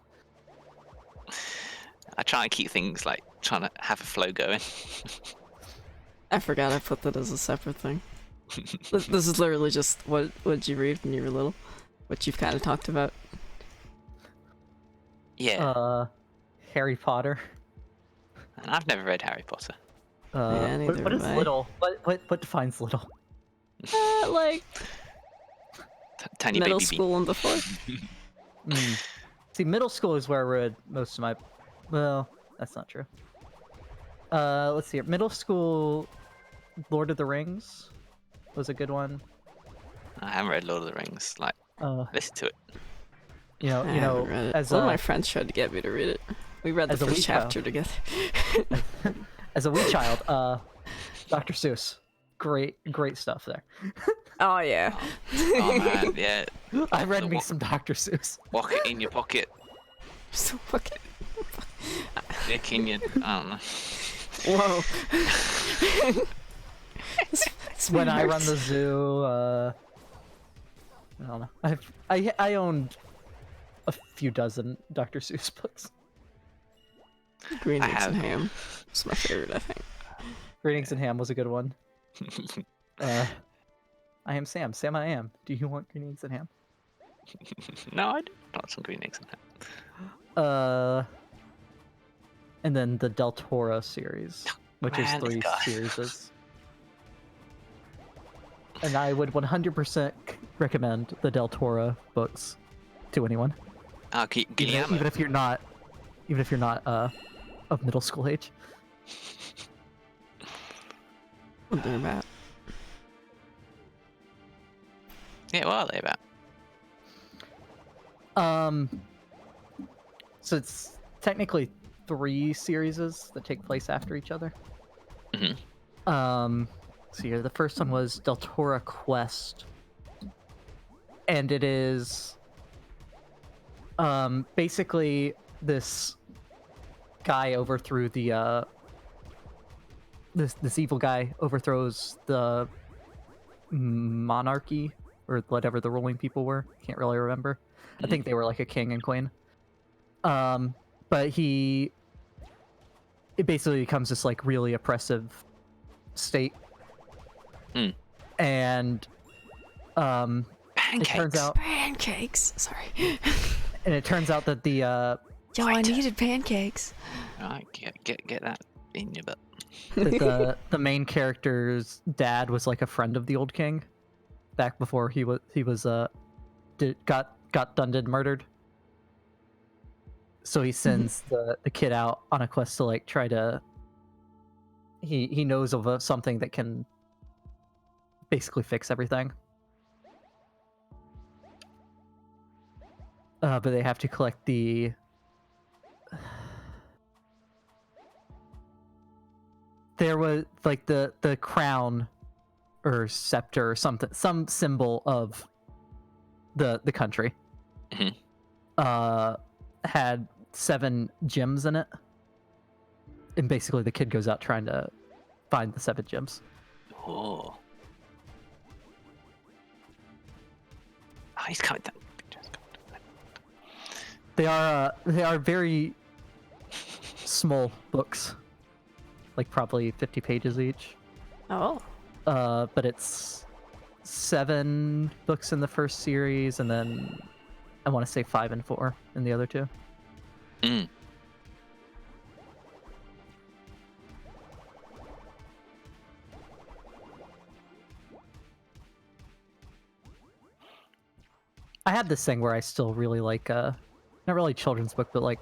I try and keep things like trying to have a flow going. I forgot I put that as a separate thing. This is literally just what did you read when you were little? What you've kind of talked about. Yeah, Harry Potter. and I've never read Harry Potter. Yeah, neither What is have I. little? What defines little? Like Tiny middle baby Bean. school and before. See, middle school is where I read most of my. Well, that's not true. Let's see here. Middle school, Lord of the Rings was a good one. I haven't read Lord of the Rings. Like, listen to it. You I haven't know, read it. as One of a my friends tried to get me to read it. We read the as a first wee child. chapter together. as a wee child, Dr. Seuss, great stuff there. Oh yeah. Oh man, yeah. I read me some Dr. Seuss. Walk it in your pocket, So fucking. dick in your. I don't know. Whoa. This When man I run hurts. the zoo, I don't know. I owned a few dozen Dr. Seuss books. Green I eggs and have- ham. It's my favorite, I think. Green Eggs and Ham was a good one. I am Sam. Sam, I am. Do you want green eggs and ham? No, I do not some green eggs and ham. And then the Del Toro series, which Man, is 3 this guy. series. And I would 100% recommend the Del Toro books to anyone, Oh, Guillermo. even if you're not of middle school age. What they're about. Yeah, what are they about? So it's technically 3 series that take place after each other. Mhm. So here, the first one was Del Toro Quest, and it is basically this guy overthrew the this evil guy overthrows the monarchy, or whatever the ruling people were. Can't really remember. I think they were like a king and queen. But it basically becomes this like really oppressive state. And Pancakes. it turns out Pancakes. Sorry. and it turns out that the Yo, I needed pancakes. Right, get that in your butt. that the main character's dad was like a friend of the old king back before he got done murdered. So he sends the kid out on a quest to like try to he knows of something that can basically fix everything. But they have to collect there was like the crown or scepter or something, some symbol of the country. Mhm. Had 7 gems in it, and basically the kid goes out trying to find the 7 gems. Oh. Oh, he's coming down. They are very small books, like probably 50 pages each. Oh. But it's 7 books in the first series, and then I want to say 5 and 4 in the other 2. Mm. I had this thing where I still really like not really children's book, but like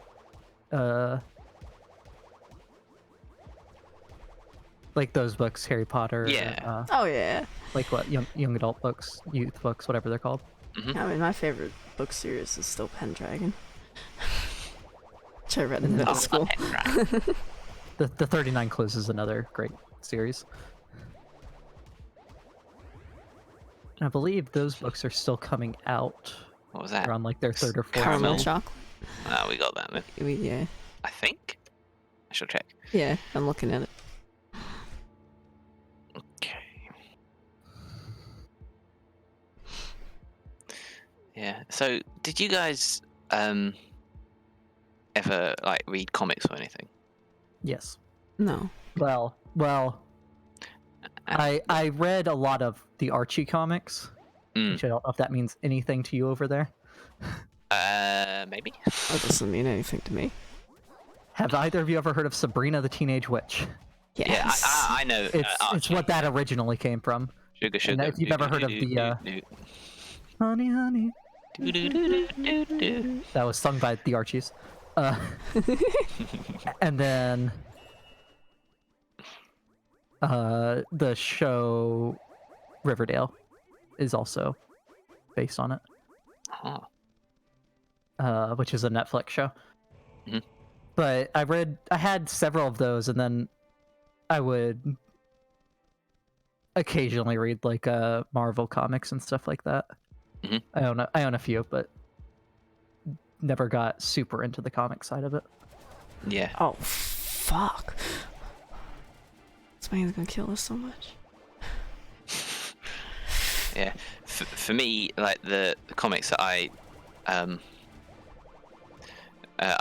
those books, Harry Potter. Yeah. Oh yeah. Like what, young adult books, youth books, whatever they're called. I mean, my favorite book series is still Pendragon, which I read in middle Oh, school. right. The 39 Clues is another great series. And I believe those books are still coming out. What was that? Around like their 3rd or 4th. Caramel Caramel. chocolate. Oh, we got that then. Yeah. I think. I shall check. Yeah, I'm looking at it. Okay. Yeah. So, did you guys ever like read comics or anything? Yes. No. Well, I read a lot of the Archie comics, Mm. which I don't know if that means anything to you over there. Maybe. That doesn't mean anything to me. Have either of you ever heard of Sabrina the Teenage Witch? Yes. Yeah, I know. It's what that originally came from. Sugar. And if you've ever heard of the Honey, Honey, that was sung by the Archies. And then the show Riverdale is also based on it, which is a Netflix show. Mhm. But I had several of those, and then I would occasionally read like Marvel comics and stuff like that. Mhm. I own a few, but never got super into the comic side of it. Yeah. Oh, fuck. This man's gonna kill us so much. Yeah. For me, like the comics that I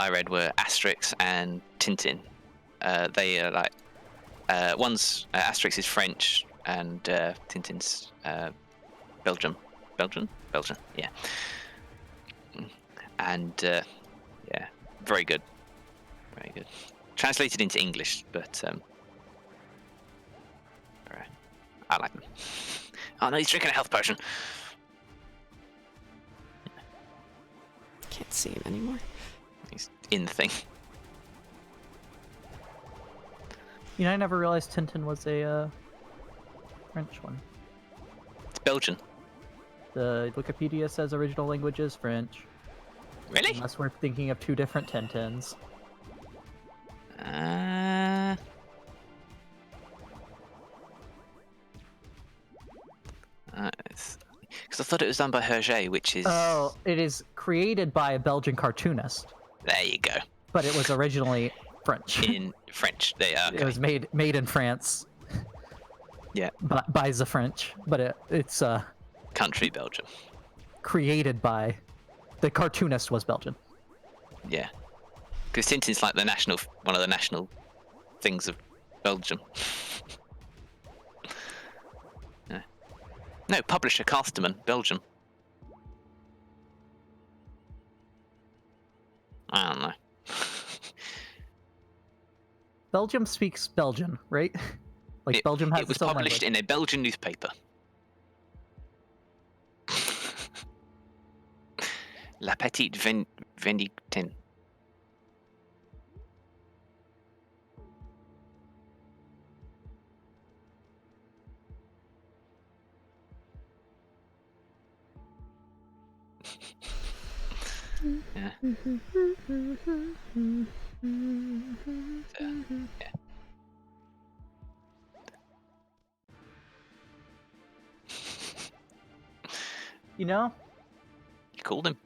read were Asterix and Tintin. They are like one's Asterix is French and Tintin's Belgium. Yeah. And yeah, very good. Translated into English, but I like them. Oh no, he's drinking a health potion. Can't see him anymore. He's in the thing. You know, I never realized Tintin was a French one. It's Belgian. The Wikipedia says original language is French. Really? Unless we're thinking of 2 different Tintins. Because I thought it was done by Hergé, which is. Oh, it is created by a Belgian cartoonist, There you go. but it was originally French. In French, they are. It was made in France. Yeah. By the French, but it's Country Belgium. created by the cartoonist was Belgian. Yeah. Because Tintin's like one of the national things of Belgium. Yeah. No, publisher Casterman, Belgium. I don't know. Belgium speaks Belgian, right? Like Belgium has It was its own published language. in a Belgian newspaper. La Petite Vendictin. Yeah. Yeah. You know, You called him.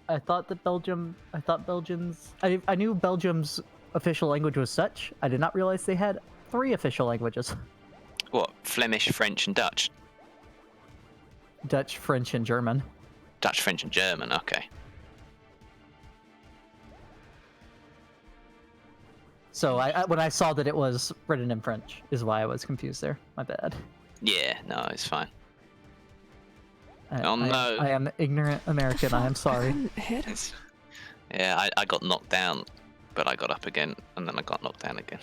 I thought Belgians. I knew Belgium's official language was such. I did not realize they had 3 official languages: What? Flemish, French, and Dutch. Dutch, French, and German. Dutch, French, and German. Okay. So when I saw that it was written in French, is why I was confused there. My bad. Yeah. No, it's fine. I, Oh, I am- no. I am ignorant American. I am sorry. Hit him. It's, yeah, I got knocked down, but I got up again, and then I got knocked down again.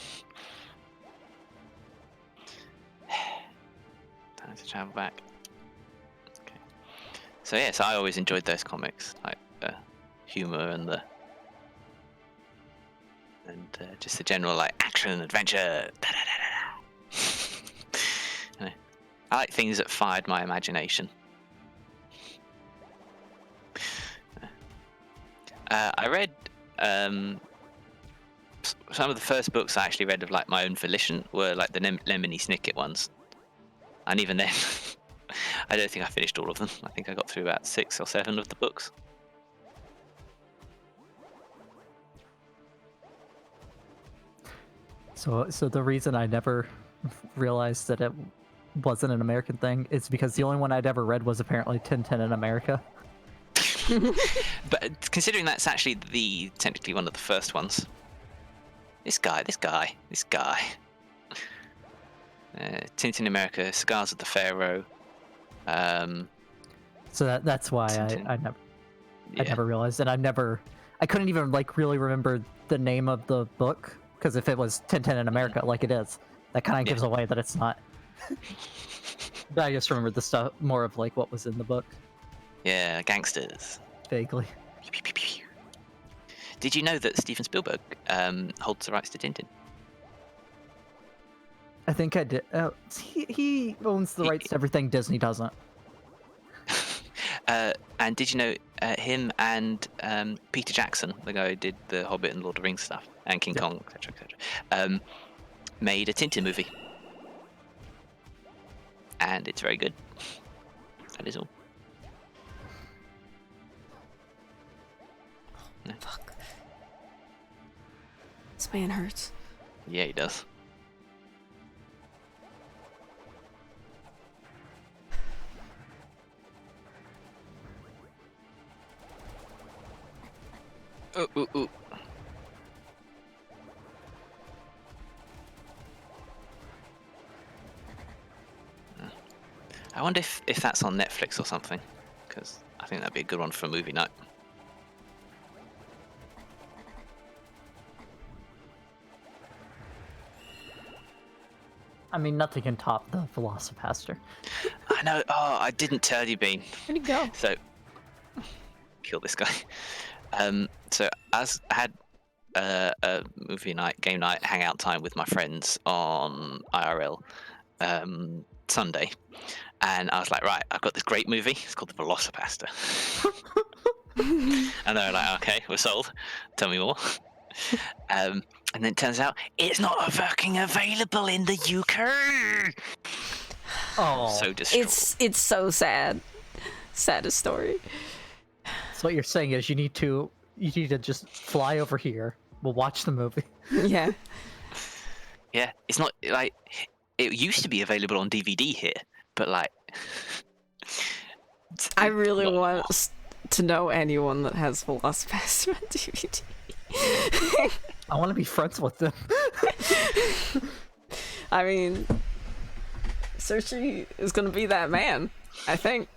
Time to travel back. Okay. So yes, I always enjoyed those comics, like the humor and just the general like action and adventure. You know, I like things that fired my imagination. I read some of the first books I actually read of like my own volition were like the Lemony Snicket ones, and even then, I don't think I finished all of them. I think I got through about 6 or 7 of the books. So the reason I never realized that it wasn't an American thing is because the only one I'd ever read was apparently Tintin in America. But considering that's actually technically one of the first ones. This guy. Tintin America, Scars of the Pharaoh. So that's why Tintin. I never Yeah. I never realized, and I couldn't even like really remember the name of the book, because if it was Tintin in America like it is, that kind of gives away that it's not. But I just remembered the stuff more of like what was in the book Yeah, gangsters. vaguely. Did you know that Steven Spielberg holds the rights to Tintin? I think I did. He owns the rights to everything Disney doesn't. And did you know him and Peter Jackson, the guy who did the Hobbit and Lord of the Rings stuff, and King Kong, etc., etc., made a Tintin movie, and it's very good. That is all. Fuck. This man hurts. Yeah, he does. Ooh. I wonder if that's on Netflix or something, because I think that'd be a good one for a movie night. I mean, nothing can top the Velocipaster. I know. Oh, I didn't tell you, Bean. Where'd he go? So, kill this guy. So as I had a movie night, game night, hangout time with my friends on IRL Sunday, and I was like, right, I've got this great movie. It's called The Velocipaster. And they're like, okay, we're sold. Tell me more. And then it turns out it's not fucking available in the UK. Oh, So distraught. It's so sad. Saddest story. so what you're saying is you need to just fly over here. We'll watch the movie. Yeah. Yeah, it's not like it used to be available on DVD here, but like I really not want anymore. to know anyone that has Velocipaster on DVD. I want to be friends with them. I mean, Searchy is gonna be that man, I think.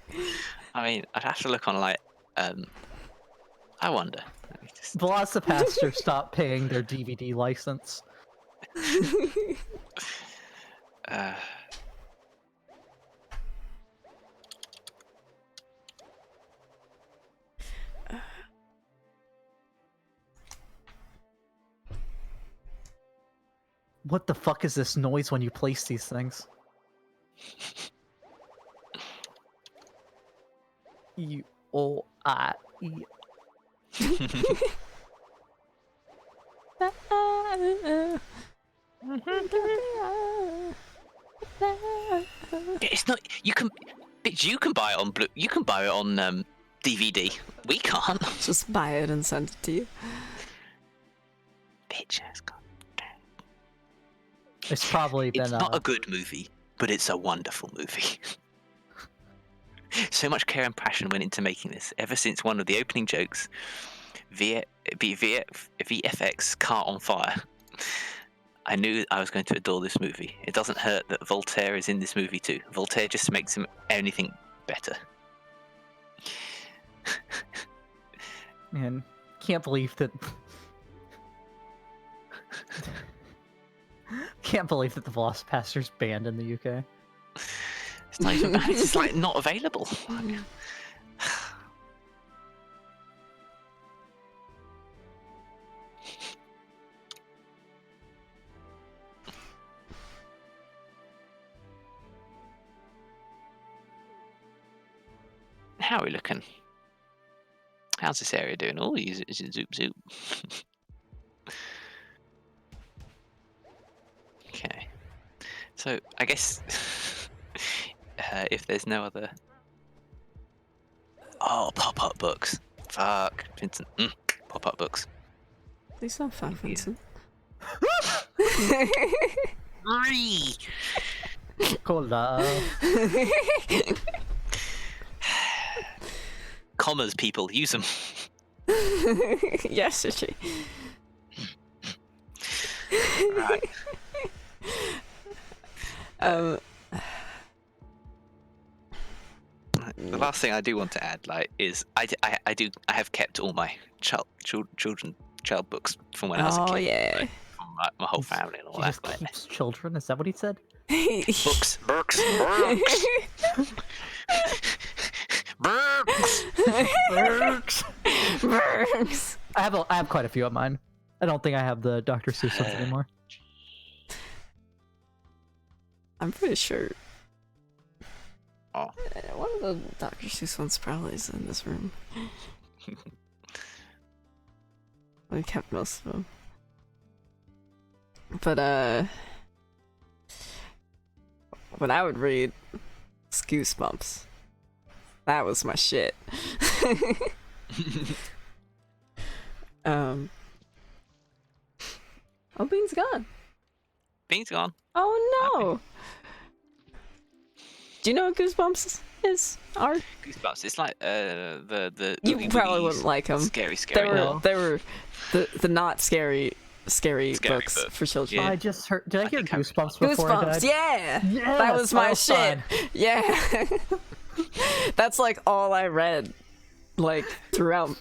I mean, I'd have to look on like I wonder. Let me just- Velocipaster stopped paying their DVD license. Uh, What the fuck is this noise when you place these things? E-O-I-E. it's not. You can. Bitch, you can buy it on You can buy it on DVD. We can't. Just buy it and send it to you. Bitch has got. It's probably been It's not a good movie, but it's a wonderful movie. So much care and passion went into making this. Ever since one of the opening jokes, VFX car on fire, I knew I was going to adore this movie. It doesn't hurt that Voltaire is in this movie too. Voltaire just makes anything better. Man, can't believe that. Can't believe that the Velocipaster's banned in the UK. It's not even bad. It's just like not available. How are we looking? How's this area doing? Oh, he's zoop zoop. Okay. So I guess if there's no other. Oh, pop-up books. Fuck, Vincent. Pop-up books. Please don't fuck Vincent. Three. Cola. Commas, people, use them. Yes, Richie. Right. The last thing I do want to add, is I have kept all my child books from when I was a kid. Oh yeah. From my whole family and all He that. just keeps children. Is that what he said? Books. Burks. Burks. I have quite a few of mine. I don't think I have the Dr. Seuss ones anymore. I'm pretty sure. Oh. One of the Dr. Seuss ones probably is in this room. We kept most of them. But, when I would read Goosebumps, that was my shit. Oh, Bean's gone. Bean's gone. Oh no! Do you know what Goosebumps is? Art? Goosebumps. It's like the You Oogie probably Boogies, wouldn't like them. Scary. They were the not scary books book. for children. Yeah. I just heard. Did I hear think I- Goosebumps before I Goosebumps, died? yeah! Yeah, That was my so shit. fun. Yeah. That's like all I read, like throughout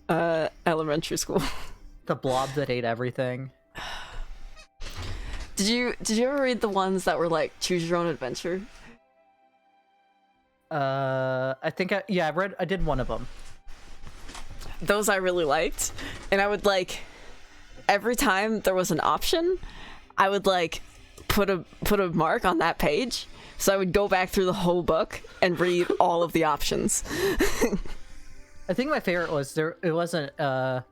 elementary school. The blob that ate everything. Did you ever read the ones that were like choose your own adventure? I think I did one of them. Those I really liked, and I would like every time there was an option, I would like put a mark on that page, so I would go back through the whole book and read all of the options. I think my favorite was it wasn't a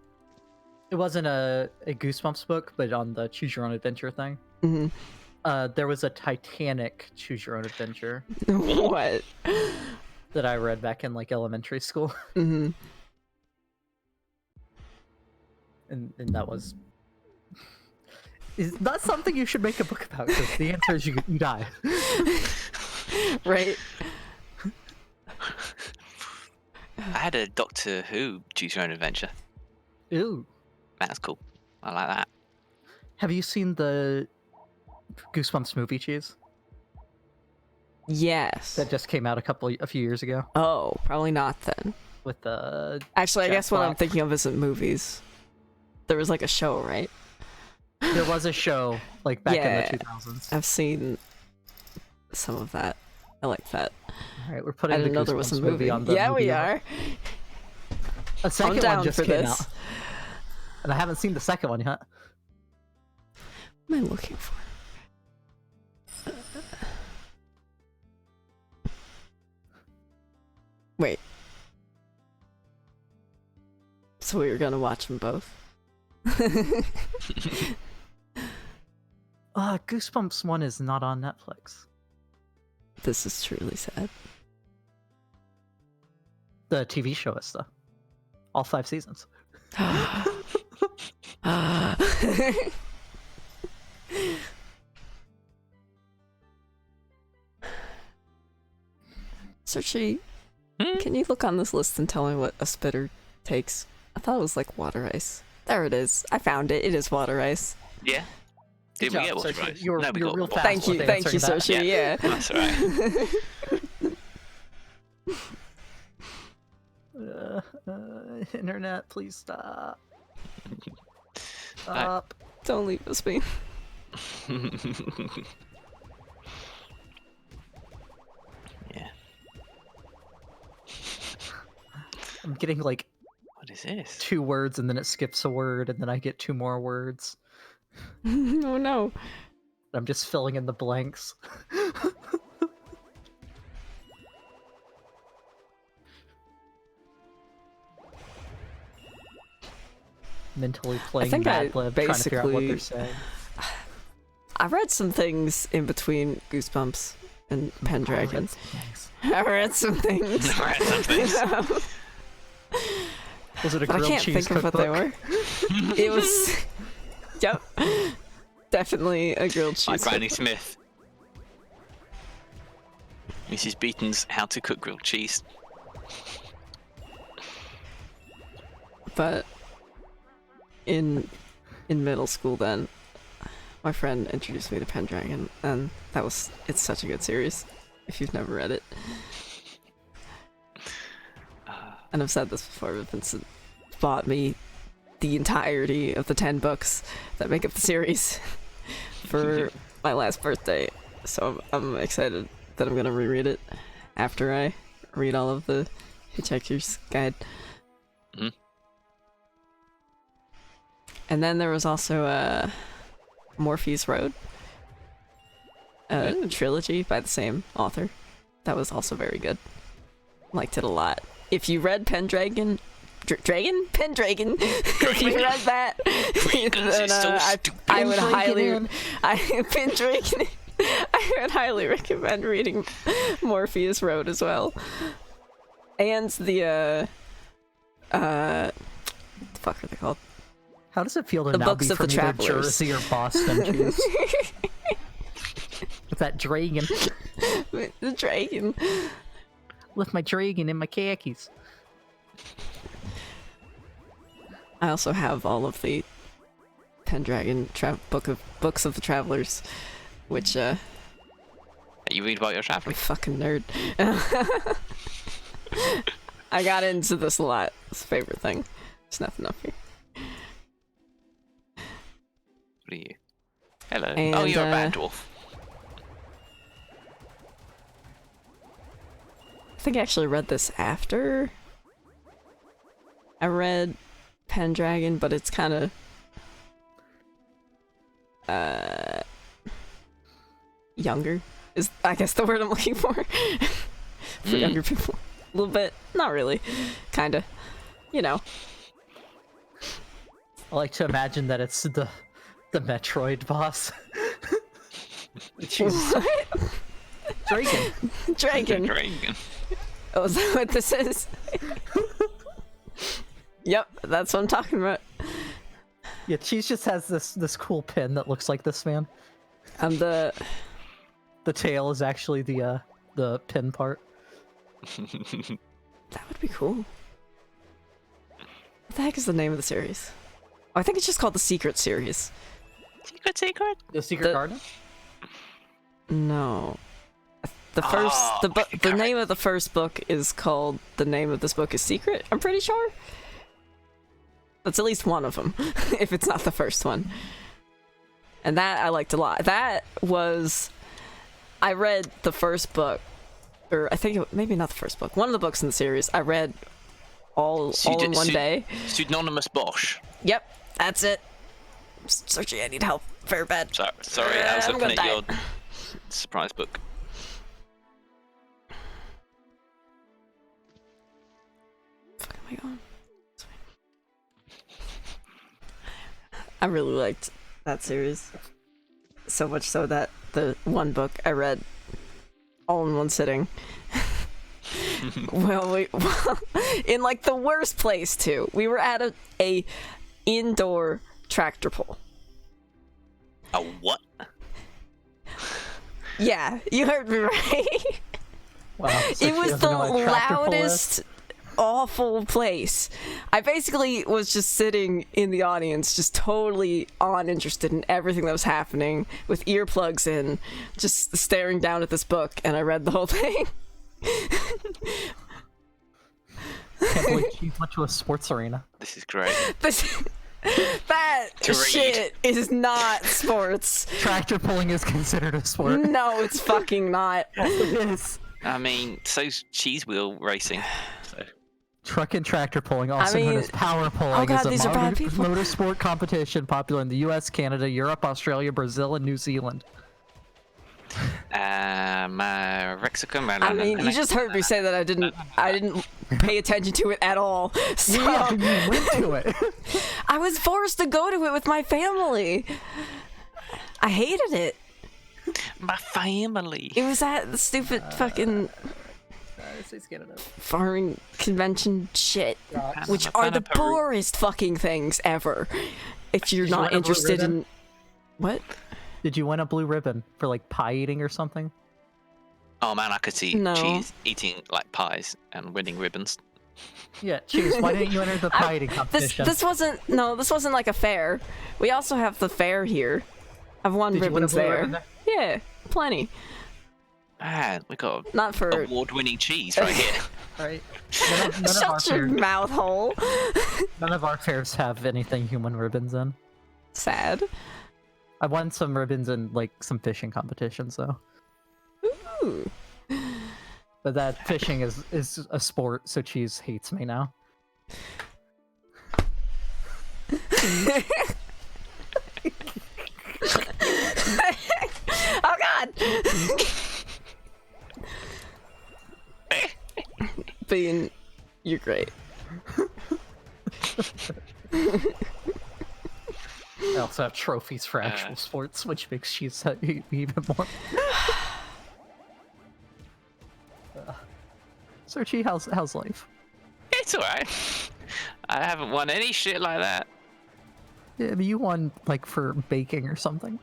Goosebumps book, but on the Choose Your Own Adventure thing. Mm-hmm. There was a Titanic Choose Your Own Adventure What? that I read back in like elementary school, Mm-hmm. and that was. Is not something you should make a book about, because the answer is you die. Right. I had a Doctor Who Choose Your Own Adventure. Ooh. That's cool. I like that. Have you seen the Goosebumps movie, Cheese? Yes. That just came out a few years ago Oh, probably not then. with the. Actually, I Jack guess what I'm Black. thinking of isn't movies. There was like a show, right? There was a show like back Yeah. in the 2000s. I've seen some of that. I like that. All right, we're I putting the didn't know there was Goosebumps a movie. on the Yeah, we movie are. A second down one just for came this. out, and I haven't seen the second one yet. What am I looking for? Wait. So we were gonna watch them both? Goosebumps 1 is not on Netflix. This is truly sad. The TV show is though. All 5 seasons. Searchy, can you look on this list and tell me what a spitter takes? I thought it was like water ice. There it is. I found it. It is water ice. Yeah. Did Good we job, get water Searchy. ice? You were No, we got real water. fast. Thank you, with thank you, answering that. Searchy. Yeah. That's alright. Internet, please stop. Stop. Don't leave us be. Yeah. I'm getting like What is this? 2 words and then it skips a word and then I get 2 more words. Oh no. I'm just filling in the blanks. Mentally playing think I Mad Lib, trying to figure out what they're basically- saying. I read some things in between Goosebumps and Pendragon. I read some things. I read some things. Was it a But I grilled can't cheese think of what they cookbook? were. It was. Yep. Definitely a grilled cheese. Like Granny cookbook. Smith. Mrs. Beaton's How to Cook Grilled Cheese. But in middle school, then my friend introduced me to Pendragon, and it's such a good series. If you've never read it, and I've said this before, but Vincent bought me the entirety of the 10 books that make up the series for my last birthday. So I'm excited that I'm gonna reread it after I read all of the Hitchhiker's Guide. Mhm. And then there was also Morpheus Road, a trilogy by the same author. That was also very good. Liked it a lot. If you read Pendragon, Pendragon. If you read that, then, I would highly, Pendragon. I would highly recommend reading Morpheus Road as well, and the the fuck are they called? How does it feel to The now Books be of from the either Travelers. Jersey or Boston? Jeez. With that dragon. The dragon. With my dragon in my khakis. I also have all of the Pendragon books of the Travelers, which You read about your I'm a traveling. fucking nerd. I got into this a lot. It's a favorite thing. There's nothing up here. What are you? Hello. And, oh, you're a bad dwarf. I think I actually read this after I read Pendragon, but it's kind of younger is I guess the word I'm looking for. For younger people. A little bit. Not really. Kinda. You know. I like to imagine that it's the Metroid boss. What? Dragon. Dragon. Dragon. Oh, is that what this is? Yep, that's what I'm talking about. Yeah, Cheese just has this cool pin that looks like this man. And the tail is actually the pin part. that would be cool. What the heck is the name of the series? Oh, I think it's just called the Secret Series. Secret. The Secret The- Garden? No. The first Oh, the name of the first book is called The Name of This Book is Secret, I'm pretty sure. That's at least one of them, if it's not the first one. And that I liked a lot. That was I read the first book, or I think maybe not the first book. One of the books in the series I read all in one day. Pseudonymous Bosch. Yep, that's it. Searching, I need help very bad. Sorry, I was I'm looking gonna at your surprise book. Fuck am I going? I really liked that series. So much so that the one book I read all in one sitting. Well, in like the worst place too. We were at a indoor tractor pull. A what? Yeah, you heard me right. Wow, so It she was doesn't the know what a tractor pull is? loudest, awful place. I basically was just sitting in the audience, just totally uninterested in everything that was happening, with earplugs in, just staring down at this book, and I read the whole thing. Can't believe she went to a sports arena. This is great. That To read. shit is not sports. Tractor pulling is considered a sport. No, it's fucking not. It is. I mean, so's cheese wheel racing. So. Truck and tractor pulling, also known mean- as power pulling, Oh God, is these a are bad people. motorsport competition popular in the U.S., Canada, Europe, Australia, Brazil, and New Zealand. Mexican. I mean, you just heard me say that I didn't pay attention to it at all. So Yeah, you went to it. I was forced to go to it with my family. I hated it. my family. It was at the stupid fucking farming convention shit, which are the poorest fucking things ever. If you're Did you not win a blue interested in ribbon? what? Did you win a blue ribbon for like pie eating or something? Oh man, I could see No. cheese eating like pies and winning ribbons. Yeah, cheese. Why didn't you enter the pie eating competition? This wasn't like a fair. We also have the fair here. I've won Did you win a ribbons blue there. ribbon there? Yeah, plenty. Man, we got Not for award-winning cheese right here. Right. None of our shut your fairs, mouth hole. none of our fairs have anything human ribbons in. Sad. I won some ribbons in like some fishing competitions though. Ooh. But that fishing is a sport, so cheese hates me now. Oh God. Bean, you're great. I also have trophies for actual sports, which makes cheese hate me even more. So, Chi, how's life? It's alright. I haven't won any shit like that. Yeah, you won like for baking or something.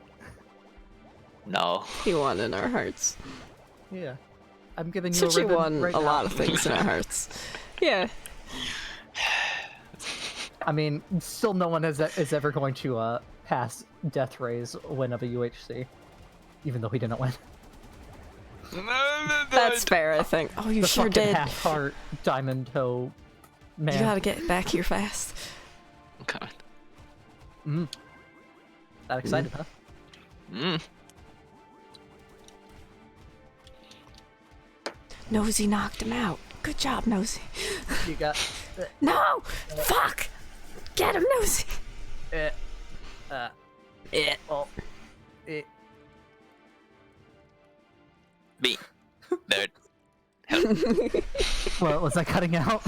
No. He won in our hearts. Yeah, I'm giving you Suchi a ribbon won right a now. lot of things in our hearts. Yeah. I mean, still no one is ever going to pass Death Ray's win of a UHC, even though he didn't win. That's fair, I think. Oh, you The sure fucking did. half-heart diamond toe man. You gotta get back here fast. I'm coming. That excited, huh? Mm. Nosy knocked him out. Good job, Nosy. You got No! Fuck! Get him, Nosy! well, Me. Nerd. what was I cutting out?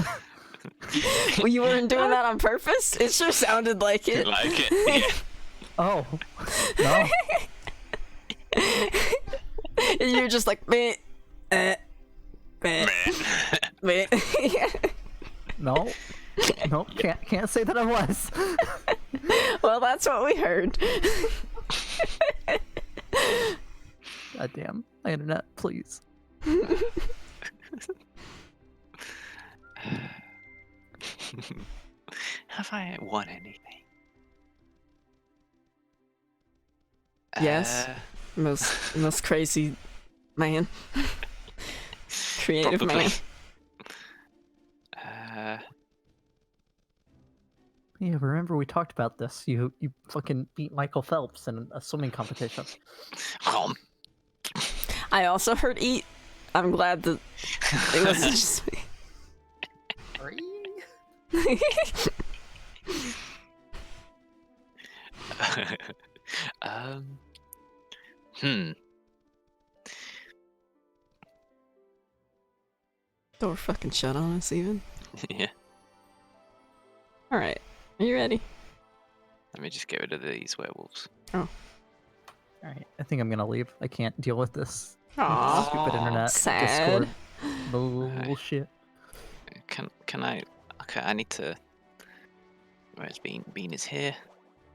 Well, you weren't doing that on purpose? It sure sounded like it. Like it. Yeah. Oh, no. And you're just like, meh, meh, Man. meh. No, nope, can't say that I was. Well, that's what we heard. God damn, my internet, please. Have I won anything? Yes. Most crazy man. Creative Probably. man. Yeah, remember we talked about this. You fucking beat Michael Phelps in a swimming competition. I also heard eat. I'm glad that it wasn't just me. Hmm. Door fucking shut on us even. Yeah. Alright. Are you ready? Let me just get rid of these werewolves. Alright, I think I'm gonna leave. I can't deal with this Aww. stupid internet Sad. Discord. Bullshit. Can I? Okay, I need to. Where's Bean? Bean is here.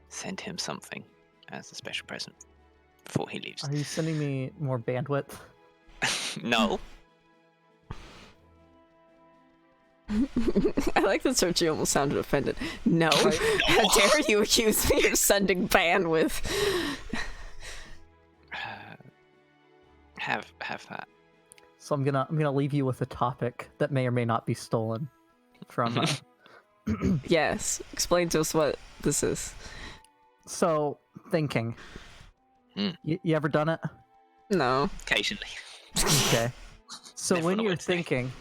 Send him something as a special present before he leaves. Are you sending me more bandwidth? No. I like that Sergio almost sounded offended. No, how dare you accuse me of sending bandwidth? Have that. So I'm gonna leave you with a topic that may or may not be stolen from. Yes, explain to us what this is. So thinking. Hmm. You ever done it? No. Occasionally. Okay. So Never when on a you're Wednesday. thinking,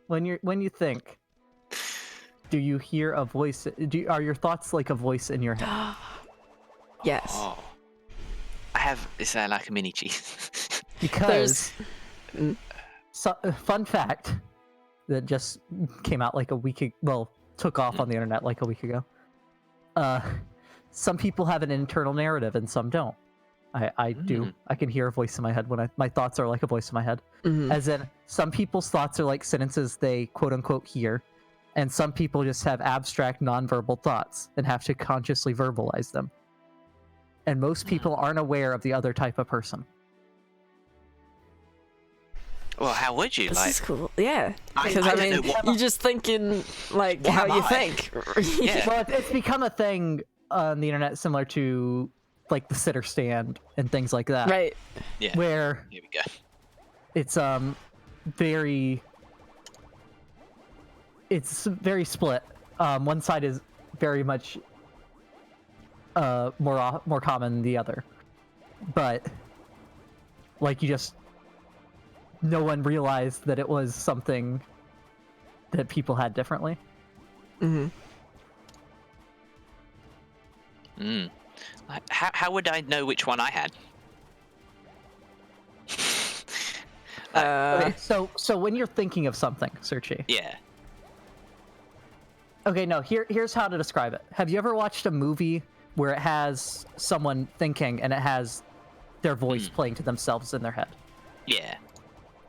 when you think, do you hear a voice? Are your thoughts like a voice in your head? Yes. Oh. I have. Is that like a mini cheese? Because fun fact that just came out like a week ago, well, took off on the internet like a week ago. Some people have an internal narrative and some don't. I do. I can hear a voice in my head when my thoughts are like a voice in my head. Mhm. As in, some people's thoughts are like sentences they quote unquote hear, and some people just have abstract nonverbal thoughts and have to consciously verbalize them. And most people aren't aware of the other type of person. Well, how would you This like? is cool. Yeah. I Because don't I mean, know what- you're just thinking like What how am you I? think. Yeah. Well, it's become a thing on the internet similar to like the sitter stand and things like that. Right. Yeah. Where Here we go. it's very split. One side is very much more common than the other, but like no one realized that it was something that people had differently. Mm-hmm. How would I know which one I had? Okay, so when you're thinking of something, Searchy. Yeah. Okay, no, here's how to describe it. Have you ever watched a movie where it has someone thinking and it has their voice playing to themselves in their head? Yeah.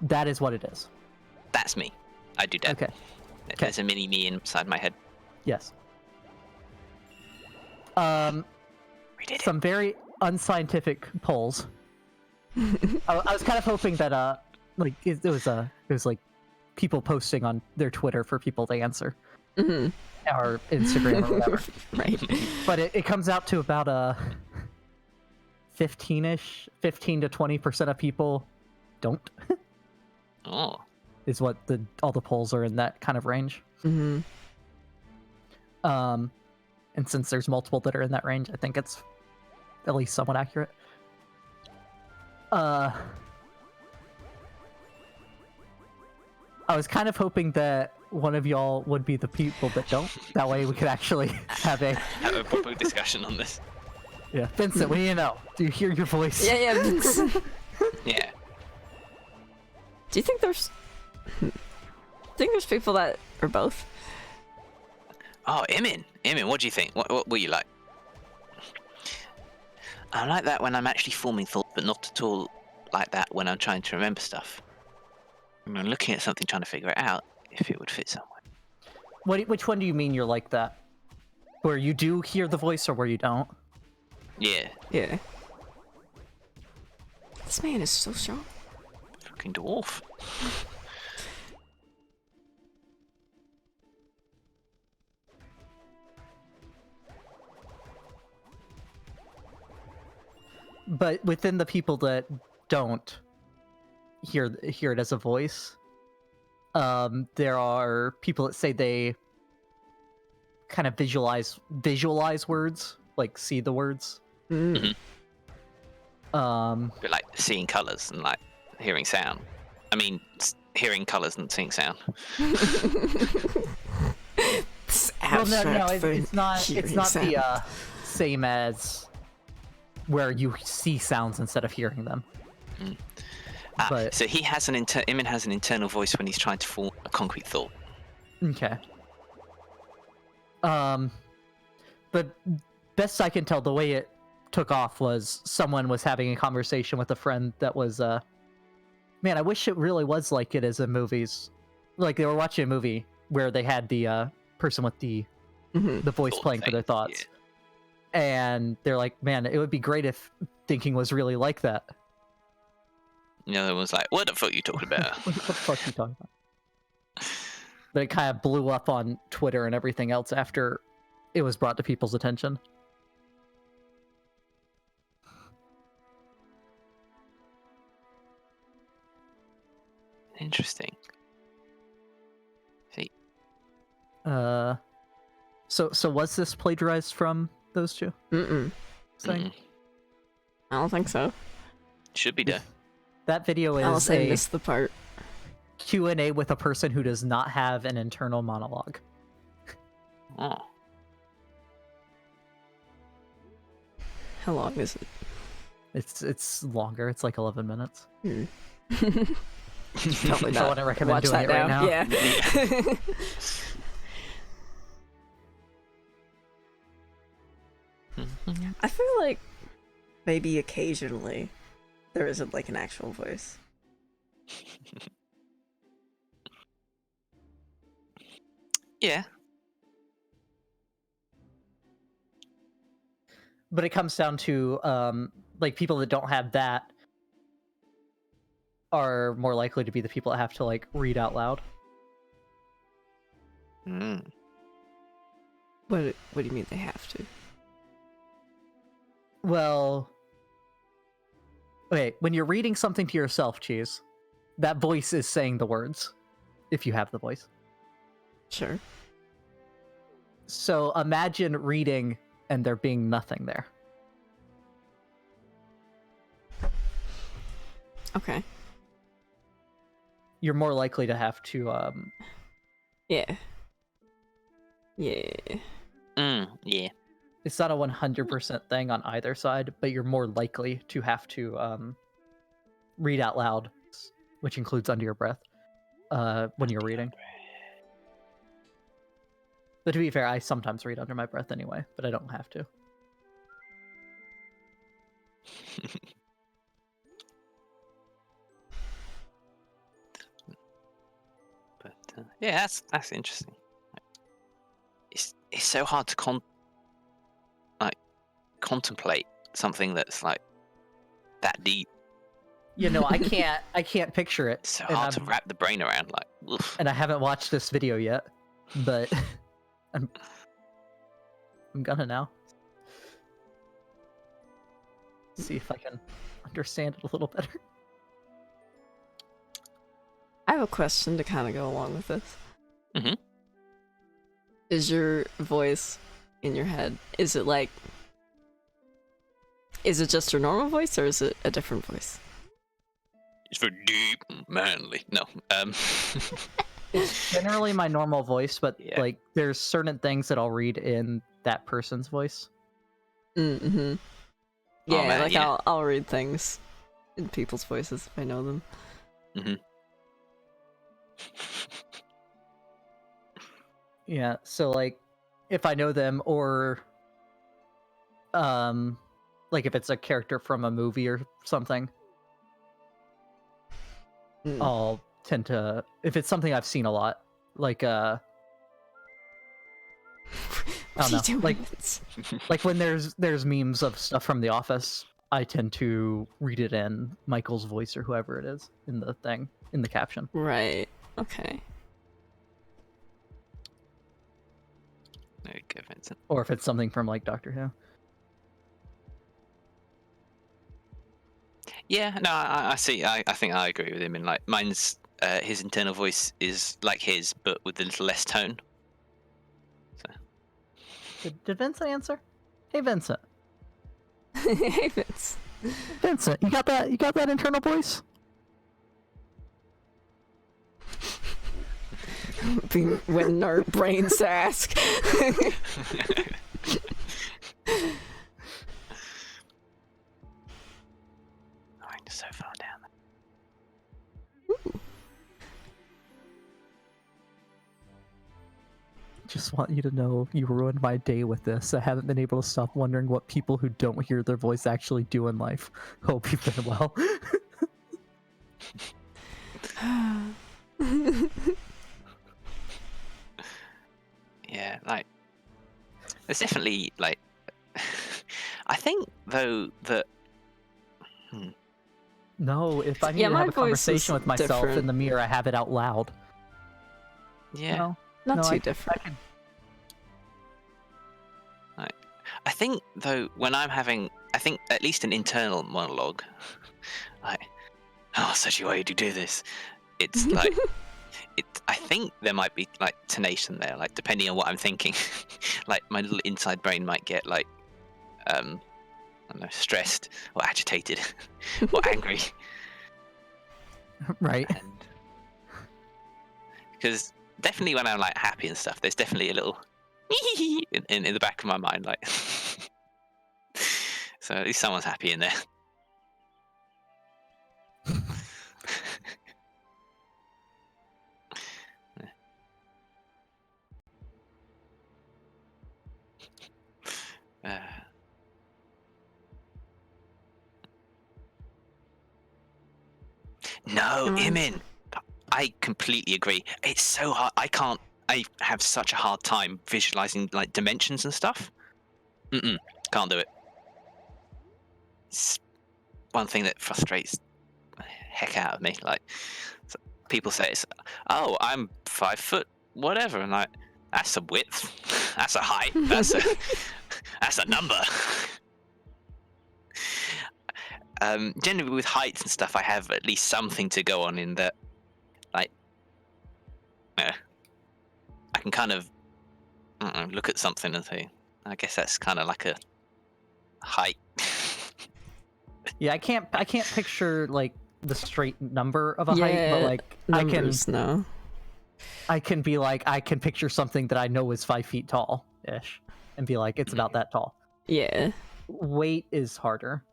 That is what it is. That's me. I do that. Okay. There's a mini me inside my head. Yes. We did it. Some very unscientific polls. I was kind of hoping that like it was like people posting on their Twitter for people to answer, Mm-hmm. or Instagram or whatever. Right. But it comes out to about 15 to 20% of people don't. Oh. Is what all the polls are in that kind of range. Mm-hmm. And since there's multiple that are in that range, I think it's at least somewhat accurate. I was kind of hoping that one of y'all would be the people that don't. That way we could actually have a proper discussion on this. yeah. Vincent, what do you know? Do you hear your voice? Yeah. Do Yeah. you think there's people that are both? Oh, Emin, what do you think? What were you like? I'm like that when I'm actually forming thoughts, but not at all like that when I'm trying to remember stuff. When I'm looking at something, trying to figure it out if it would fit somewhere. Which one do you mean you're like that? Where you do hear the voice or where you don't? Yeah. Yeah. This man is so strong. Fucking dwarf. But within the people that don't hear it as a voice, there are people that say they kind of visualize words, like see the words. Mm. But like seeing colours and like hearing sound. I mean, hearing colours and seeing sound. It's Well, no, abstract for it's not hearing the sound. same as where you see sounds instead of hearing them. But So he has Emin has an internal voice when he's trying to form a concrete thought. okay. But best I can tell, the way it took off was someone was having a conversation with a friend that was Man, I wish it really was like it is in movies. Like they were watching a movie where they had the person with the voice Thought playing for their thing, thoughts, and they're like, "Man, it would be great if thinking was really like that." You know, it was like, what the fuck are you talking about? What the fuck are you talking about? But it kind of blew up on Twitter and everything else after it was brought to people's attention. Interesting. See, So was this plagiarized from those two? Mm-mm. Saying? I don't think so. should be done. That video Unless is I a missed the part. Q&A with a person who does not have an internal monologue. Oh, How long is it? It's longer. It's like 11 minutes. Probably I not. wouldn't recommend Watch doing that it right now. Yeah. I feel like maybe occasionally there isn't like an actual voice. yeah. But it comes down to like people that don't have that are more likely to be the people that have to like read out loud. Mm. What do you mean they have to? Well, okay, when you're reading something to yourself, Cheese, that voice is saying the words, if you have the voice. Sure. So imagine reading and there being nothing there. Okay. You're more likely to have to Yeah. Yeah. Yeah. it's not a 100% thing on either side, but you're more likely to have to read out loud, which includes under your breath, when you're reading. But to be fair, I sometimes read under my breath anyway, but I don't have to. But yeah, that's interesting. It's so hard to contemplate something that's like that deep. You know, I can't picture it. It's so and hard to I'm- wrap the brain around. Like, oof. And I haven't watched this video yet, but I'm gonna now. See if I can understand it a little better. I have a question to kind of go along with this. Mhm. Is your voice in your head, is it just your normal voice or is it a different voice? It's very deep, and manly. No, It's generally my normal voice, but Yeah. like there's certain things that I'll read in that person's voice. Mm-hmm. Yeah, man, like yeah. I'll read things in people's voices if I know them. Yeah, so like if I know them or like if it's a character from a movie or something, Mm. I'll tend to, if it's something I've seen a lot, like I What don't are you know, doing? like when there's memes of stuff from The Office, I tend to read it in Michael's voice or whoever it is in the thing, in the caption. Right. Okay. there you go, Vincent. Or if it's something from like Doctor Who. Yeah, no, I see. I think I agree with him. In like mine's his internal voice is like his, but with a little less tone. Did Vincent answer? Hey Vincent. Hey, Vince. Vincent, you got that internal voice? When our brains ask. I'm so far down. Just want you to know you ruined my day with this. I haven't been able to stop wondering what people who don't hear their voice actually do in life. Hope you've been well. Yeah, like there's definitely like I think though that No, if I need Yeah, to my have a voice is conversation with myself in different. the mirror, I have it out loud. yeah, No, Not no, too I different. can. I think though when I'm having I think at least an internal monologue, like oh Sergio, why did you do this? It's like I think there might be like tonation there, like depending on what I'm thinking. Like my little inside brain might get like I don't know, stressed or agitated or angry. Right. And because definitely when I'm like happy and stuff, there's definitely a little in the back of my mind, like so at least someone's happy in there. Uh, no, Am I- Imin, I completely agree. It's so hard. I can't. I have such a hard time visualizing like dimensions and stuff. Can't do it. It's one thing that frustrates the heck out of me. Like people say, it's, "Oh, I'm 5 foot, whatever," and like that's a width, that's a height, that's a number. Generally with heights and stuff, I have at least something to go on in that, like, I can kind of look at something and say, I guess that's kind of like a height. Yeah, I can't picture like the straight number of a height, but like numbers, no. I can be like I can picture something that I know is 5 feet tall ish, and be like it's about that tall. Yeah. Weight is harder.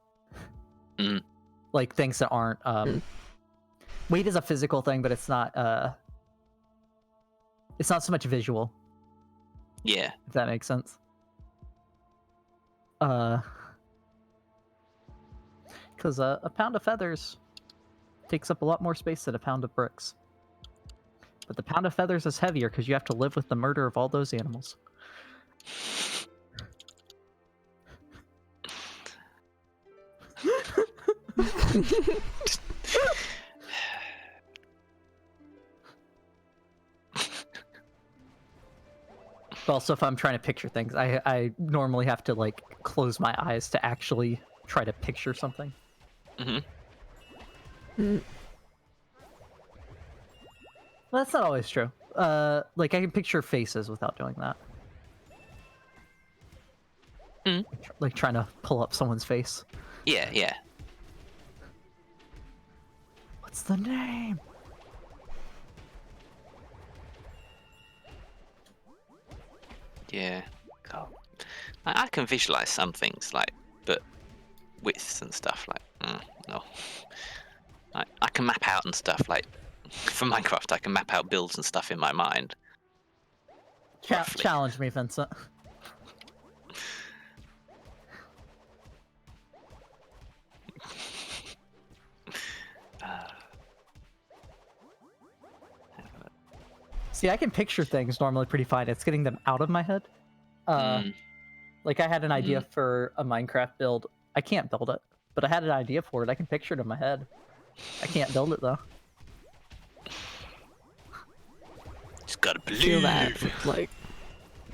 Mm. Like things that aren't weight is a physical thing, but it's not so much visual, Yeah. if that makes sense. Because a pound of feathers takes up a lot more space than a pound of bricks. But the pound of feathers is heavier because you have to live with the murder of all those animals. Also, if I'm trying to picture things, I normally have to like close my eyes to actually try to picture something. Mm. Well, that's not always true. Like I can picture faces without doing that. Like trying to pull up someone's face. Yeah, yeah. What's the name? Yeah. God. I can visualize some things, like, but widths and stuff, like, no. I can map out and stuff, like, for Minecraft, I can map out builds and stuff in my mind. Roughly. Challenge me, Vincent. See, I can picture things normally pretty fine. It's getting them out of my head. Like I had an idea for a Minecraft build. I can't build it, but I had an idea for it. I can picture it in my head. I can't build it though. Just gotta believe. Feel that with, like,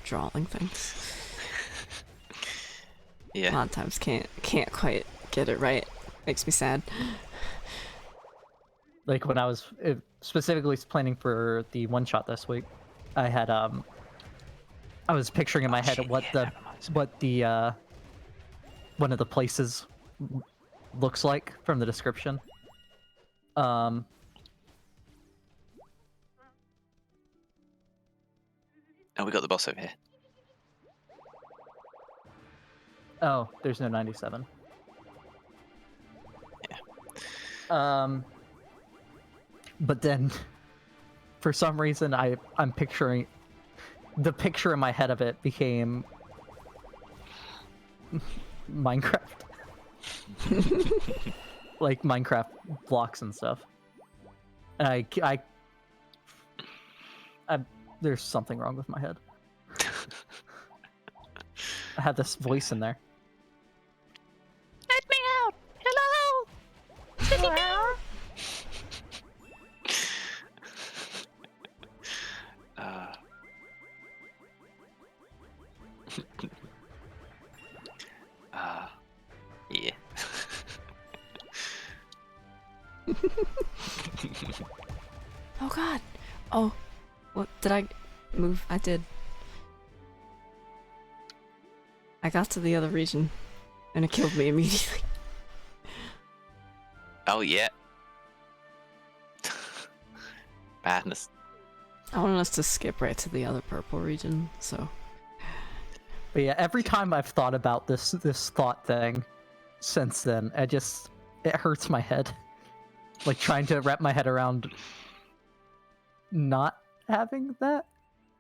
drawing things. Yeah. A lot of times can't quite get it right. Makes me sad. Like when I was specifically planning for the one shot this week, I had I was picturing in my head what the one of the places looks like from the description. Oh, we got the boss over here. Oh, there's no 97. Yeah. But then, for some reason, I'm picturing the picture in my head of it became Minecraft, like Minecraft blocks and stuff. I there's something wrong with my head. I had this voice in there. Let me out! Hello! Let me out! Yeah. Oh god. Oh. What? Did I move? I did. I got to the other region, and it killed me immediately. Oh yeah. Badness. I wanted us to skip right to the other purple region, so... But yeah, every time I've thought about this thought thing since then, it hurts my head. Like trying to wrap my head around not having that.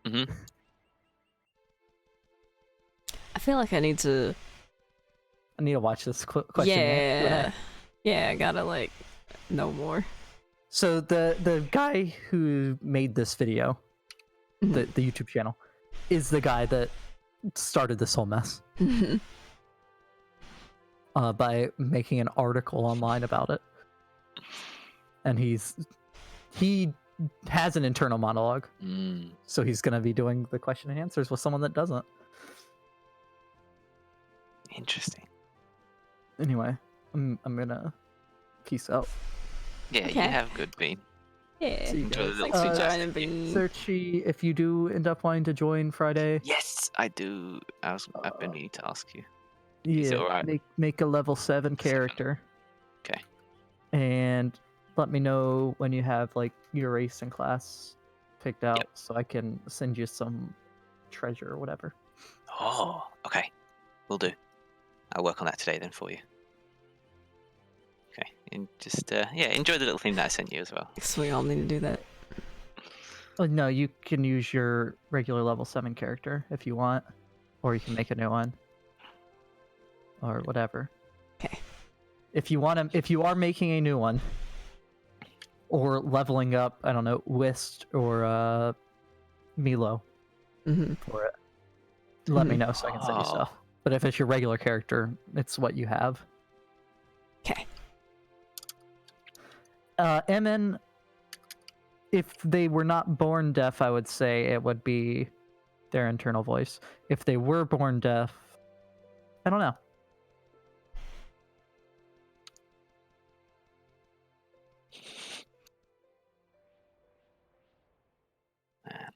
Mm-hmm. I feel like I need to... I need to watch this question. Yeah. Yeah, I gotta, like, know more. So the guy who made this video, the YouTube channel, is the guy that started this whole mess. By making an article online about it. And he has an internal monologue. So he's gonna be doing the question and answers with someone that doesn't. Interesting. Anyway, I'm gonna peace out. Yeah, Okay. you have good bean. Yeah. See you Enjoy the guys. little Thanks for feedback. joining, Bean. Searchy, if you do end up wanting to join Friday, Yes, I do. I've been meaning to ask you. yeah, it alright? make a level 7 character. Okay. And let me know when you have like your race and class picked out, Yep. so I can send you some treasure or whatever. Oh, okay. Will do. I'll work on that today then for you. Okay. And just enjoy the little thing that I sent you as well. So we all need to do that. Oh, no, you can use your regular level 7 character if you want, or you can make a new one, or whatever. Okay. If you are making a new one, or leveling up, I don't know, Whist or Milo for it, let me know so I can send you stuff. But if it's your regular character, it's what you have. Okay. MN, if they were not born deaf, I would say it would be their internal voice. If they were born deaf, I don't know. Man.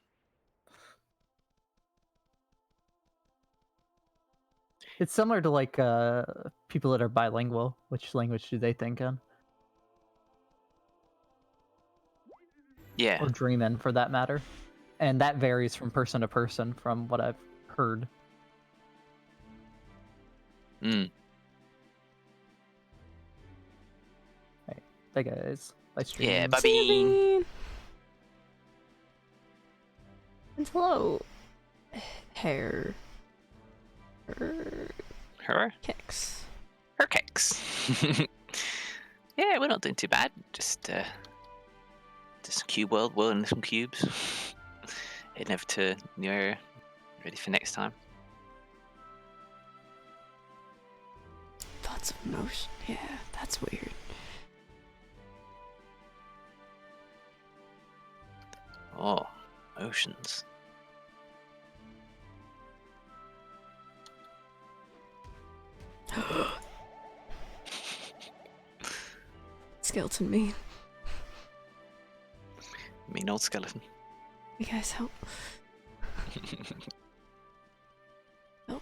It's similar to like people that are bilingual. Which language do they think in? Yeah. Or dream in, for that matter. And that varies from person to person, from what I've heard. Mm. Right. Bye guys. Bye stream. Yeah, bye See you, Bean. Bean. And hello. Hair. Her Kicks. cakes. Yeah, we're not doing too bad. Just cube world, whirling some cubes. Heading over to new area, ready for next time. Thoughts of motion. Yeah, that's weird. Oh, oceans. Skeleton me. Mean old skeleton. You guys help. I'm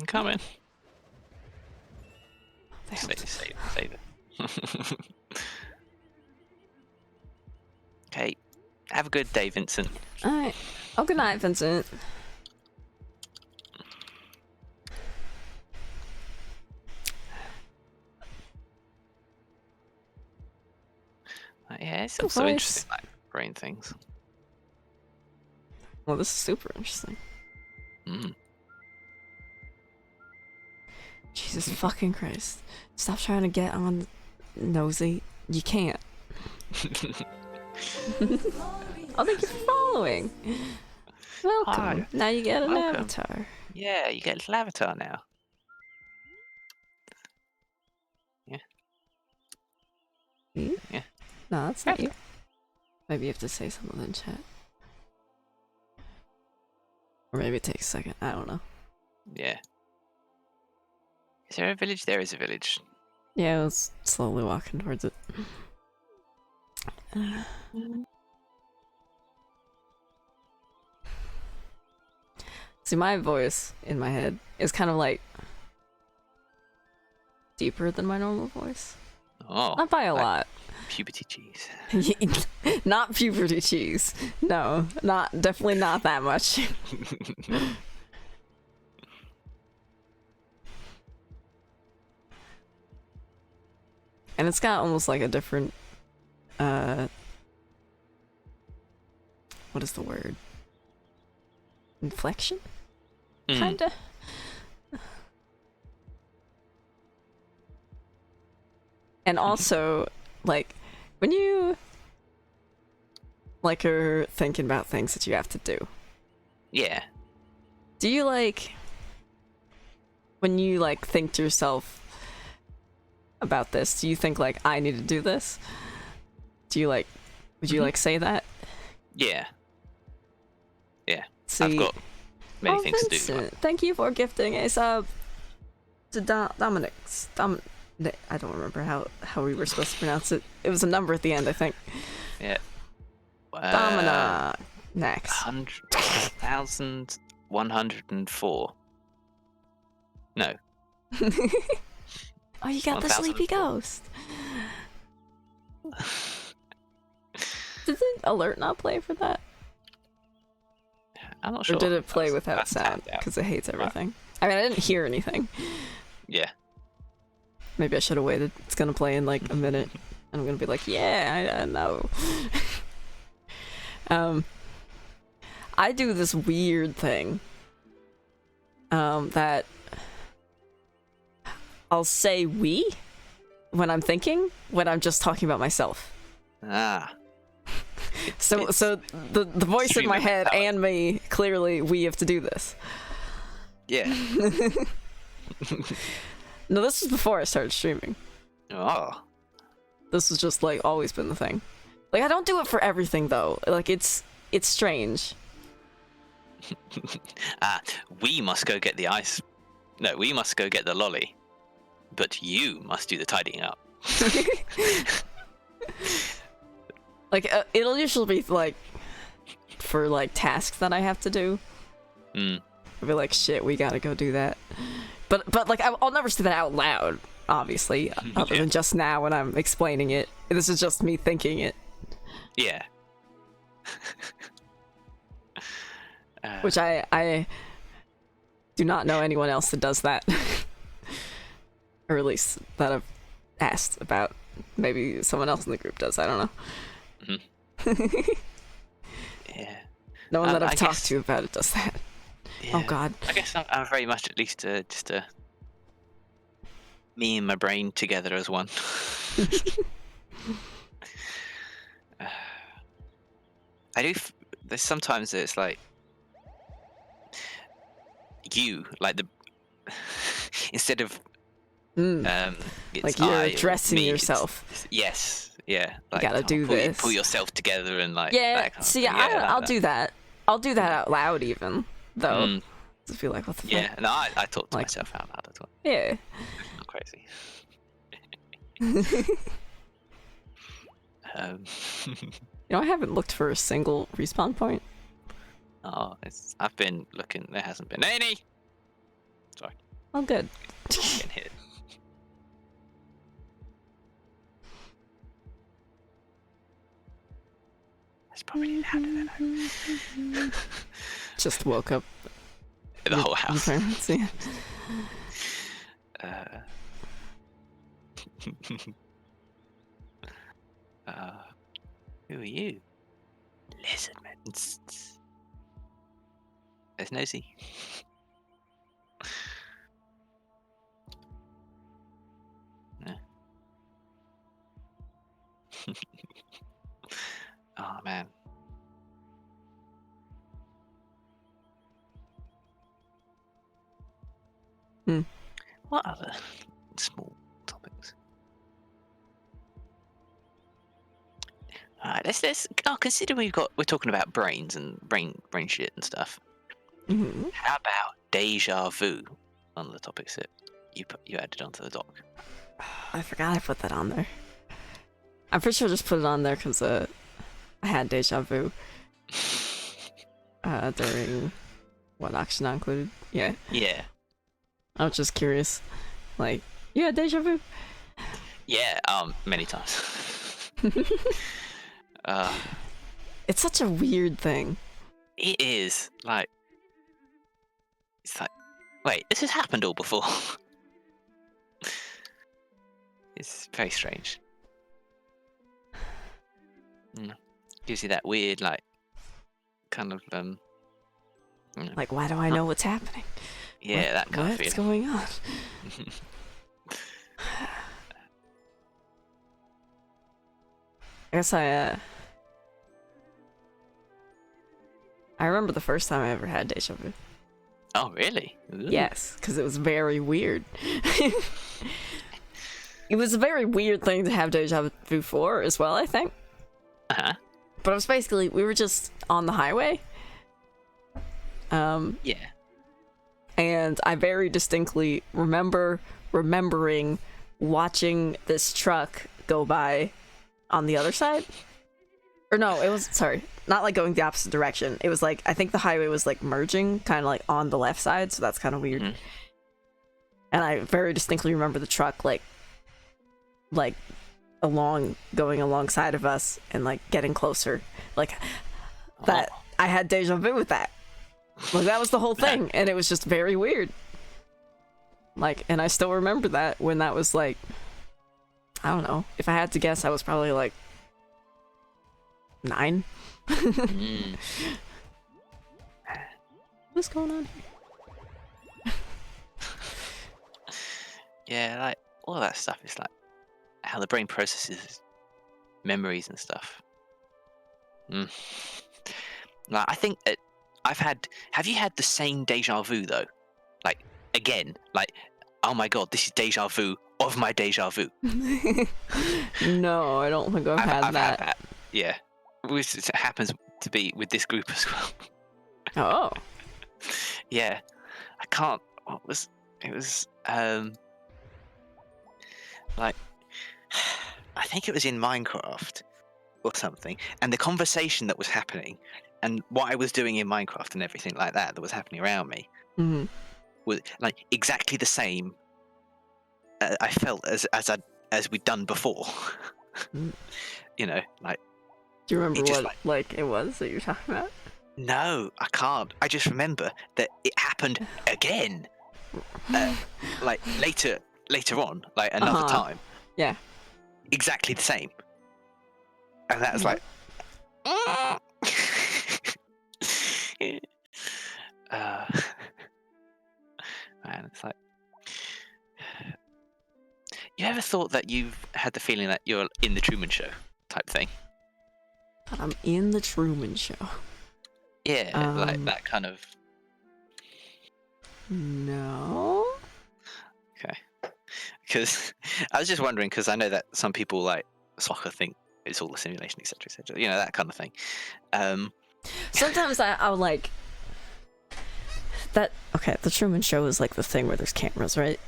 coming. They Save, helped. save it. Okay. Have a good day, Vincent. Alright. Oh, good night, Vincent. Yeah, it's Good also voice. interesting, like brain things. Well, this is super interesting. Mm. Jesus fucking Christ. Stop trying to get on nosy. You can't. Oh, thank you for following. Welcome. Hi. Now you get an Welcome. avatar. Yeah, you get a little avatar now. Me? Yeah. No, that's not you. Maybe you have to say something in chat. Or maybe it takes a second. I don't know. Yeah. Is there a village? There is a village. Yeah, I was slowly walking towards it. See, my voice in my head is kind of like deeper than my normal voice. Oh. Not by a like lot. Puberty cheese. Not puberty cheese. No, definitely not that much. And it's got almost like a different what is the word? Inflection? Kinda. And also, like, when you like are thinking about things that you have to do, Yeah. do you like when you like think to yourself about this, do you think like I need to do this? Do you like would you like say that? Yeah. Yeah. See, I've got many things to do. Vincent, thank you for gifting a sub to Dominic's. I don't remember how we were supposed to pronounce it. It was a number at the end, I think. Yeah. Domina. Next. 100,104. No. Oh, you got the sleepy 1,004. ghost. Did the alert not play for that? I'm not sure. Or did it play without that's sound? tapped out. Because it hates everything. I mean, I didn't hear anything. Yeah. Maybe I should have waited. It's gonna play in like a minute. And I'm gonna be like, yeah, I know. I do this weird thing. That I'll say we when I'm thinking, when I'm just talking about myself. Ah. So It's the voice in my streaming head talent. and me, clearly we have to do this. Yeah. No, this was before I started streaming. Oh. This was just like always been the thing. Like I don't do it for everything though. Like it's strange. We must go get the ice. No, we must go get the lolly. But you must do the tidying up. Like it'll usually be like for like tasks that I have to do. Mm. I'll be like, shit, we gotta go do that. But like I'll never say that out loud, obviously, other Yeah. than just now when I'm explaining it. This is just me thinking it, Yeah. which I do not know anyone else that does that, or at least that I've asked about. Maybe someone else in the group does. I don't know. Yeah. No one that I've I talked guess- to about it does that. Yeah. Oh god. I guess I'm very much at least just me and my brain together as one. I do. There's sometimes it's like you, like the instead of it's Like you're I or addressing me, yourself. Yes. Yeah. Like, gotta do pull this. Pull yourself together and like. Yeah, that kind of see, thing. Yeah, I'll like do that. I'll do that out loud even, though. Mm. Just feel like, what the fuck? Yeah. No, I talk to Like- myself out loud as well. Yeah. I'm crazy. You know, I haven't looked for a single respawn point. I've been looking. There hasn't been any. Sorry, Oh, good. getting hit. That's probably louder than I. Just woke up. The whole house. Environments, yeah. Who are you? Lizardman. There's Nosy. No. What other small topics? All right, let's. Oh, consider we're talking about brains and brain shit and stuff. Mhm. How about deja vu on the topics that you added onto the doc? I forgot I put that on there. I'm pretty sure I just put it on there because I had deja vu during what auction not included. Yeah, Yeah, I was just curious. Like, you had deja vu? yeah. Many times. It's such a weird thing. It is like it's like, wait, this has happened all before. It's very strange. Gives you that weird, like, kind of Like, why do I know what's happening? yeah, that kind of What's feeling. going on? I guess I remember the first time I ever had deja vu. Oh, really? Ooh. Yes, because it was very weird. It was a very weird thing to have deja vu for as well, I think. Uh-huh. But it was basically, we were just on the highway. Yeah. And I very distinctly remembering watching this truck go by on the other side. Or no, it was, sorry, not like going the opposite direction. It was like, I think the highway was like merging kind of like on the left side, so that's kind of weird. Mhm. And I very distinctly remember the truck like going alongside of us and like getting closer. Like that, Oh. I had deja vu with that. Like that was the whole thing, and it was just very weird. Like, and I still remember that when that was like, I don't know. If I had to guess, I was probably like 9. Mm. What's going on here? Yeah, like all that stuff is like how the brain processes memories and stuff. Like I think have you had the same deja vu though? Like again, like oh my god, this is deja vu of my deja vu. No, I don't think I've had that. had that. Yeah, which it happens to be with this group as well. Oh, Yeah, I can't. What was it? Was like I think it was in Minecraft or something, and the conversation that was happening, and what I was doing in Minecraft and everything like that was happening around me hmm was like exactly the same. I felt as we'd done before. Mm. You know, like do you remember It just, what like it was that you're talking about? no, I can't. I just remember that it happened again, like later on, like another Uh-huh. time, Yeah. exactly the same, and that was like, man, it's like, you ever thought that you've had the feeling that you're in the Truman Show type thing? But I'm in the Truman Show. Yeah, like that kind of. No. Okay. Because I was just wondering, because I know that some people like soccer think it's all a simulation, etc., etc. You know, that kind of thing. Sometimes I'll like that. Okay, the Truman Show is like the thing where there's cameras, right?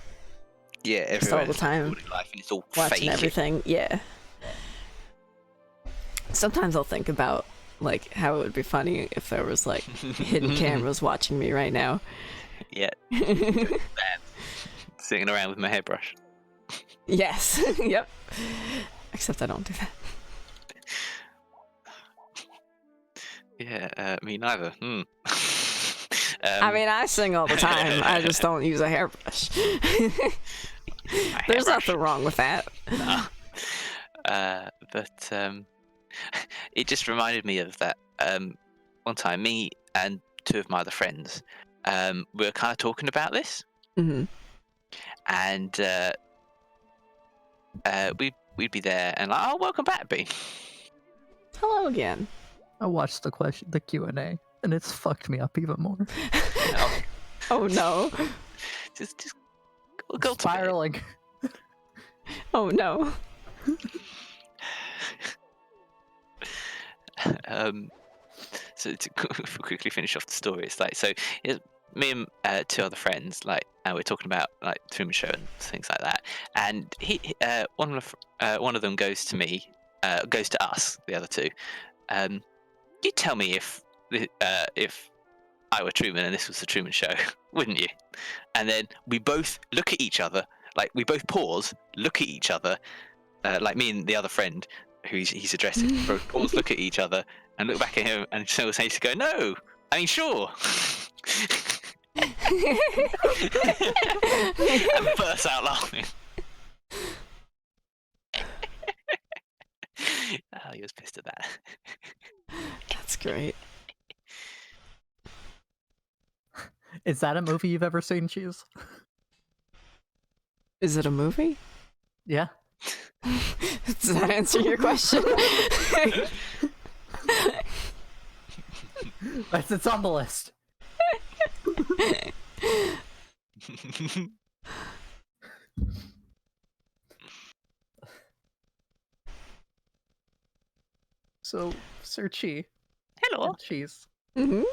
Yeah, Just all everywhere. the time. Life, and it's all Watching fake. everything. Yeah. Sometimes I'll think about like how it would be funny if there was like hidden cameras watching me right now. Yeah. Sitting around with my hairbrush. Yes. Yep. Except I don't do that. Yeah, me neither. I mean, I sing all the time. I just don't use a hairbrush. There's nothing wrong with that. Nah. But it just reminded me of that one time. Me and two of my other friends, we were kind of talking about this, hmm and we'd be there and like, oh, welcome back, Bean. Hello again. I watched the Q&A, and it's fucked me up even more. You know, Oh no. just We'll cultivate it. Spiraling. Oh no. So to quickly finish off the story, it's like me and two other friends, like we're talking about like Truman Show and things like that, and one of them goes to me, goes to us, the other two. You'd tell me if I were Truman and this was the Truman Show, wouldn't you? And then we both look at each other, like we both pause, look at each other, like me and the other friend who he's addressing, both pause, look at each other, and look back at him, and so says to go, no, I mean sure. And burst out laughing. Oh, he was pissed at that. That's great. Is that a movie you've ever seen, Cheese? Is it a movie? Yeah. Does that answer your question? It's on the list. So, Sir Chi. Hello. and Cheese. Mm-hmm.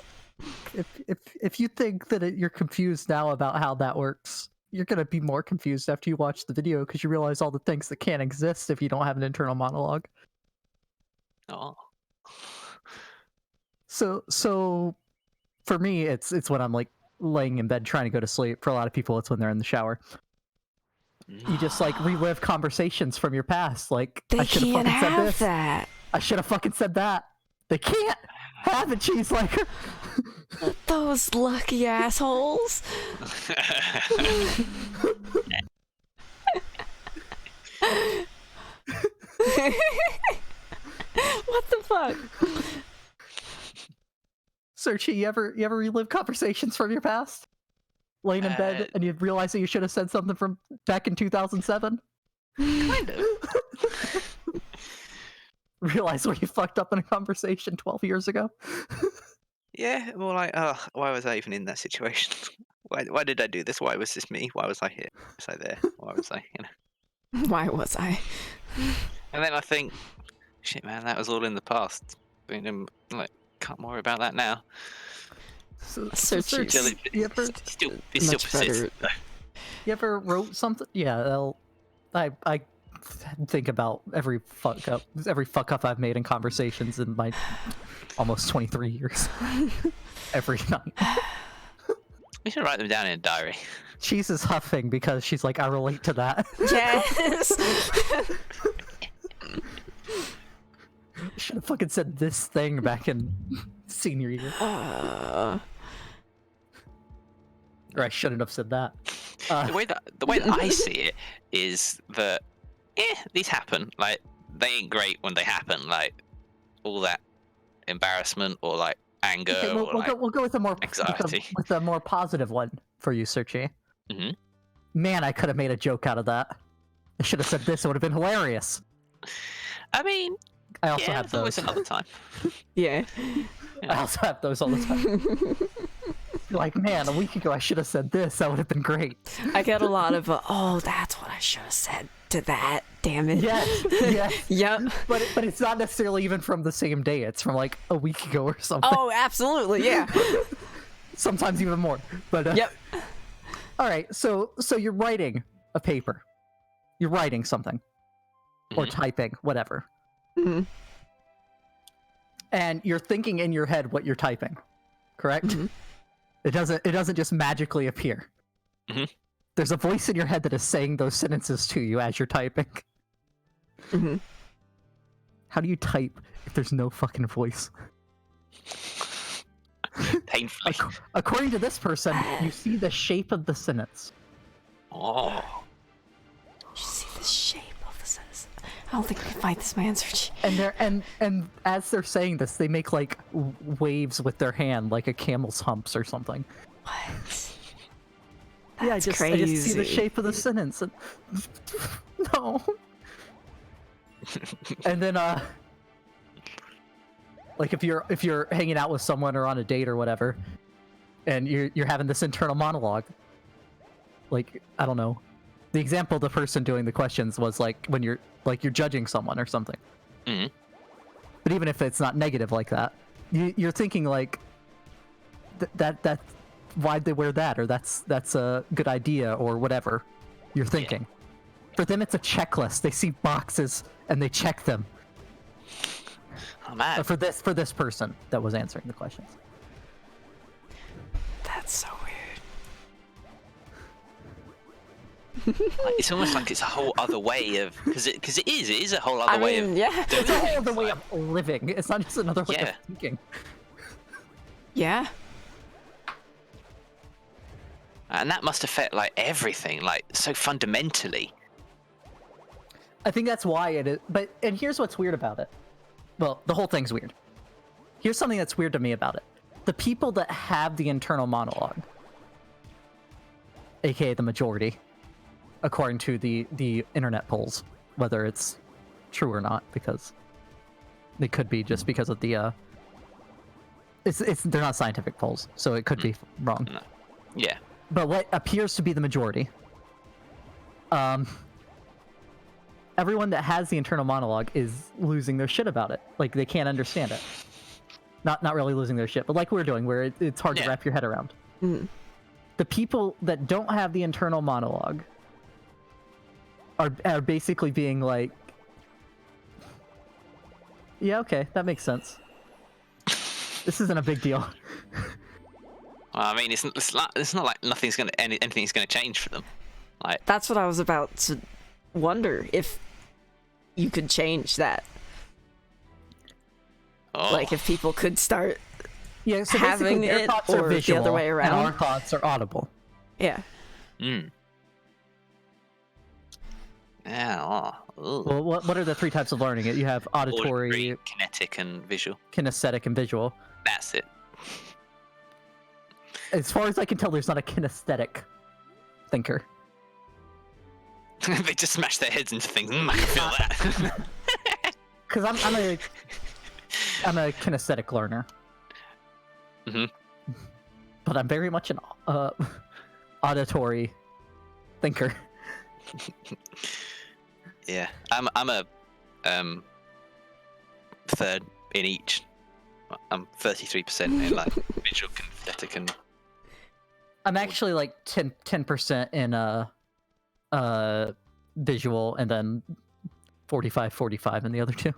If you think that you're confused now about how that works, you're gonna be more confused after you watch the video because you realize all the things that can't exist if you don't have an internal monologue. Oh. So for me, it's when I'm like laying in bed trying to go to sleep. For a lot of people, it's when they're in the shower. You just like relive conversations from your past. Like They I should have can't fucking said have this. that. I should have fucking said that. They can't have it, cheese like. Those lucky assholes. What the fuck? Searchy, you ever relive conversations from your past? Laying in bed and you realize that you should have said something from back in 2007? Kind of. Realize where you fucked up in a conversation 12 years ago? Yeah, more like, why was I even in that situation? Why did I do this? Why was this me? Why was I here? Was I there? Why was I, Why was I? And then I think, shit, man, that was all in the past. I mean, like, can't worry about that now. Searchy. Still, you ever, it still Much persists. you ever wrote something? Yeah, I think about every fuck up I've made in conversations in my almost 23 years. Every night. You should write them down in a diary. Cheese is huffing because she's like, I relate to that. Yes. Should have fucking said this thing back in senior year. Or I shouldn't have said that. The way that I see it is that, these happen. Like, they ain't great when they happen. Like, all that embarrassment or like anger Okay, or like we'll go with a more anxiety. with a more positive one for you, Searchy. Mhm. Man, I could have made a joke out of that. I should have said this. It would have been hilarious. I mean, I also yeah, have there's always those. another time. Yeah. I also have those all the time. Like, man, a week ago I should have said this. That would have been great. I get a lot of, oh, that's what I should have said to that. Damn it. Yes, yes. Yep. But it's not necessarily even from the same day. It's from like a week ago or something. Oh, absolutely. Yeah. Sometimes even more. But Yep. All right. So you're writing a paper. You're writing something, or Mhm. typing, whatever. Mhm. And you're thinking in your head what you're typing, correct? Mhm. It doesn't just magically appear. Mhm. There's a voice in your head that is saying those sentences to you as you're typing. Mhm. How do you type if there's no fucking voice? Painfully. According to this person, you see the shape of the sentence. Oh. You see the shape of the sentence. I don't think we can fight this man, Searchy. And they're and as they're saying this, they make like waves with their hand, like a camel's humps or something. What? Yeah, I That's just see the shape of the sentence. And... no. And then like if you're hanging out with someone or on a date or whatever, and you're having this internal monologue, like I don't know, the example the person doing the questions was like when you're judging someone or something. Mhm. But even if it's not negative like that, you're thinking like that why'd they wear that, or that's a good idea, or whatever you're thinking. For them, it's a checklist. They see boxes and they check them. Oh man, For this person that was answering the questions. That's so weird. it's almost like it's a whole other way of because it is a whole other way of yeah. doing It's a whole things, other way like- of living. It's not just another way Yeah. of thinking. Yeah. and that must affect like everything, like so fundamentally. I think that's why it is. And here's what's weird about it. Well, the whole thing's weird. Here's something that's weird to me about it. The people that have the internal monologue, aka the majority, according to the internet polls, whether it's true or not, because they could be just because of the they're not scientific polls, so it could be wrong. No. Yeah. But what appears to be the majority, everyone that has the internal monologue is losing their shit about it. Like, they can't understand it. Not really losing their shit, but like we're doing, where it's hard to Yeah. wrap your head around. Mm. The people that don't have the internal monologue are basically being like, yeah, okay, that makes sense. This isn't a big deal. Well, I mean, it's not like anything's gonna change for them. Like, That's what I was about to wonder, if you could change that. oh, Like, if people could start. Yeah, so Having basically their it, thoughts or are the visual, other way and around. our thoughts are audible. Yeah. mm. Yeah. Oh, Well, what are the three types of learning? You have auditory, kinetic, and visual. kinesthetic, and visual. That's it. As far as I can tell, there's not a kinesthetic thinker. They just smash their heads into things. I can feel that. Because I'm a kinesthetic learner. Mhm. But I'm very much an auditory thinker. Yeah, I'm a third in each. I'm 33% in like visual, kinesthetic, and I'm actually like 10% in visual, and then 45 in the other two.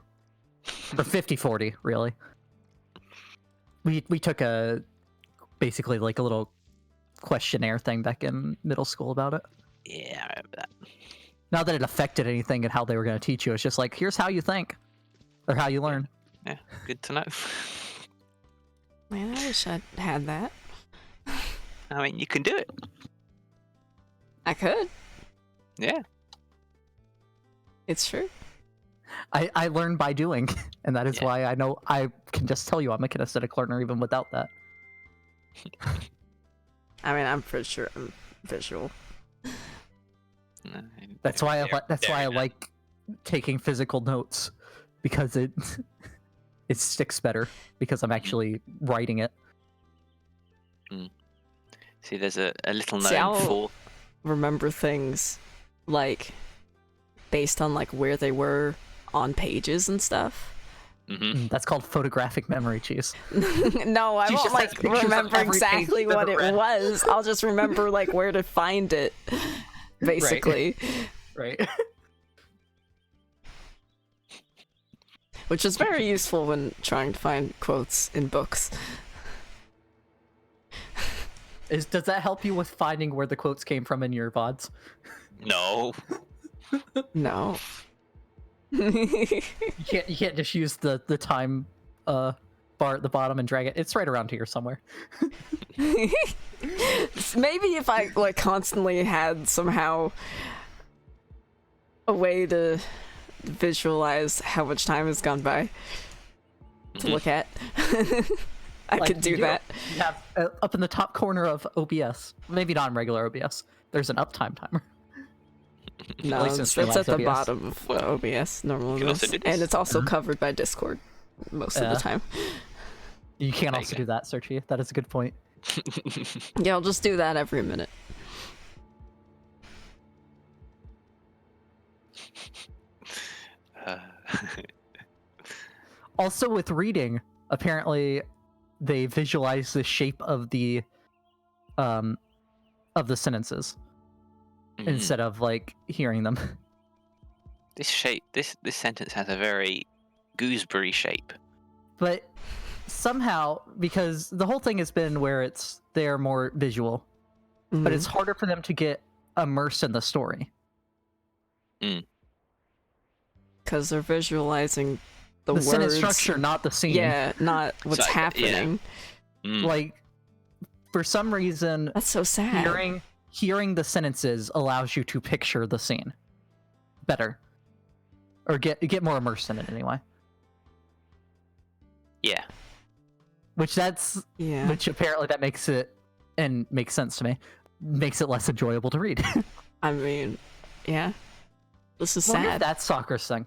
Or 50-40, really. We took basically like a little questionnaire thing back in middle school about it. yeah, I remember that. Not that it affected anything and how they were going to teach you. It's just like, here's how you think, or how you learn. Yeah, good to know. Man, I wish I had that. I mean, you can do it. I could. Yeah. It's true. I learn by doing, and that is Yeah. why I know I can just tell you I'm a kinesthetic learner even without that. I mean, I'm pretty sure I'm visual. No, That's why I very like taking physical notes, because it sticks better because I'm actually writing it. See, there's a little See, known I'll- for. Remember things like based on like where they were on pages and stuff. That's called photographic memory, cheese. No, I She won't just like has pictures of remember every page exactly you've what ever it read. was. I'll just remember like where to find it, basically. Right. Which is very useful when trying to find quotes in books. Does that help you with finding where the quotes came from in your VODs? No. No. You can't just use the time bar at the bottom and drag it. It's right around here somewhere. Maybe if I like constantly had somehow a way to visualize how much time has gone by to look at, I Like, could do you that. You have up in the top corner of OBS, maybe not in regular OBS, there's an uptime timer. No, At least in it's Streamlabs at the OBS. bottom of Well, OBS normally, you can also do and this. it's also covered by Discord most of Yeah. the time. You can There you also go. do that, Searchy. That is a good point. Yeah, I'll just do that every minute. Also, with reading, apparently, they visualize the shape of the sentences instead of like hearing them. This shape, this sentence has a very gooseberry shape. But somehow, because the whole thing has been where they're more visual, but it's harder for them to get immersed in the story. Because they're visualizing the words. sentence structure, not the scene. Yeah, not what's happening. Like, for some reason, That's so sad. hearing the sentences allows you to picture the scene better, or get more immersed in it anyway. Yeah. Which apparently that makes it, and makes sense to me, makes it less enjoyable to read. I mean, yeah. This is Wonder if sad. that's soccer's thing.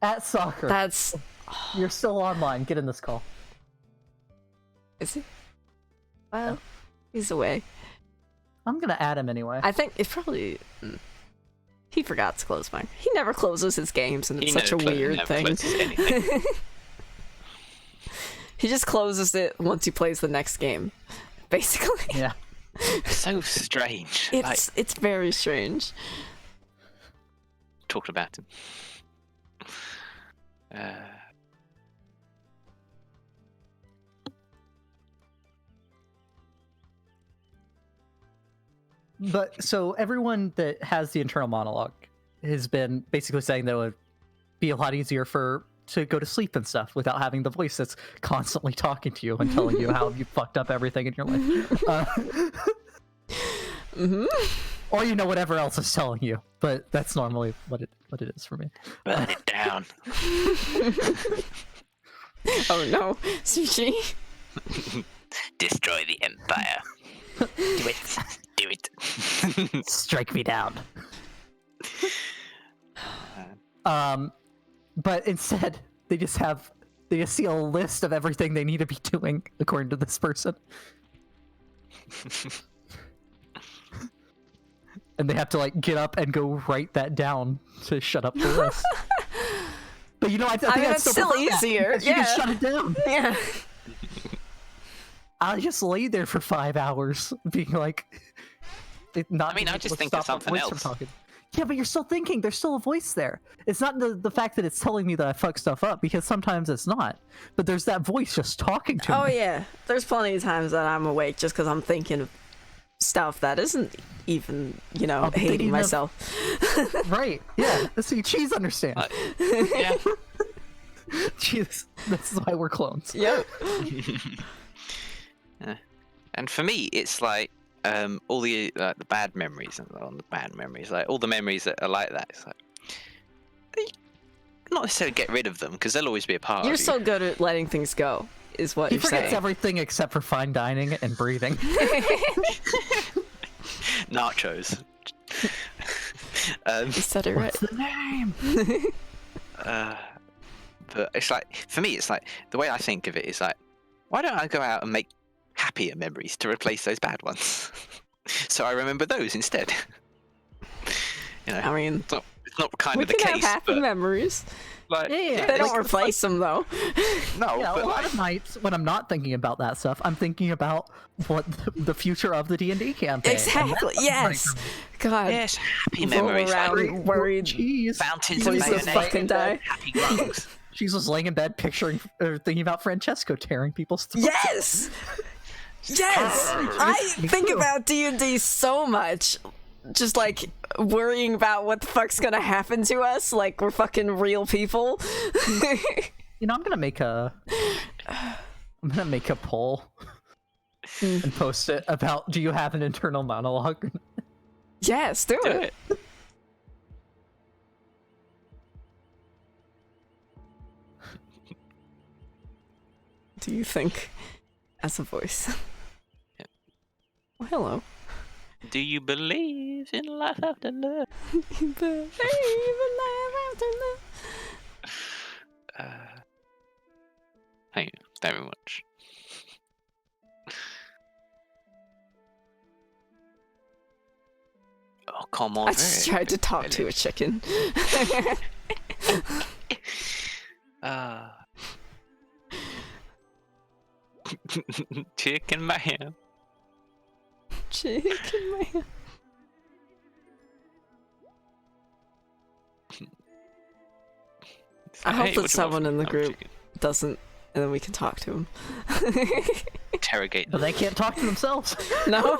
At soccer. That's. You're still online. Get in this call. Is he? Well, he's away. I'm gonna add him anyway. I think it's probably. He forgot to close mine. He never closes his games, and it's such a weird thing. He just closes it once he plays the next game, basically. Yeah. So strange. It's very strange. Talked about him. But so everyone that has the internal monologue has been basically saying that it would be a lot easier to go to sleep and stuff without having the voice that's constantly talking to you and telling you how you fucked up everything in your life. Or whatever else is telling you, but that's normally what it is for me. Burn it down. Oh no, Sushi. Destroy the empire. Do it. Do it. Strike me down. But instead, they just see a list of everything they need to be doing according to this person. And they have to like get up and go write that down to shut up the list. But I think that's still easier. You can shut it down. Yeah. I'll just lay there for 5 hours, being like, I just think of something else. Yeah, but you're still thinking. There's still a voice there. It's not the fact that it's telling me that I fuck stuff up, because sometimes it's not. But there's that voice just talking to me. Oh yeah, there's plenty of times that I'm awake just because I'm thinking of stuff that isn't even, hating myself. Right? Yeah. See, Cheese understands. Yeah. Cheese. This is why we're clones. Yep. And for me, it's like all the bad memories like all the memories that are like that. It's like not necessarily get rid of them, because they'll always be a part You're of you. so good at letting things go, is what He you're forgets saying. everything except for fine dining and breathing. Nachos. You said it right. What's the name? But it's like, for me, it's like, the way I think of it is like, why don't I go out and make happier memories to replace those bad ones? So I remember those instead. I mean, it's not kind we of the can case. have happy but memories. like, Yeah, They don't like- replace them though. no, Yeah, but a lot like, of nights when I'm not thinking about that stuff, I'm thinking about what the future of the D&D campaign. Exactly. Yes. God. yes, happy Roll memories. around Like worried. Jeez. fountains Please of don't mayonnaise, fucking die. happy lungs. She's just laying in bed picturing or thinking about Francesco tearing people's throats. Yes. Yes. I think about D&D so much. Just like worrying about what the fuck's gonna happen to us, like we're fucking real people. I'm gonna make a poll and post it about, do you have an internal monologue? Yes, do Do it. it. Do you think as a voice? Yep. Well, hello. Do you believe in life after death? Thank you very much. Oh come on. I just tried to talk to a chicken. Chicken man. Chicken man. I hope that someone in the group doesn't, and then we can talk to him. Interrogate But them. they can't talk to themselves. No.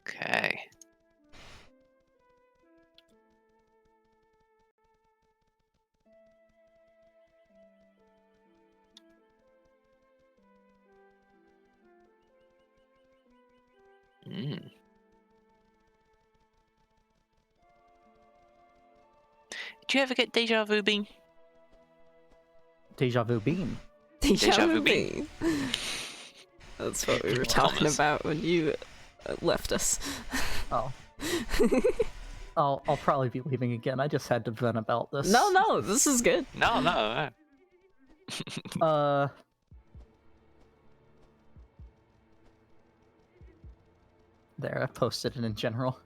Okay. Mm. Do you ever get deja vu, Bean? Deja vu beam. Deja vu vu bean. bean. That's what we were talking Thomas. about when you left us. Oh. I'll probably be leaving again. I just had to vent about this. No, this is good. No, no. There, I posted it in general.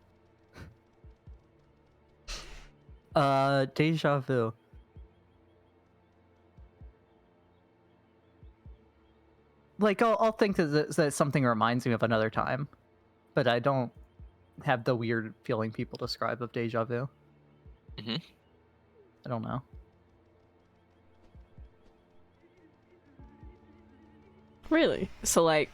Deja vu. Like, I'll think that something reminds me of another time, but I don't have the weird feeling people describe of deja vu. Mhm. I don't know. Really? So like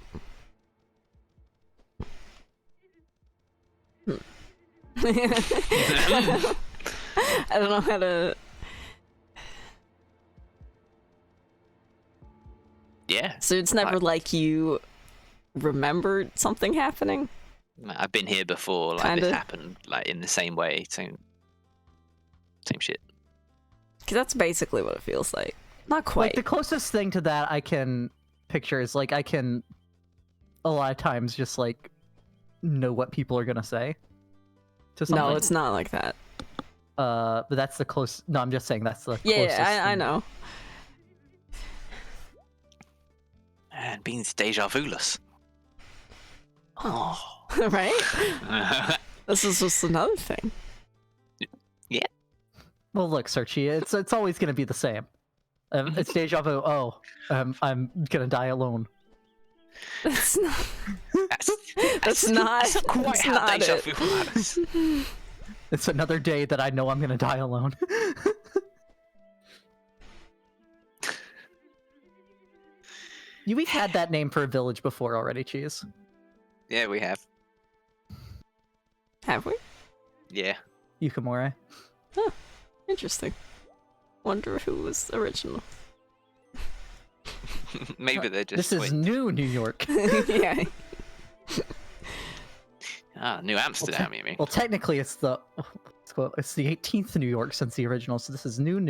I don't know how to. Yeah. So it's never like you remembered something happening? I've been here before. Like Kinda. this happened, like in the same way, same shit. Because that's basically what it feels like. Not quite. Like, the closest thing to that I can picture is, like, I can a lot of times just, like, know what people are gonna say to something. No, it's not like that. But that's the close. No, I'm just saying that's the Yeah, closest. I thing. know. And Bean's deja vu-less. Oh. Right? This is just another thing. Well, look, Searchy, it's always gonna be the same. It's deja vu. Oh, I'm gonna die alone. That's not. That's not. That's not quite That's how not deja it. vu works. It's another day that I know I'm gonna die alone. We've had that name for a village before already, Cheese. Yeah, we have. Have we? Yeah. Yukamore. Interesting. Wonder who was original. Maybe they're just. This is new New York. Yeah. New Amsterdam, you mean? Well, technically, it's the 18th New York since the original. So this is new.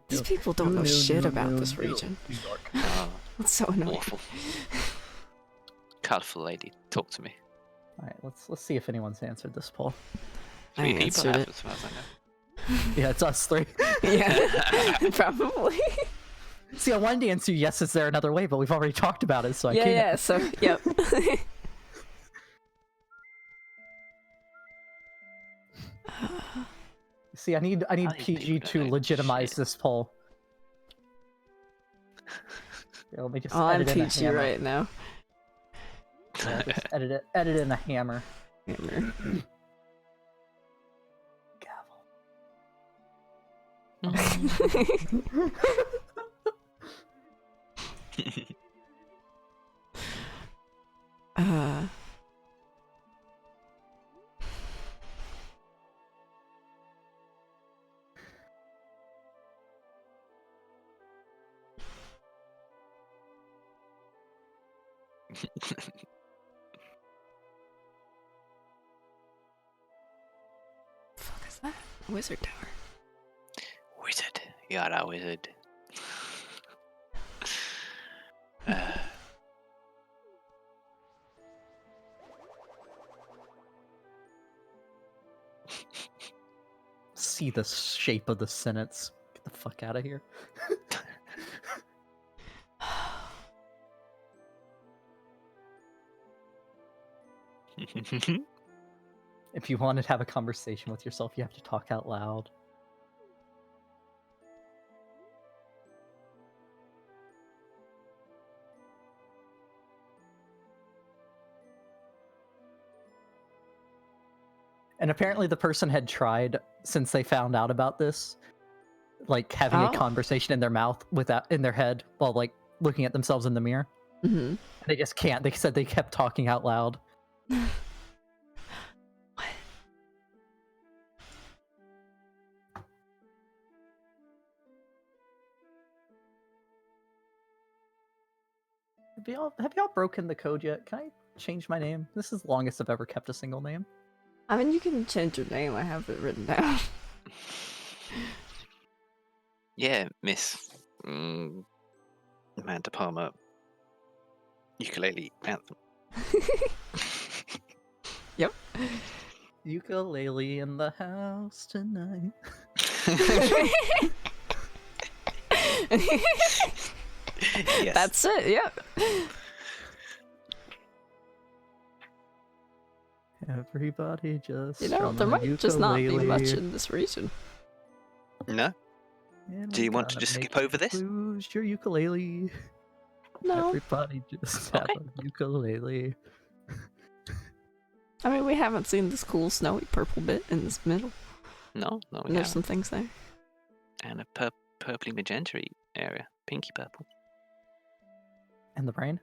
These people don't know shit about this region. New York. Oh, That's so annoying. awful. Colourful lady, talk to me. All right, let's see if anyone's answered this poll. I 3 people answered have, it. as far as I know. Yeah, it's us three. Yeah, probably. See, I wanted to answer yes, is there another way, but we've already talked about it, so I Yeah, can't. yeah, so, yep. See, I need these PG people to don't know legitimize shit. this poll. Here, let me just Oh, I'm edit in a PG hammer. right now. Yeah, just edit in a hammer. Hammer. Gavel. uh... fuck is that? Wizard Tower. Wizard. You're a wizard. Uh, see the shape of the sentence. Get the fuck out of here. If you want to have a conversation with yourself, you have to talk out loud. And apparently the person had tried, since they found out about this, like having a conversation in their mouth without in their head while like looking at themselves in the mirror. Mm-hmm. They just can't. They said they kept talking out loud. What? Have y'all broken the code yet? Can I change my name? This is the longest I've ever kept a single name. I mean, you can change your name. I have it written down. Yeah, Miss Amanda Palmer. Ukulele anthem. Yep. Ukulele in the house tonight. Yes. That's it. Yep. Everybody just. You know, strum there a might just not be ukulele. much in this region. No? And Do we you want to gotta just make skip over you this? Lose your ukulele. No. Everybody just have Okay. a ukulele. I mean, we haven't seen this cool snowy purple bit in this middle. No, we And there's haven't. some things there. And a purpley magenta area. Pinky purple. And the brain?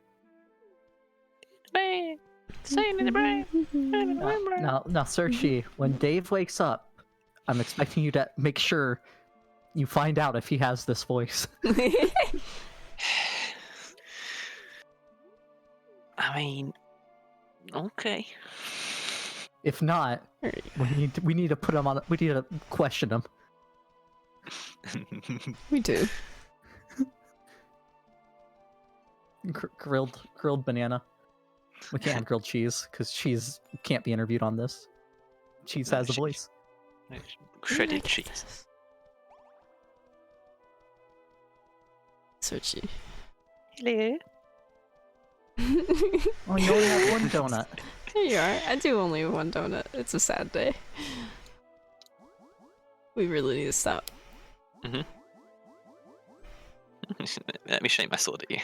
Brain! Staying in the brain! Now, Searchy, when Dave wakes up, I'm expecting you to make sure you find out if he has this voice. I mean, okay. If not, we need to put him on. We need to question him. We do. Grilled banana. We can't have grilled cheese because cheese can't be interviewed on this. Cheese No, has a cheese. voice. Shredded cheese. Searchy. Hello. Oh, you only have one donut. There you are. I do only have one donut. It's a sad day. We really need to stop. Let me shake my sword at you.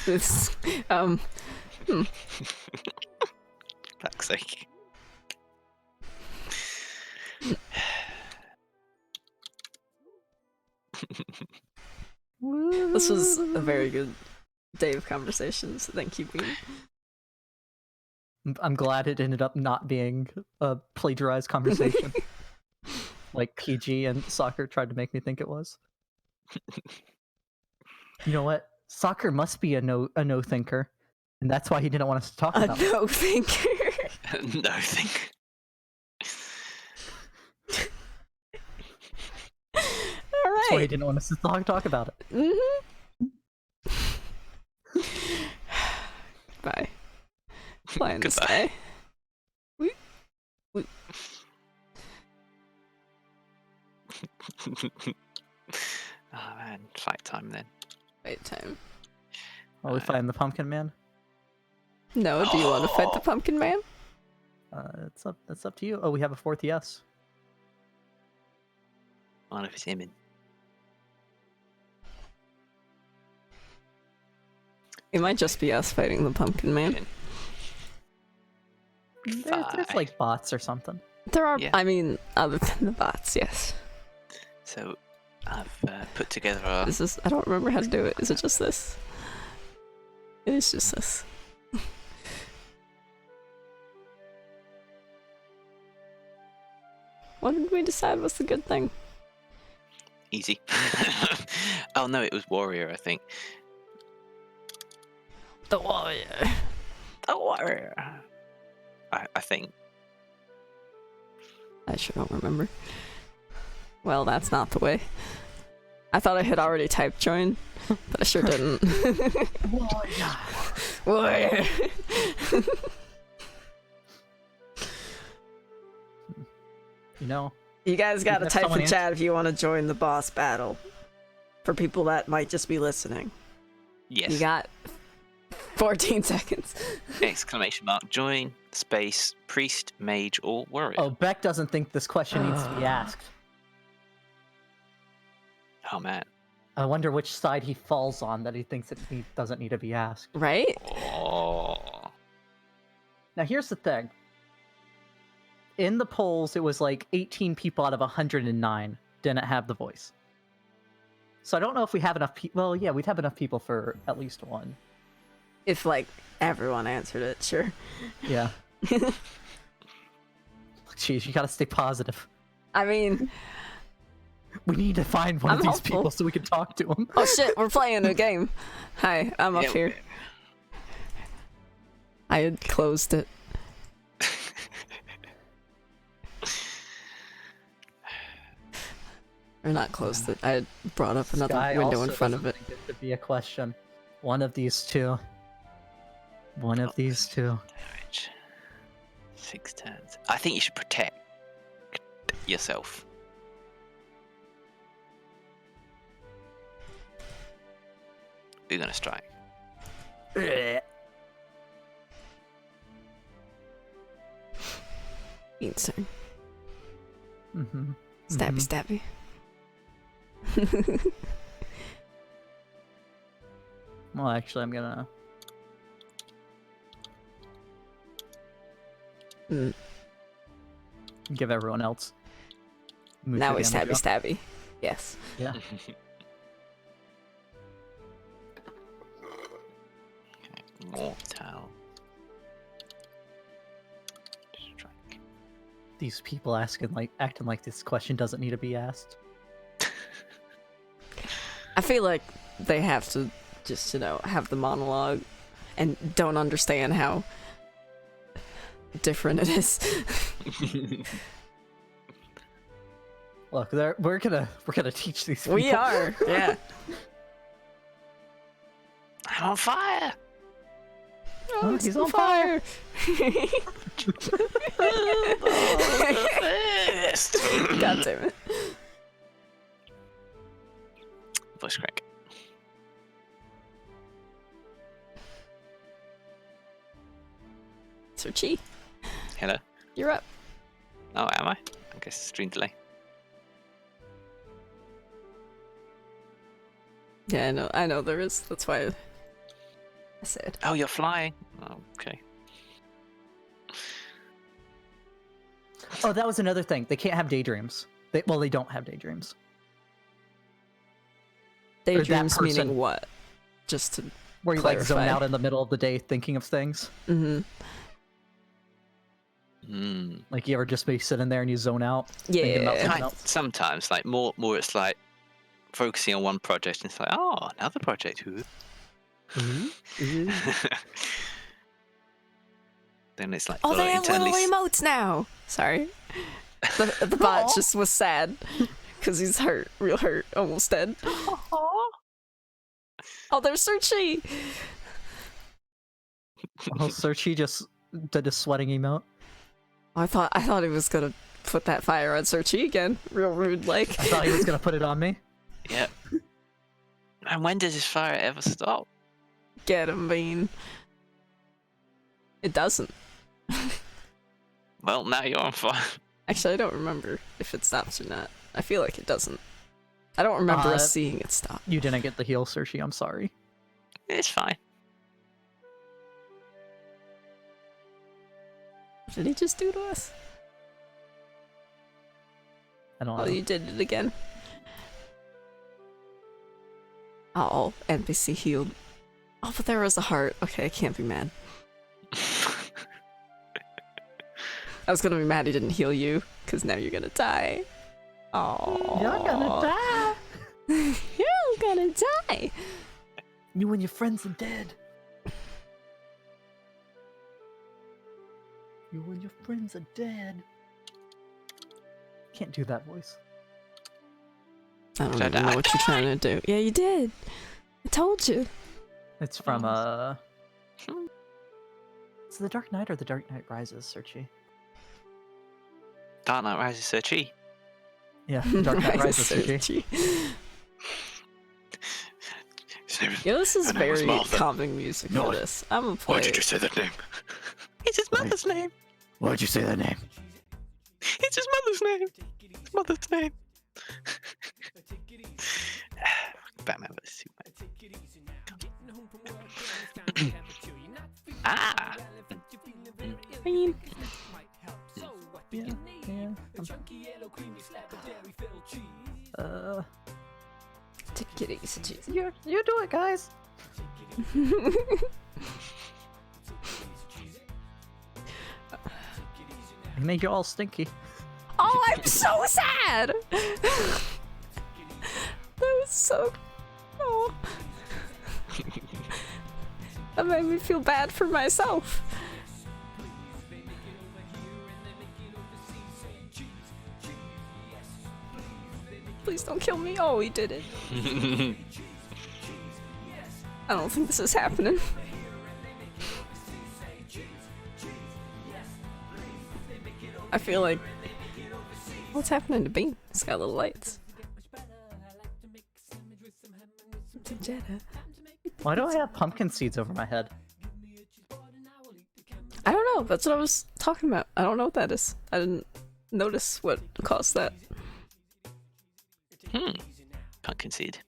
This, Fuck's sake. this was a very good day of conversations. Thank you, Bean. I'm glad it ended up not being a plagiarized conversation, like PG and Soccer tried to make me think it was. You know what? Soccer must be a no thinker, and that's why he didn't want us to talk A about it. no thinker. No think. All That's why he right. didn't want us to talk about it. Bye. Plan to Goodbye. stay. Oh man, fight time then. Wait time. Are we fighting the Pumpkin Man? No, do you want to fight the Pumpkin Man? It's up to you. Oh, we have a fourth yes. I wonder if it's him in. It might just be us fighting the Pumpkin Man. There's like bots or something. There are, Yeah. I mean, other than the bots, yes. So I've put together a. This is, I don't remember how to do it. Is it just this? It is just this. What did we decide was the good thing? Easy. Oh no, it was warrior, I think. The warrior. The warrior. I think. I sure don't remember. Well, that's not the way. I thought I had already typed join, but I sure didn't. Warrior. You know, You guys gotta if type someone in chat if you want to join the boss battle. For people that might just be listening. Yes. You got 14 seconds. Exclamation mark, join, space, priest, mage, or warrior. oh, Beck doesn't think this question needs to be asked. Oh, man. I wonder which side he falls on that he thinks doesn't need to be asked. Right? Oh. Now, here's the thing. In the polls, it was like 18 people out of 109 didn't have the voice. So I don't know if we have enough people. Well, yeah, we'd have enough people for at least one. If, like, everyone answered it, sure. Yeah. Jeez, you gotta stay positive. I mean, We need to find one I'm of these hopeful. people so we can talk to them. oh shit, we're playing a game. Hi, I'm up Yeah, here. I had closed it. Or not closed it. I had brought up another Sky window also in front of it. doesn't think it could be a question. One of these two. One of these two. Damage. 6 turns. I think you should protect yourself. Who's gonna strike? Beans turn. Mm-hmm. Stabby, stabby. Well, actually, I'm gonna. Mm. Give everyone else. Move Now to we the stabby, Amazon. stabby. Yes. Yeah. Mortal. Strike. These people acting like this question doesn't need to be asked. I feel like they have to just, have the monologue and don't understand how different it is. Look, we're gonna teach these people. We are, yeah. I'm on fire! Oh, he's on fire. First! God damn it. Voice crack. Sir Chi, Hello. you're up. Oh, am I? I guess stream delay. Yeah, I know there is. That's why I said. Oh, you're flying. Oh, okay. Oh, that was another thing. They can't have daydreams. They don't have daydreams. Daydreams person- meaning what? Just to. Where you like zone Clarify. out in the middle of the day thinking of things. Mm-hmm. Hmm. Like you ever just be sitting there and you zone out. Thinking about Yeah. something else. Sometimes, like more it's like focusing on one project and it's like, oh, another project. Ooh. Then it's like Oh, got they to have little internally emotes now. Sorry. The bot just was sad because he's hurt, real hurt, almost dead. Oh, there's Sir Chi. Oh, Searchy just did a sweating emote. I thought he was gonna put that fire on Sir Chi again. Real rude, like. I thought he was gonna put it on me. Yeah. And when does this fire ever stop? Get him, Bean. It doesn't. Well, now you're on fire. Actually, I don't remember if it stops or not. I feel like it doesn't. I don't remember us seeing it stop. You didn't get the heal, Searchy. I'm sorry. It's fine. What did he just do to us? I don't know. Oh, you did it again. Oh, NPC healed. Oh, but there was a heart. Okay, I can't be mad. I was gonna be mad he didn't heal you, because now you're gonna die. Oh, You're gonna die. You're gonna die. You and your friends are dead. You and your friends are dead. Can't do that voice. I don't Did I even know die? what you're trying to do. Yeah, you did. I told you. It's from It's The Dark Knight or The Dark Knight Rises, Searchy. Dark Knight Rises, Sir Chi. Yeah, Dark Knight Rises. CG. Yeah, this is Her name was very Martha. calming music No, for this. I'm gonna play. Why did you say that name? It's his mother's name. Why'd you say that name? It's his mother's name. His mother's name. Batman vs Superman. Ah. I mean, Yeah. take it easy. You do it, guys. He made you all stinky. Oh, I'm so sad. That was so. Oh. That made me feel bad for myself. Please don't kill me. Oh, he did it. I don't think this is happening. I feel like. What's happening to Bean? It's got little lights. Why do I have pumpkin seeds over my head? I don't know. That's what I was talking about. I don't know what that is. I didn't notice what caused that. Pumpkin seed.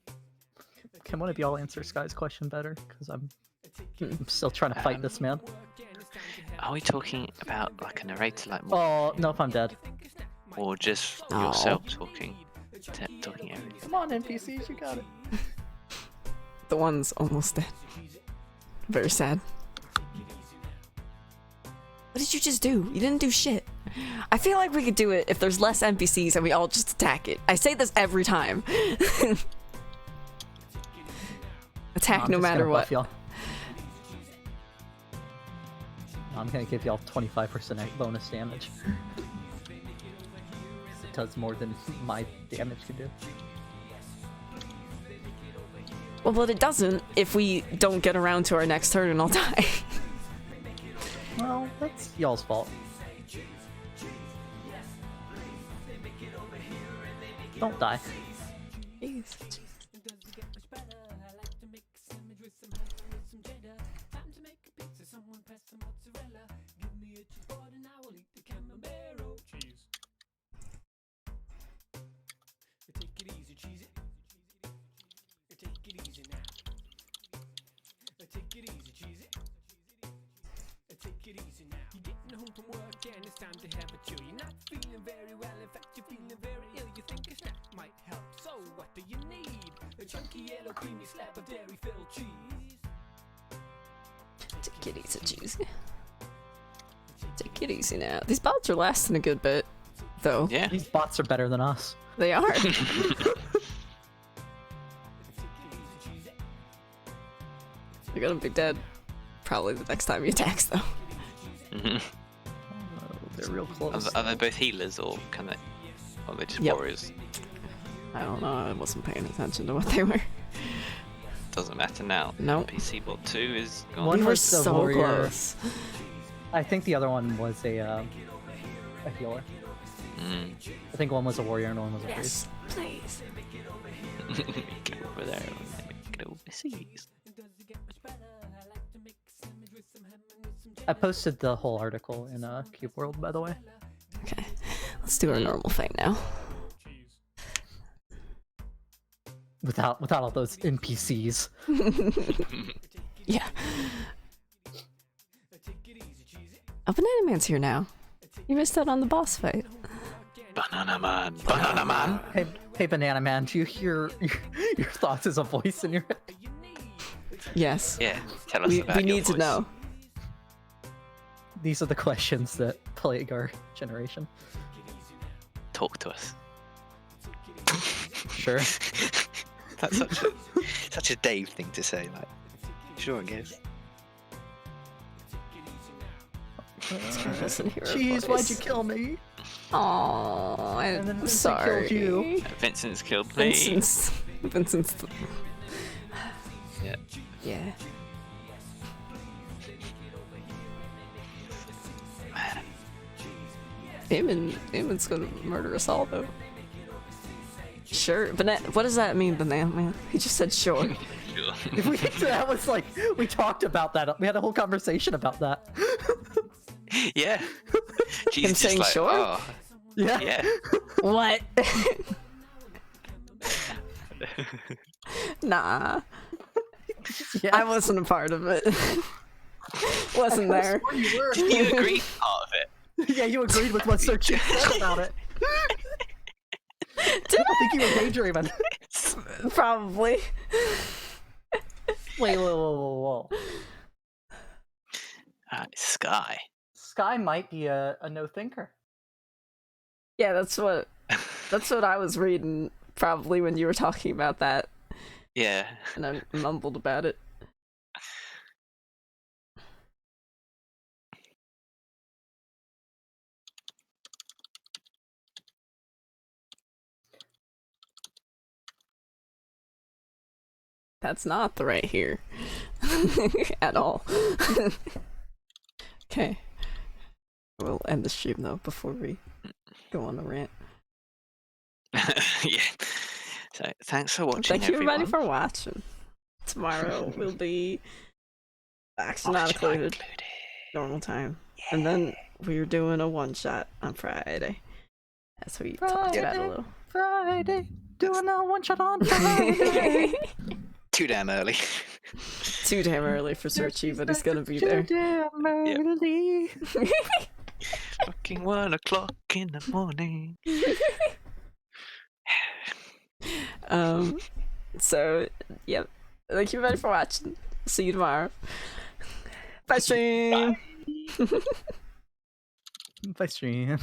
Can one of y'all answer Sky's question better? Because I'm still trying to fight this man. Are we talking about like a narrator, like, Oh, nope, I'm dead. or just Aw. yourself talking, talking everything? Come on, NPCs, you got it. The one's almost dead. Very sad. What did you just do? You didn't do shit. I feel like we could do it if there's less NPCs and we all just attack it. I say this every time. Attack no matter what. I'm gonna give y'all 25% bonus damage. It does more than my damage can do. Well, but it doesn't if we don't get around to our next turn and I'll die. Well, that's y'all's fault. Don't die. Jeez. Take it easy, cheesy. Take it easy now. These bots are lasting a good bit, though. Yeah. These bots are better than us. They are. They're gonna be dead probably the next time he attacks, though. Mhm. Oh, they're real close. Are they both healers, or can they? Or are they just Yep. warriors? I don't know. I wasn't paying attention to what they were. Doesn't matter now. Nope. PC bot 2 is gone. One We were was the so warrior. close. I think the other one was a healer. I think one was a warrior and one was a priest. Yes, please. Get over there and get overseas. I posted the whole article in Cube World, by the way. Okay, let's do our normal thing now. Without all those NPCs. Yeah. Oh, Banana Man's here now. You missed out on the boss fight. Banana Man, Banana Man. Hey, Banana Man, do you hear your thoughts as a voice in your head? Yes. Yeah, tell us We about your need to voice. know. These are the questions that plague our generation. Talk to us. Sure. That's such a Dave thing to say. Like, sure, I guess. Listen here, Jeez, why'd you kill me? Aww, And then I'm Vincent sorry. killed you. Vincent's killed me. Vincent's. Yeah. Yeah. Man. Eamon's gonna murder us all, though. Sure, what does that mean, Banana Man? He just said sure. That was like, we talked about that. We had a whole conversation about that. Yeah. She's Him just saying like, sure? oh, Yeah. yeah. What? Nah. Yeah. I wasn't a part of it. Wasn't there. You were. You agreed part of it. Yeah, you agreed with what Sir Chief said about it. Did I think you were daydreaming. Probably. Wait, whoa. Sky. Sky might be a no thinker. Yeah, that's what I was reading probably when you were talking about that, Yeah. and I mumbled about it. That's not the right here. At all. Okay. We'll end the stream though before we go on a rant. Yeah. So thanks for watching. Thank you everybody everyone. for watching. Tomorrow will be Action Not Oxygen Included, normal time. And then we're doing a one-shot on Friday. As we talked about a little. Friday, doing a one shot on Friday. Too damn early. Too damn early for Searchy, but he's gonna be there. Too damn early. Fucking 1 o'clock in the morning. So, yep. Thank you everybody for watching. See you tomorrow. Bye, stream! Bye, stream.